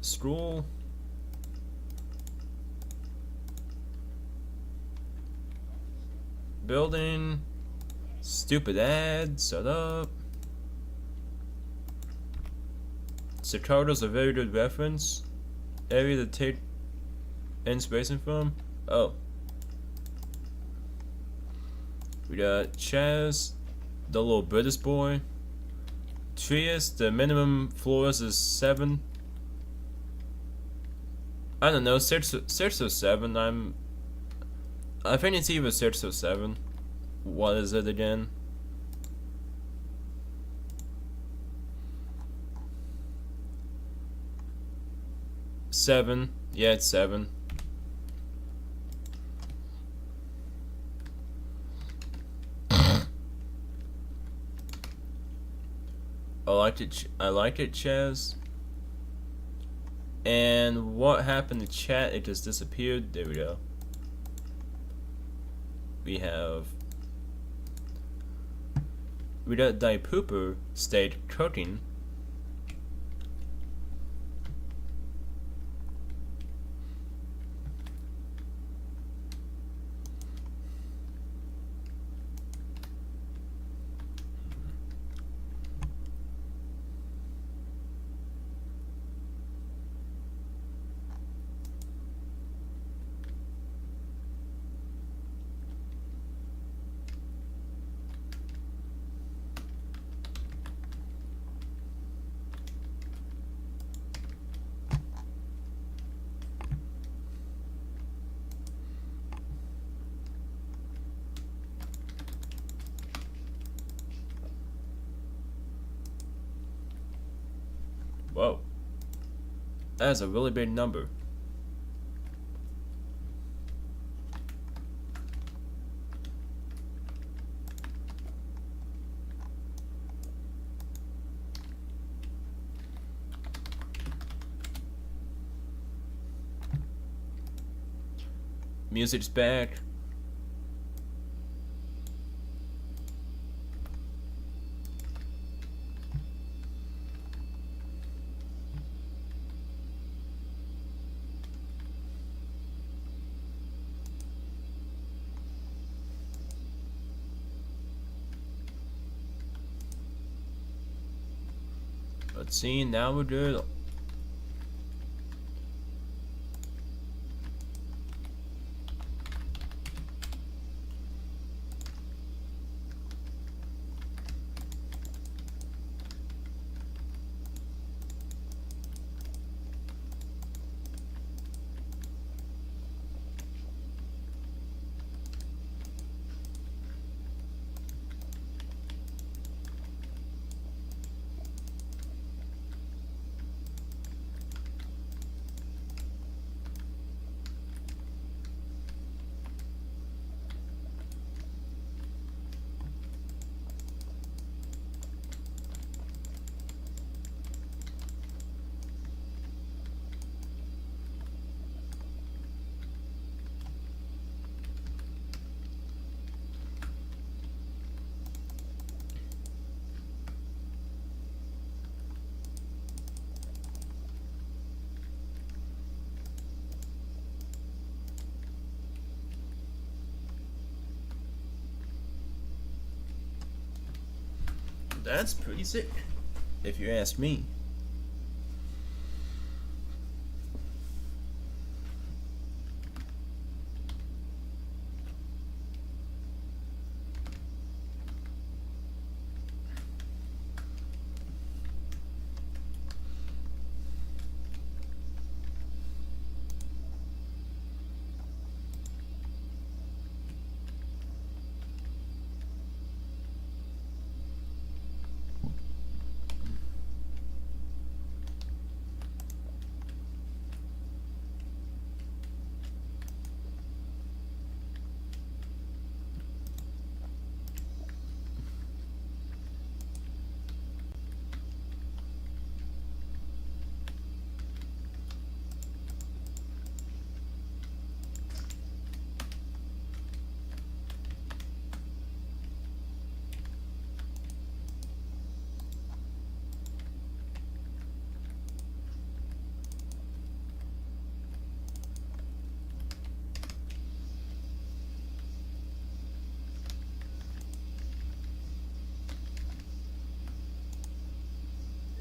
Scroll. Building. Stupid ad. Set up. Cicadas a very good reference. Area to take inspiration from. Oh. We got Chaz, the little British boy. Trias, the minimum floors is 7. I don't know, 6 or 7. I think it's either 6 or 7. What is it again? Seven. Yeah, it's 7. I like it, Chaz. And what happened to chat? It just disappeared. There we go. We got Die Pooper stayed cooking. Whoa. That's a really big number. Music's back. Let's see, now we're good. That's pretty sick, if you ask me.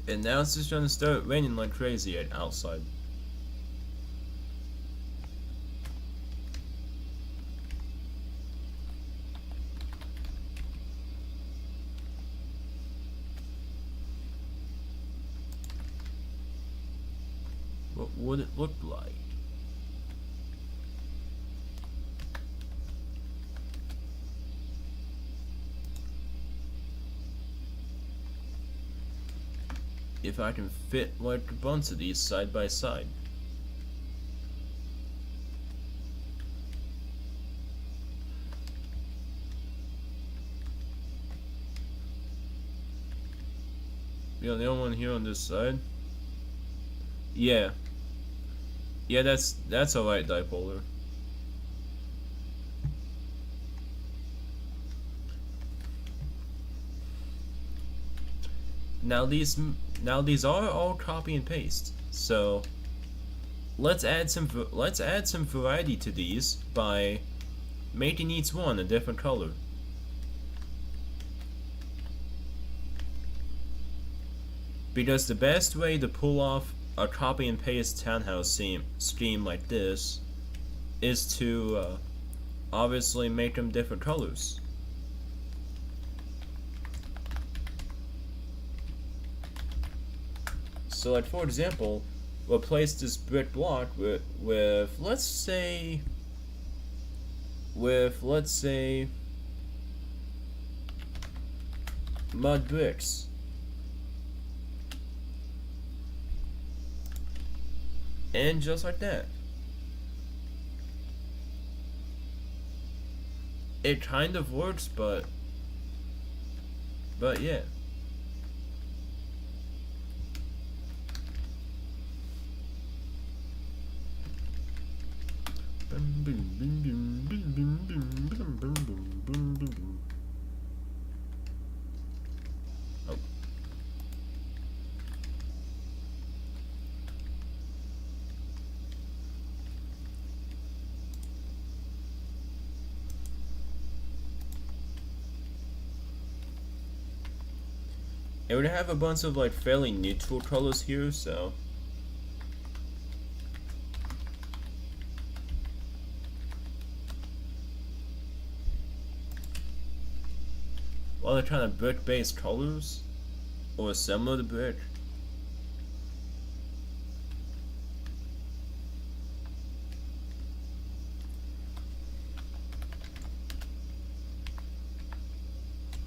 And now it's just gonna start raining like crazy outside. What would it look like? If I can fit like a bunch of these side by side. You know, the only one here on this side. Yeah. Yeah, that's alright, dipolar. Now these are all copy and paste. So let's add some variety to these by making each one a different color. Because the best way to pull off a copy and paste townhouse scheme like this is to obviously make them different colors. So like for example, replace this brick block with let's say mud bricks. And just like that. It kind of works, but yeah. Oh. It would have a bunch of like fairly neutral colors here, so while they're kind of brick-based colors, or similar to brick.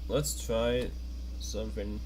Let's try something.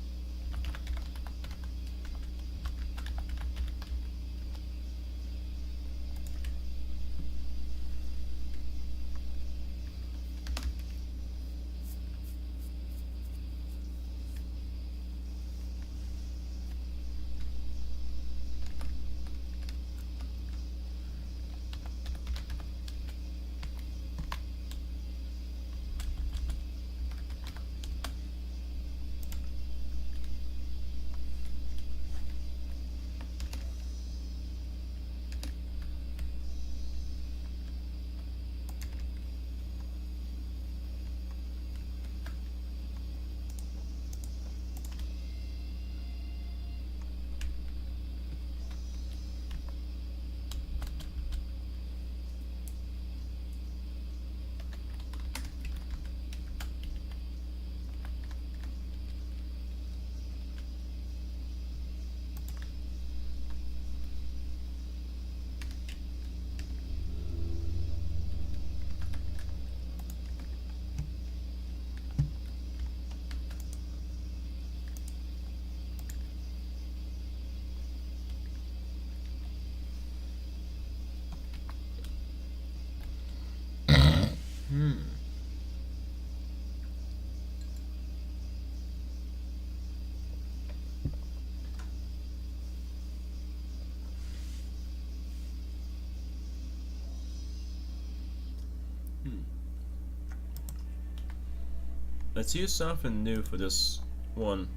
Let's use something new for this one.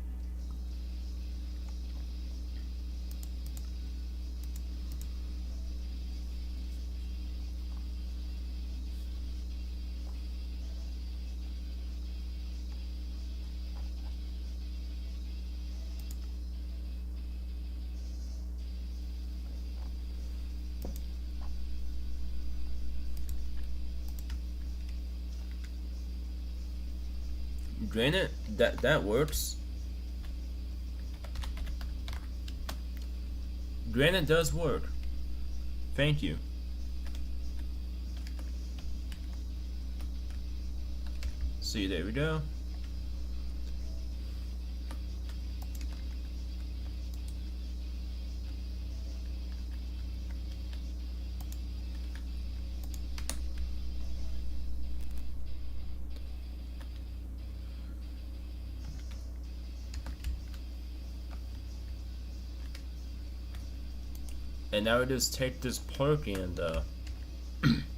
Granite, that works. Granite does work. Thank you. See, there we go. And now we just take this park and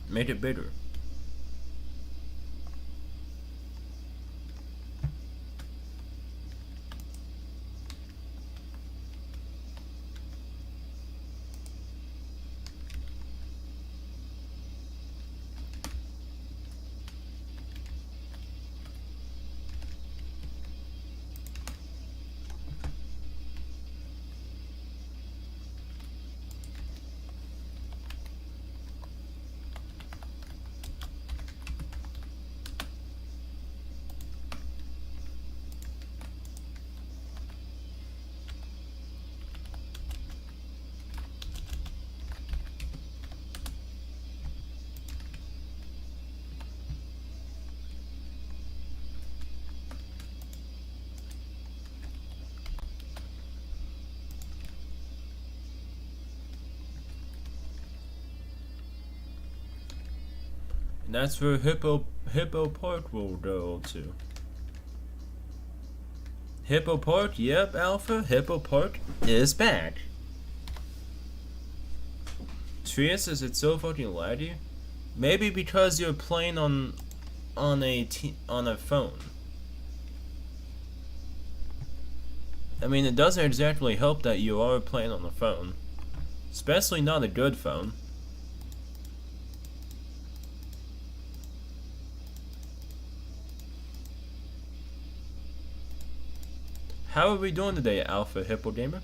make it bigger. And that's where Hippo Park will go to. Hippo Park, yep, Alpha. Hippo Park is back. Trius, is it so fucking laggy? Maybe because you're playing on a phone. I mean, it doesn't exactly help that you are playing on a phone, especially not a good phone. How are we doing today, Alpha Hippo Gamer?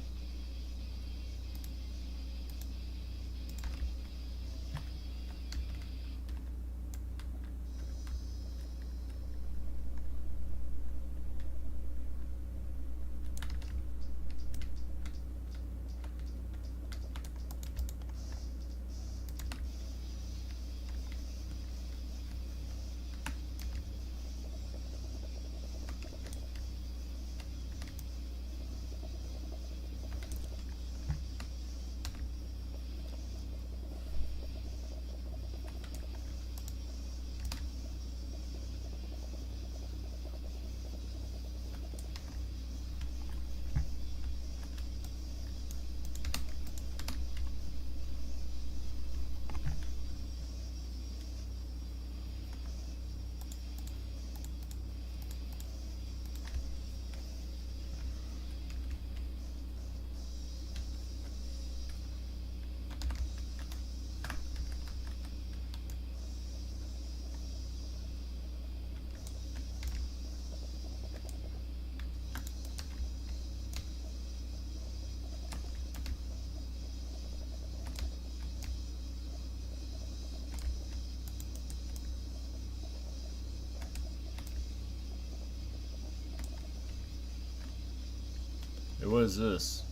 Hey, what is this?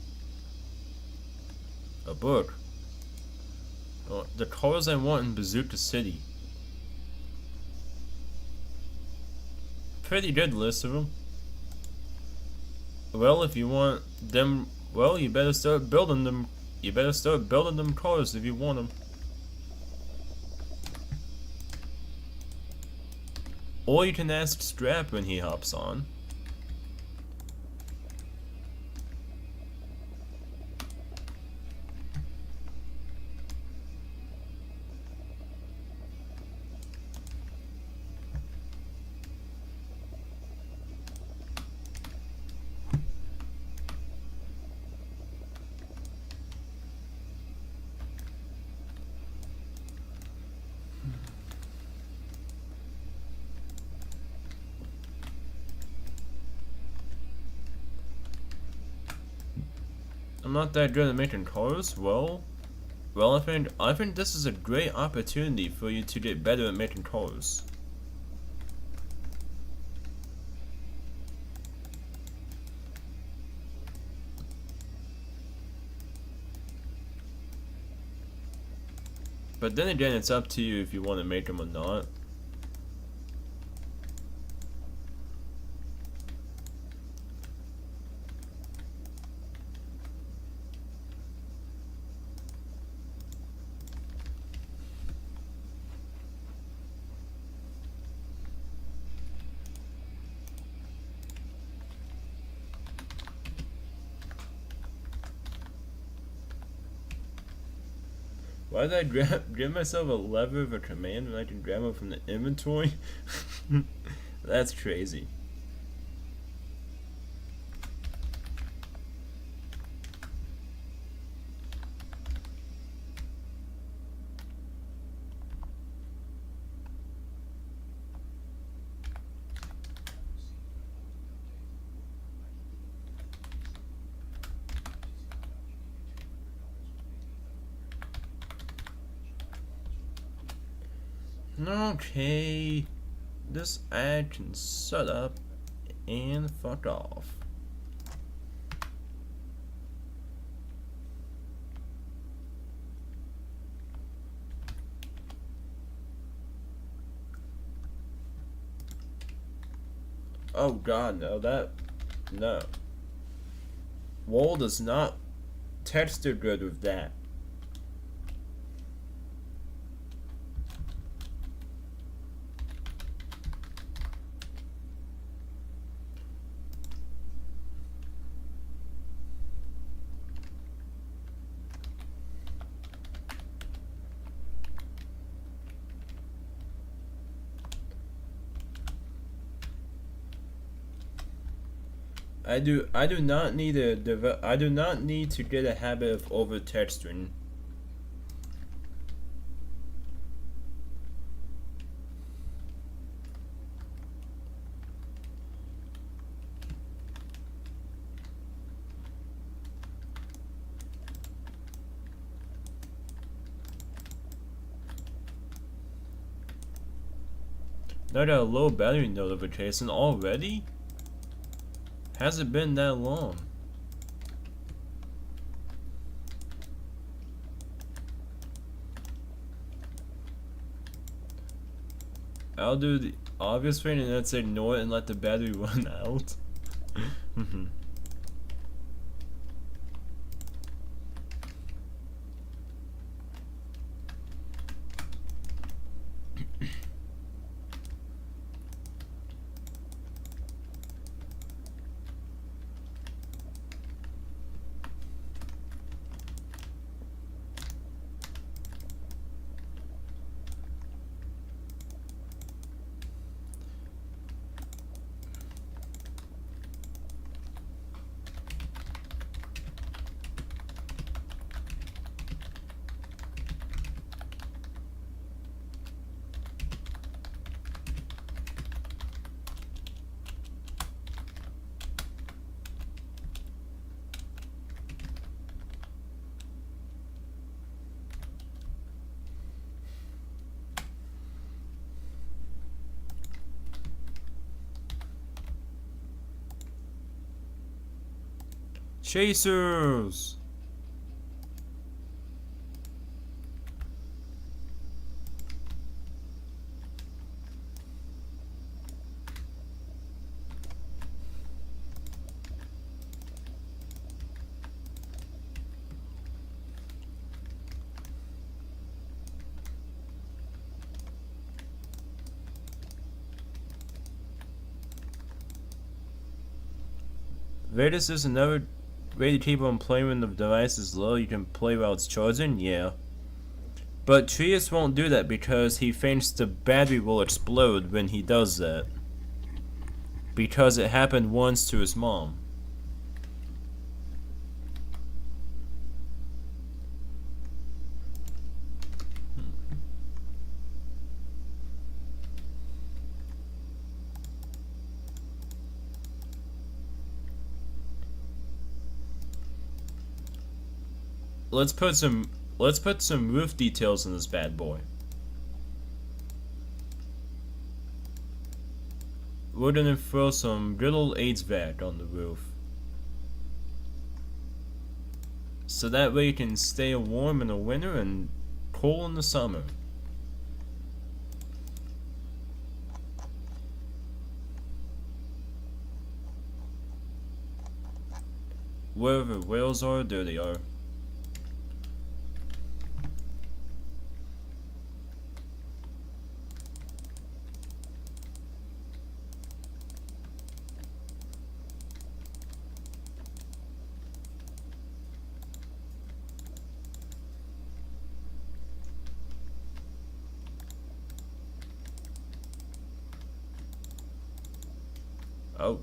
A book. Oh, the cars I want in Bazooka City. Pretty good list of them. Well, if you want them, well, you better start building them. You better start building them cars if you want them. Or you can ask Strap when he hops on. I'm not that good at making cars. Well, I think this is a great opportunity for you to get better at making cars. But then again, it's up to you if you want to make them or not. Why did I give myself a lever of a command when I can grab it from the inventory? That's crazy. Okay, this ad can shut up and fuck off. Oh god, no. Wool does not texture good with that. I do not need I do not need to get a habit of over texturing. I got a low battery notification already? Hasn't been that long. I'll do the obvious thing and that's ignore it and let the battery run out. Chasers! Vetus is another way to keep on playing when the device is low. You can play while it's charging, yeah. But Trius won't do that because he thinks the battery will explode when he does that. Because it happened once to his mom. let's put some roof details in this bad boy. We're gonna throw some good old HVAC on the roof. So that way you can stay warm in the winter and cool in the summer. Wherever whales are, there they are. Oh.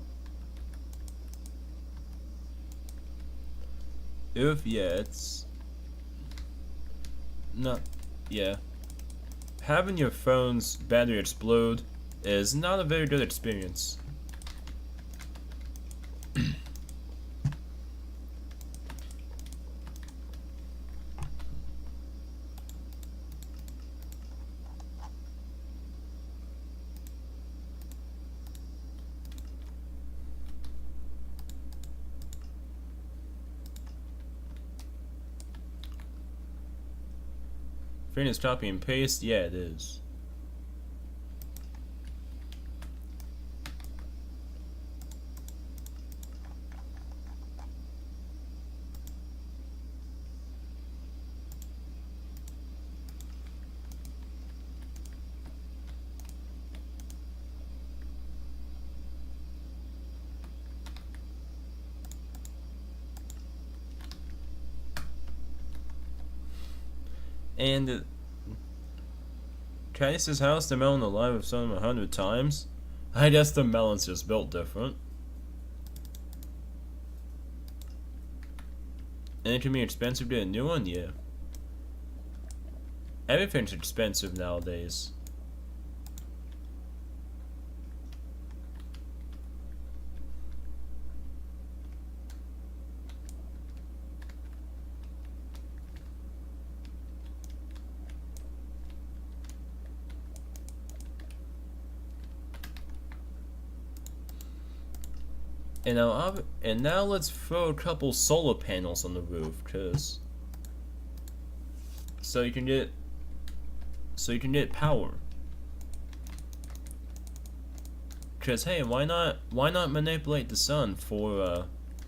It's not, yeah. Having your phone's battery explode is not a very good experience. Finish copy and paste? Yeah, it is. And Titus's house, the melon alive have shown him 100 times. I guess the melon's just built different. And it can be expensive to get a new one, yeah. Everything's expensive nowadays. And now let's throw a couple solar panels on the roof, so you can get power. Cause hey, why not manipulate the sun for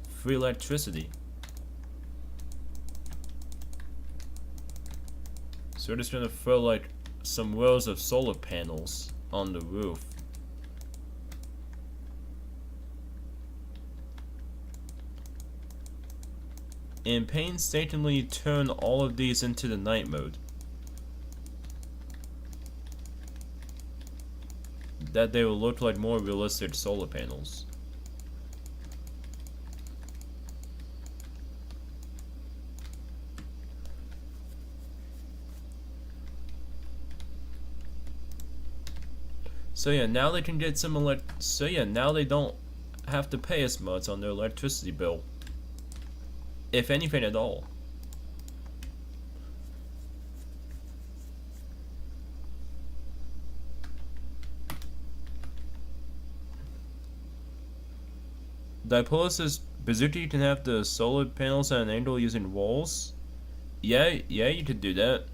free electricity? So we're just gonna throw like some rows of solar panels on the roof. And painstakingly turn all of these into the night mode. That they will look like more realistic solar panels. So yeah, now they can get some now they don't have to pay as much on their electricity bill. If anything at all. Dipolar says, Bazooka, you can have the solar panels at an angle using walls. Yeah, you could do that.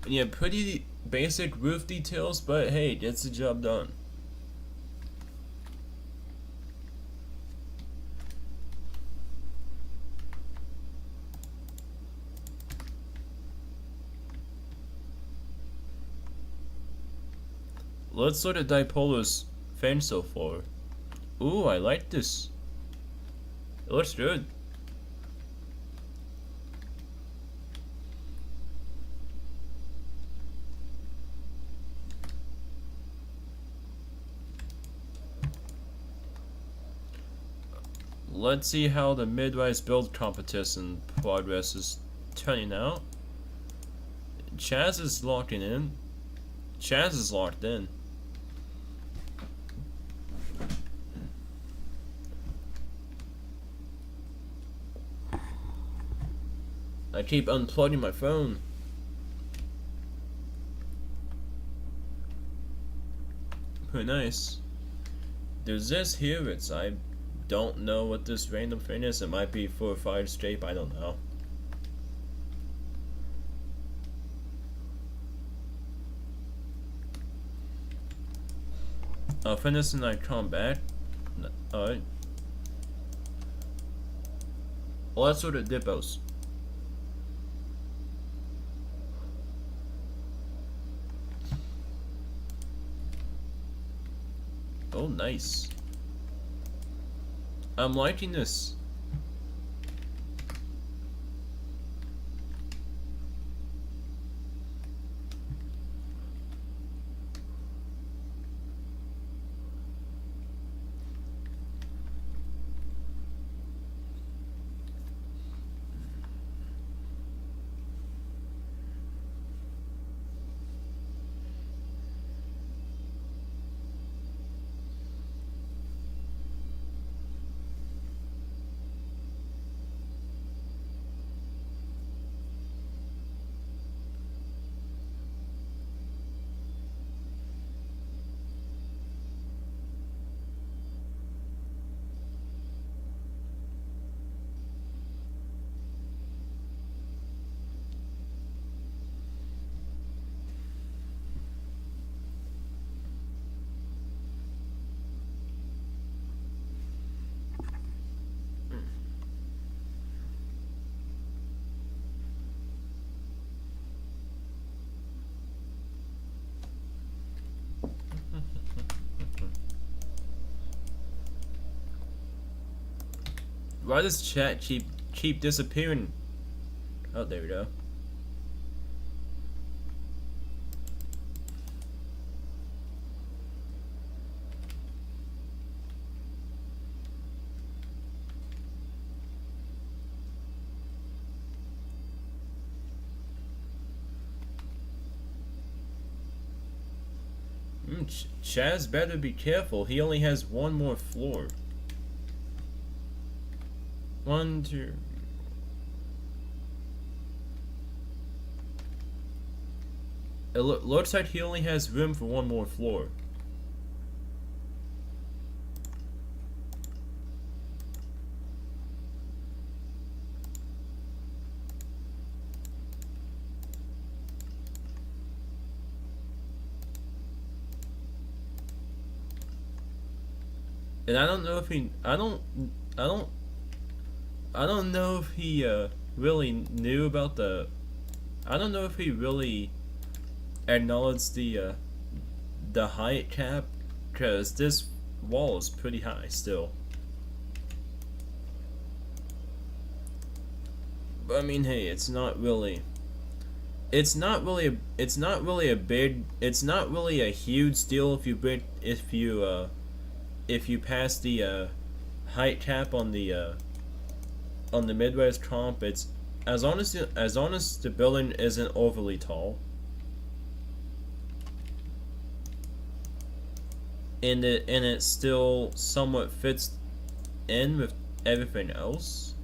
And yeah, pretty basic roof details, but hey, gets the job done. Let's look at Dipolar's fan so far. Ooh, I like this. It looks good. Let's see how the mid-rise build competition progress is turning out. Chaz is locking in. Chaz is locked in. I keep unplugging my phone. Pretty nice. There's this here, I don't know what this random thing is. It might be 4 or 5 escape, I don't know. I'll finish and I come back. Alright. Well, let's sort of dippos. Oh, nice. I'm liking this. Why does chat keep disappearing? Oh, there we go. Chaz better be careful. He only has one more floor. 1, 2. It looks like he only has room for one more floor. And I don't know if he. I don't know if he really knew about the. I don't know if he really acknowledged the height cap, because this wall is pretty high still. But I mean, hey, it's not really a huge deal if you pass the height cap on the Midwest comp. It's as long as the building isn't overly tall, and it still somewhat fits in with everything else.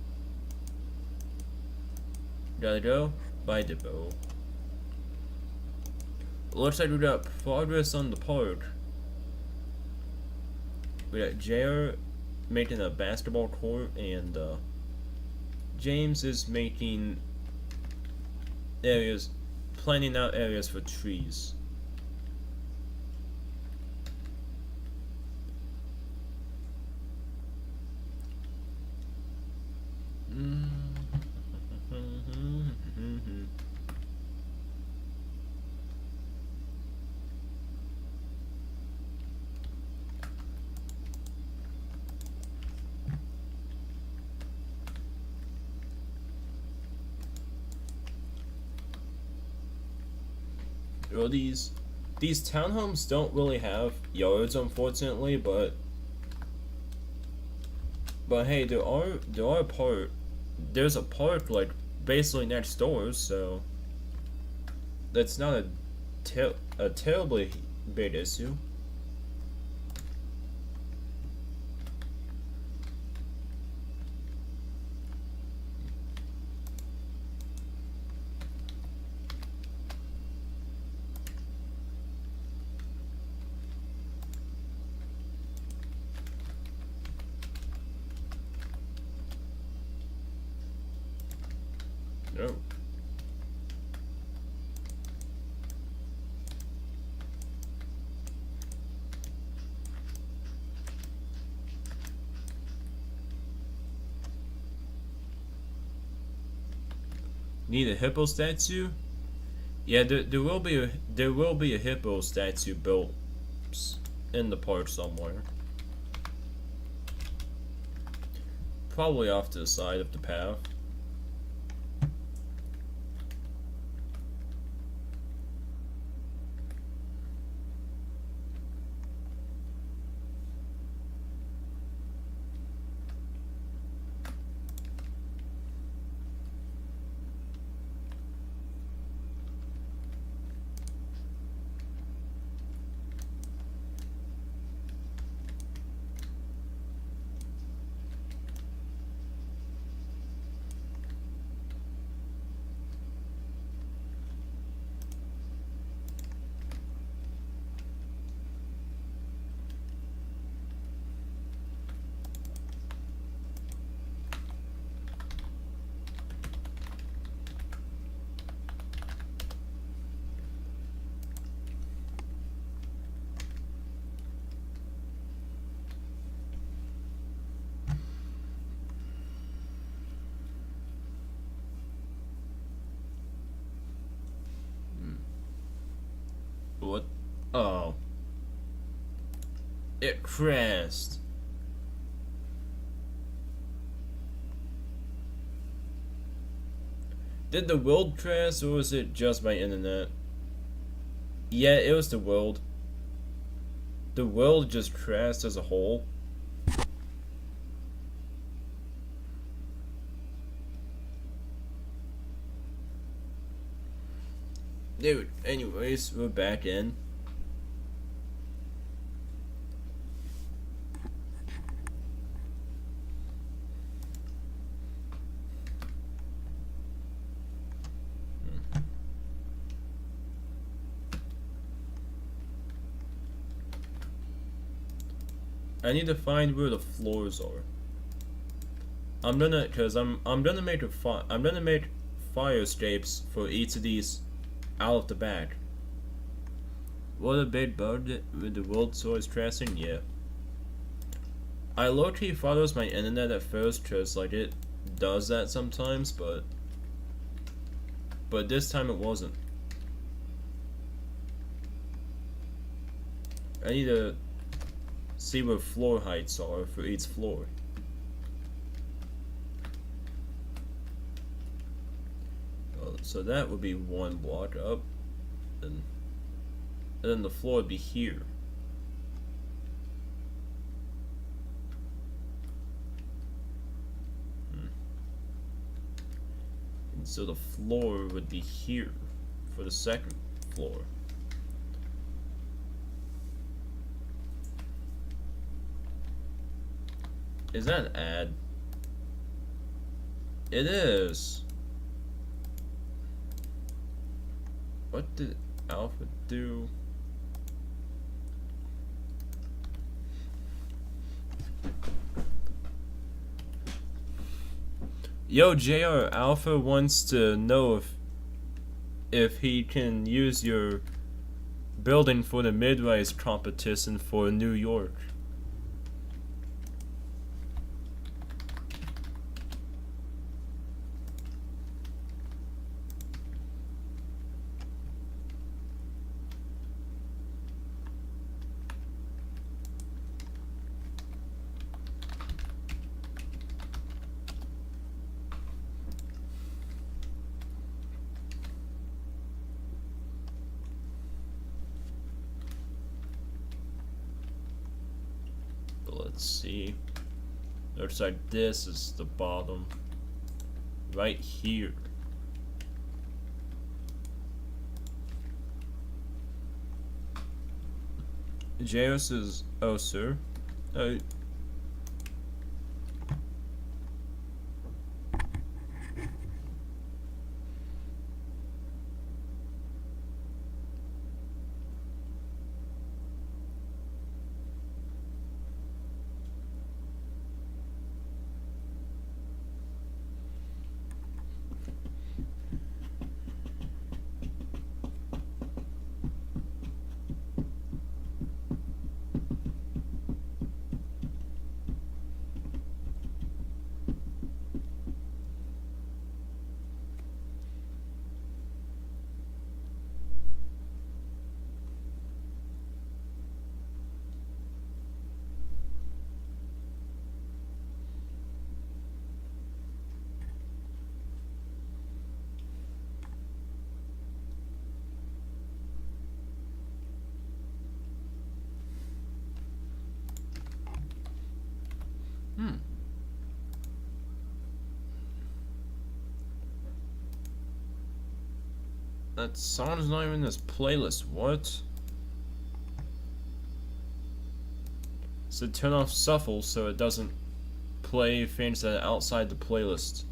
Gotta go by depot. Looks like we got progress on the park. We got JR making a basketball court, and James is making planning out areas for trees. Well, these townhomes don't really have yards, unfortunately, but hey, there's a park like basically next door, so that's not a terribly big issue. No. Need a hippo statue? Yeah, there will be a hippo statue built in the park somewhere. Probably off to the side of the path. What? Oh. It crashed. Did the world crash or was it just my internet? Yeah, it was the world. The world just crashed as a whole. Dude, anyways, we're back in. I need to find where the floors are. I'm gonna make fire escapes for each of these out of the back. What a big bug with the world source crashing, yeah. I low-key thought it was my internet at first, cause like it does that sometimes, but this time it wasn't. I need to see where floor heights are for each floor. So that would be one block up, and then the floor would be here. And so the floor would be here for the second floor. Is that an ad? It is. What did Alpha do? Yo, JR, Alpha wants to know if he can use your building for the mid-rise competition for New York. see. Looks like this is the bottom. Right here. Jairus is, oh sir. That song is not even in this playlist. What? So turn off shuffle so it doesn't play things that are outside the playlist.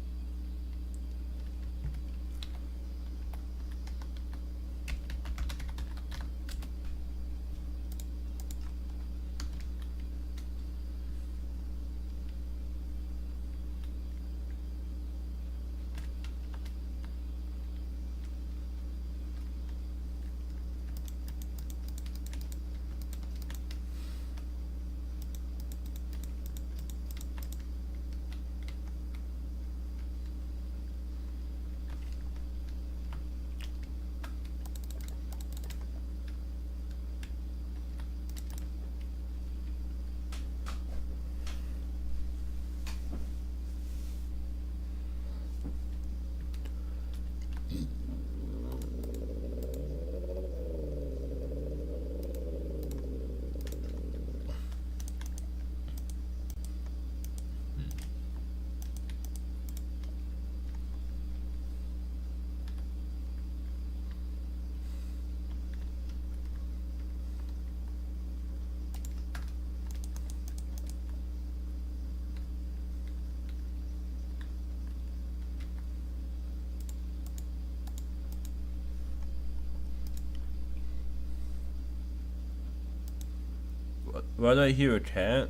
Why do I hear a cat?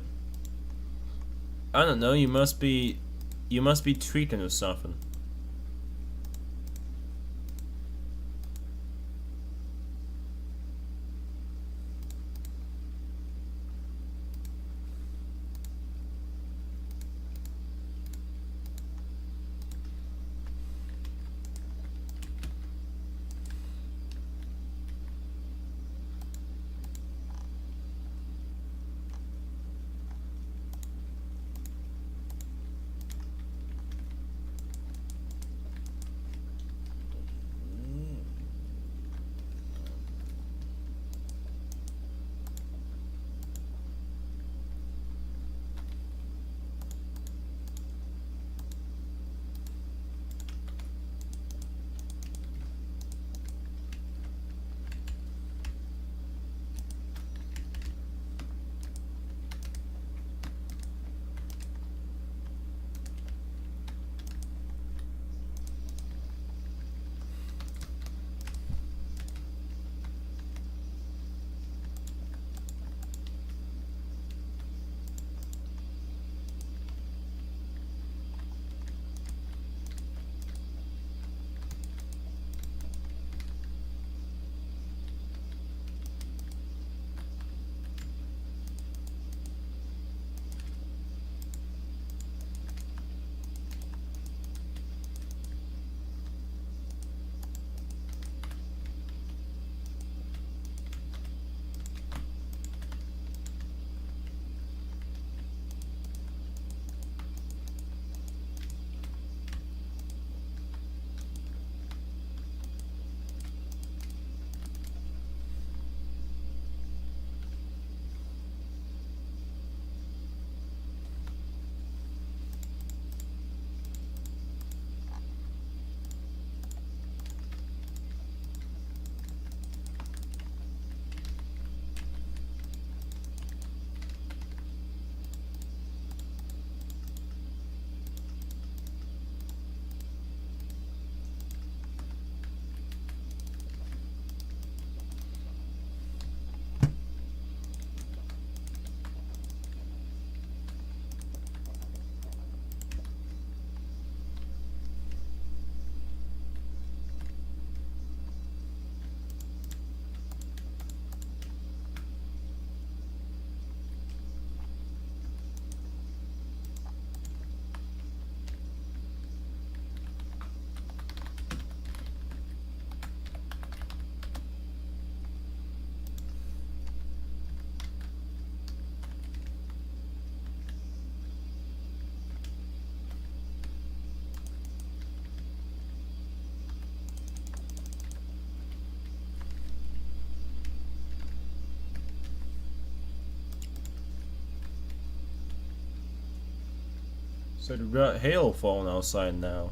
I don't know, you must be tweaking or something. So we got hail falling outside now.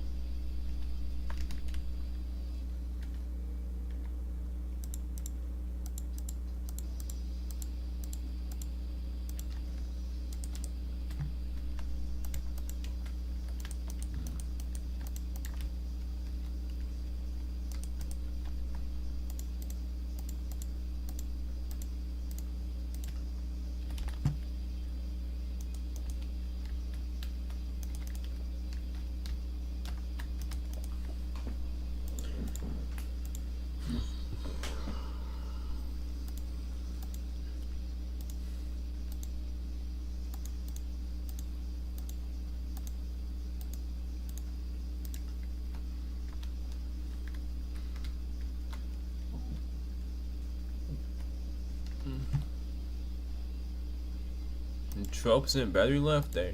And 12% battery left there.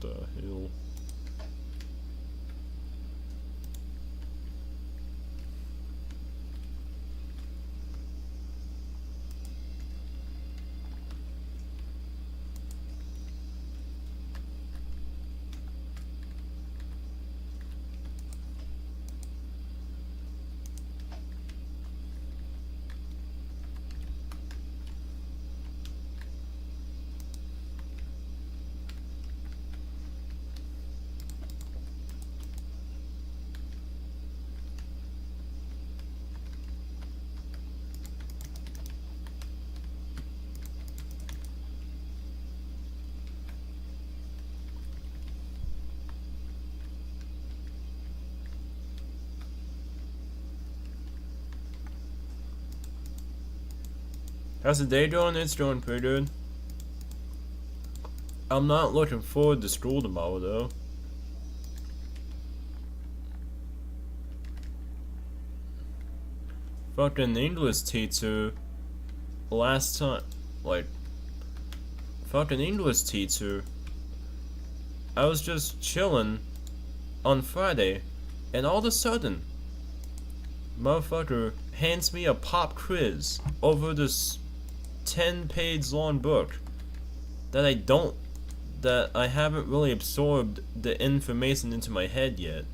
The hell? How's the day going? It's doing pretty good. I'm not looking forward to school tomorrow though. Fucking English teacher last time, like, fucking English teacher, I was just chilling on Friday, and all of a sudden, motherfucker hands me a pop quiz over this 10-page long book that I haven't really absorbed the information into my head yet.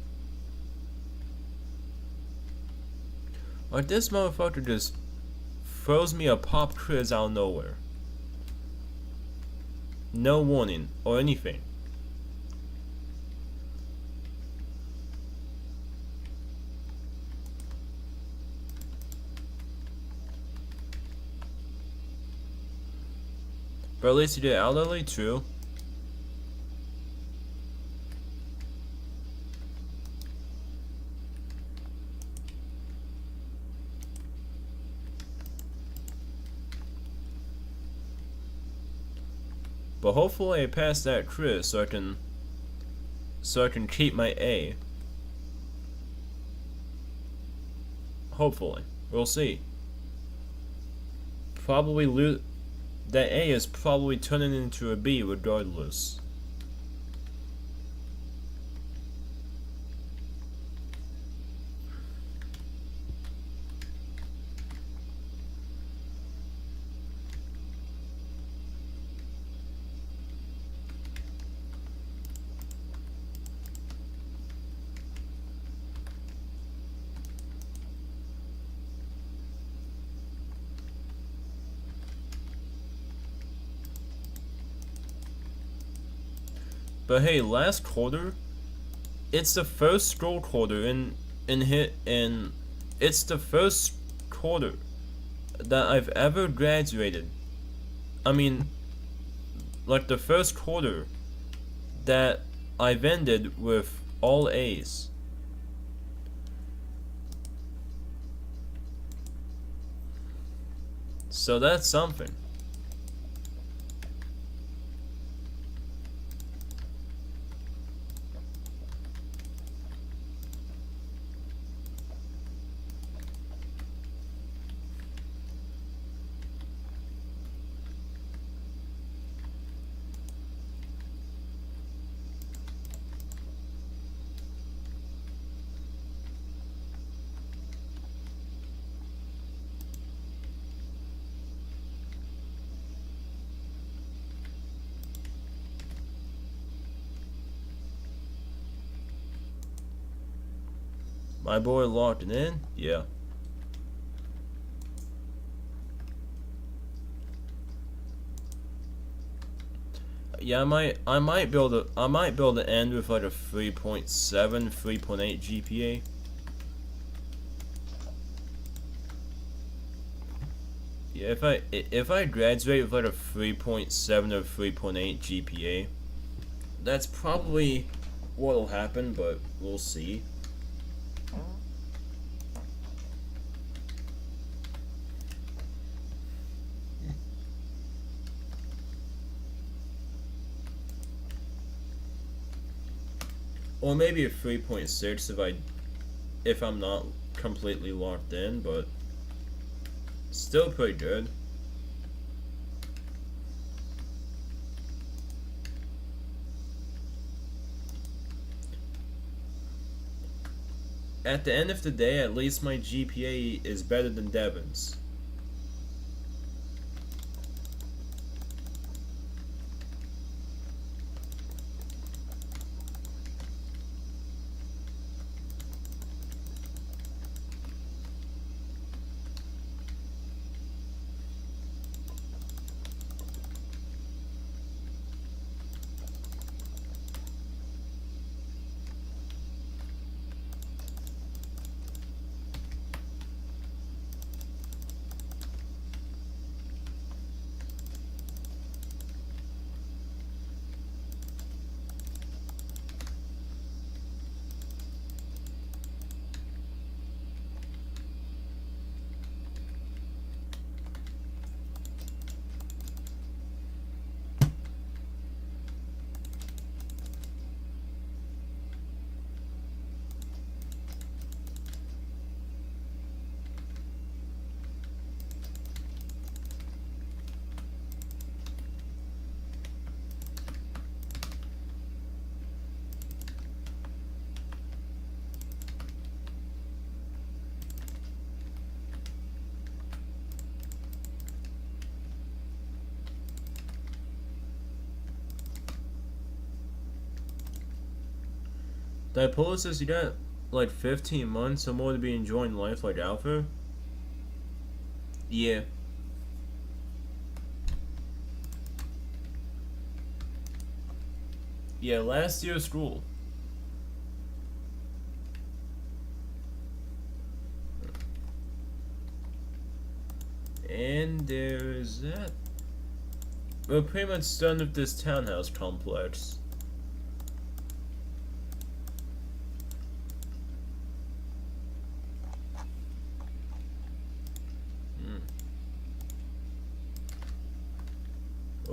Like, this motherfucker just throws me a pop quiz out of nowhere. No warning or anything. But at least you did it out early, true. But hopefully I pass that quiz so I can keep my A. Hopefully. We'll see. Probably that A is probably turning into a B regardless. But hey, last quarter, it's the first school quarter and it's the first quarter that I've ever graduated. I mean, like the first quarter that I've ended with all A's. So that's something. My boy locked it in? Yeah. Yeah, I might build an end with like a 3.7, 3.8 GPA. Yeah, if I graduate with like a 3.7 or 3.8 GPA, that's probably what'll happen, but we'll see. Or maybe a 3.6 if I'm not completely locked in, but still pretty good. At the end of the day, at least my GPA is better than Devin's. Dipolar says you got like 15 months or more to be enjoying life like Alpha. Yeah. Yeah, last year of school. And there's that. We're pretty much done with this townhouse complex.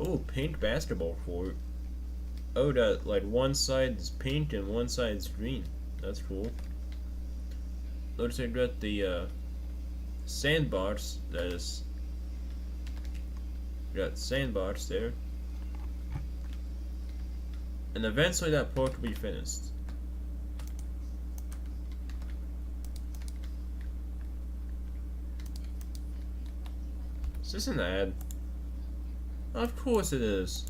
Oh, pink basketball court. Oh, that like one side is pink and one side is green. That's cool. Looks like got the sandbox. That is got sandbox there, and eventually that park will be finished. Is this an ad? Of course it is.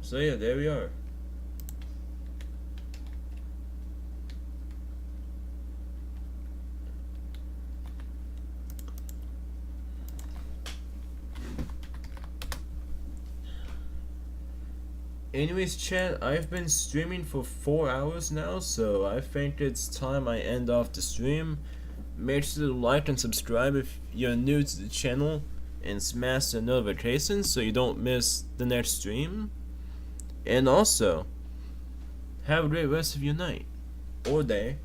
So yeah, there we are. Anyways, chat, I've been streaming for 4 hours now, so I think it's time I end off the stream. Make sure to like and subscribe if you're new to the channel, and smash the notifications so you don't miss the next stream. And also, have a great rest of your night or day.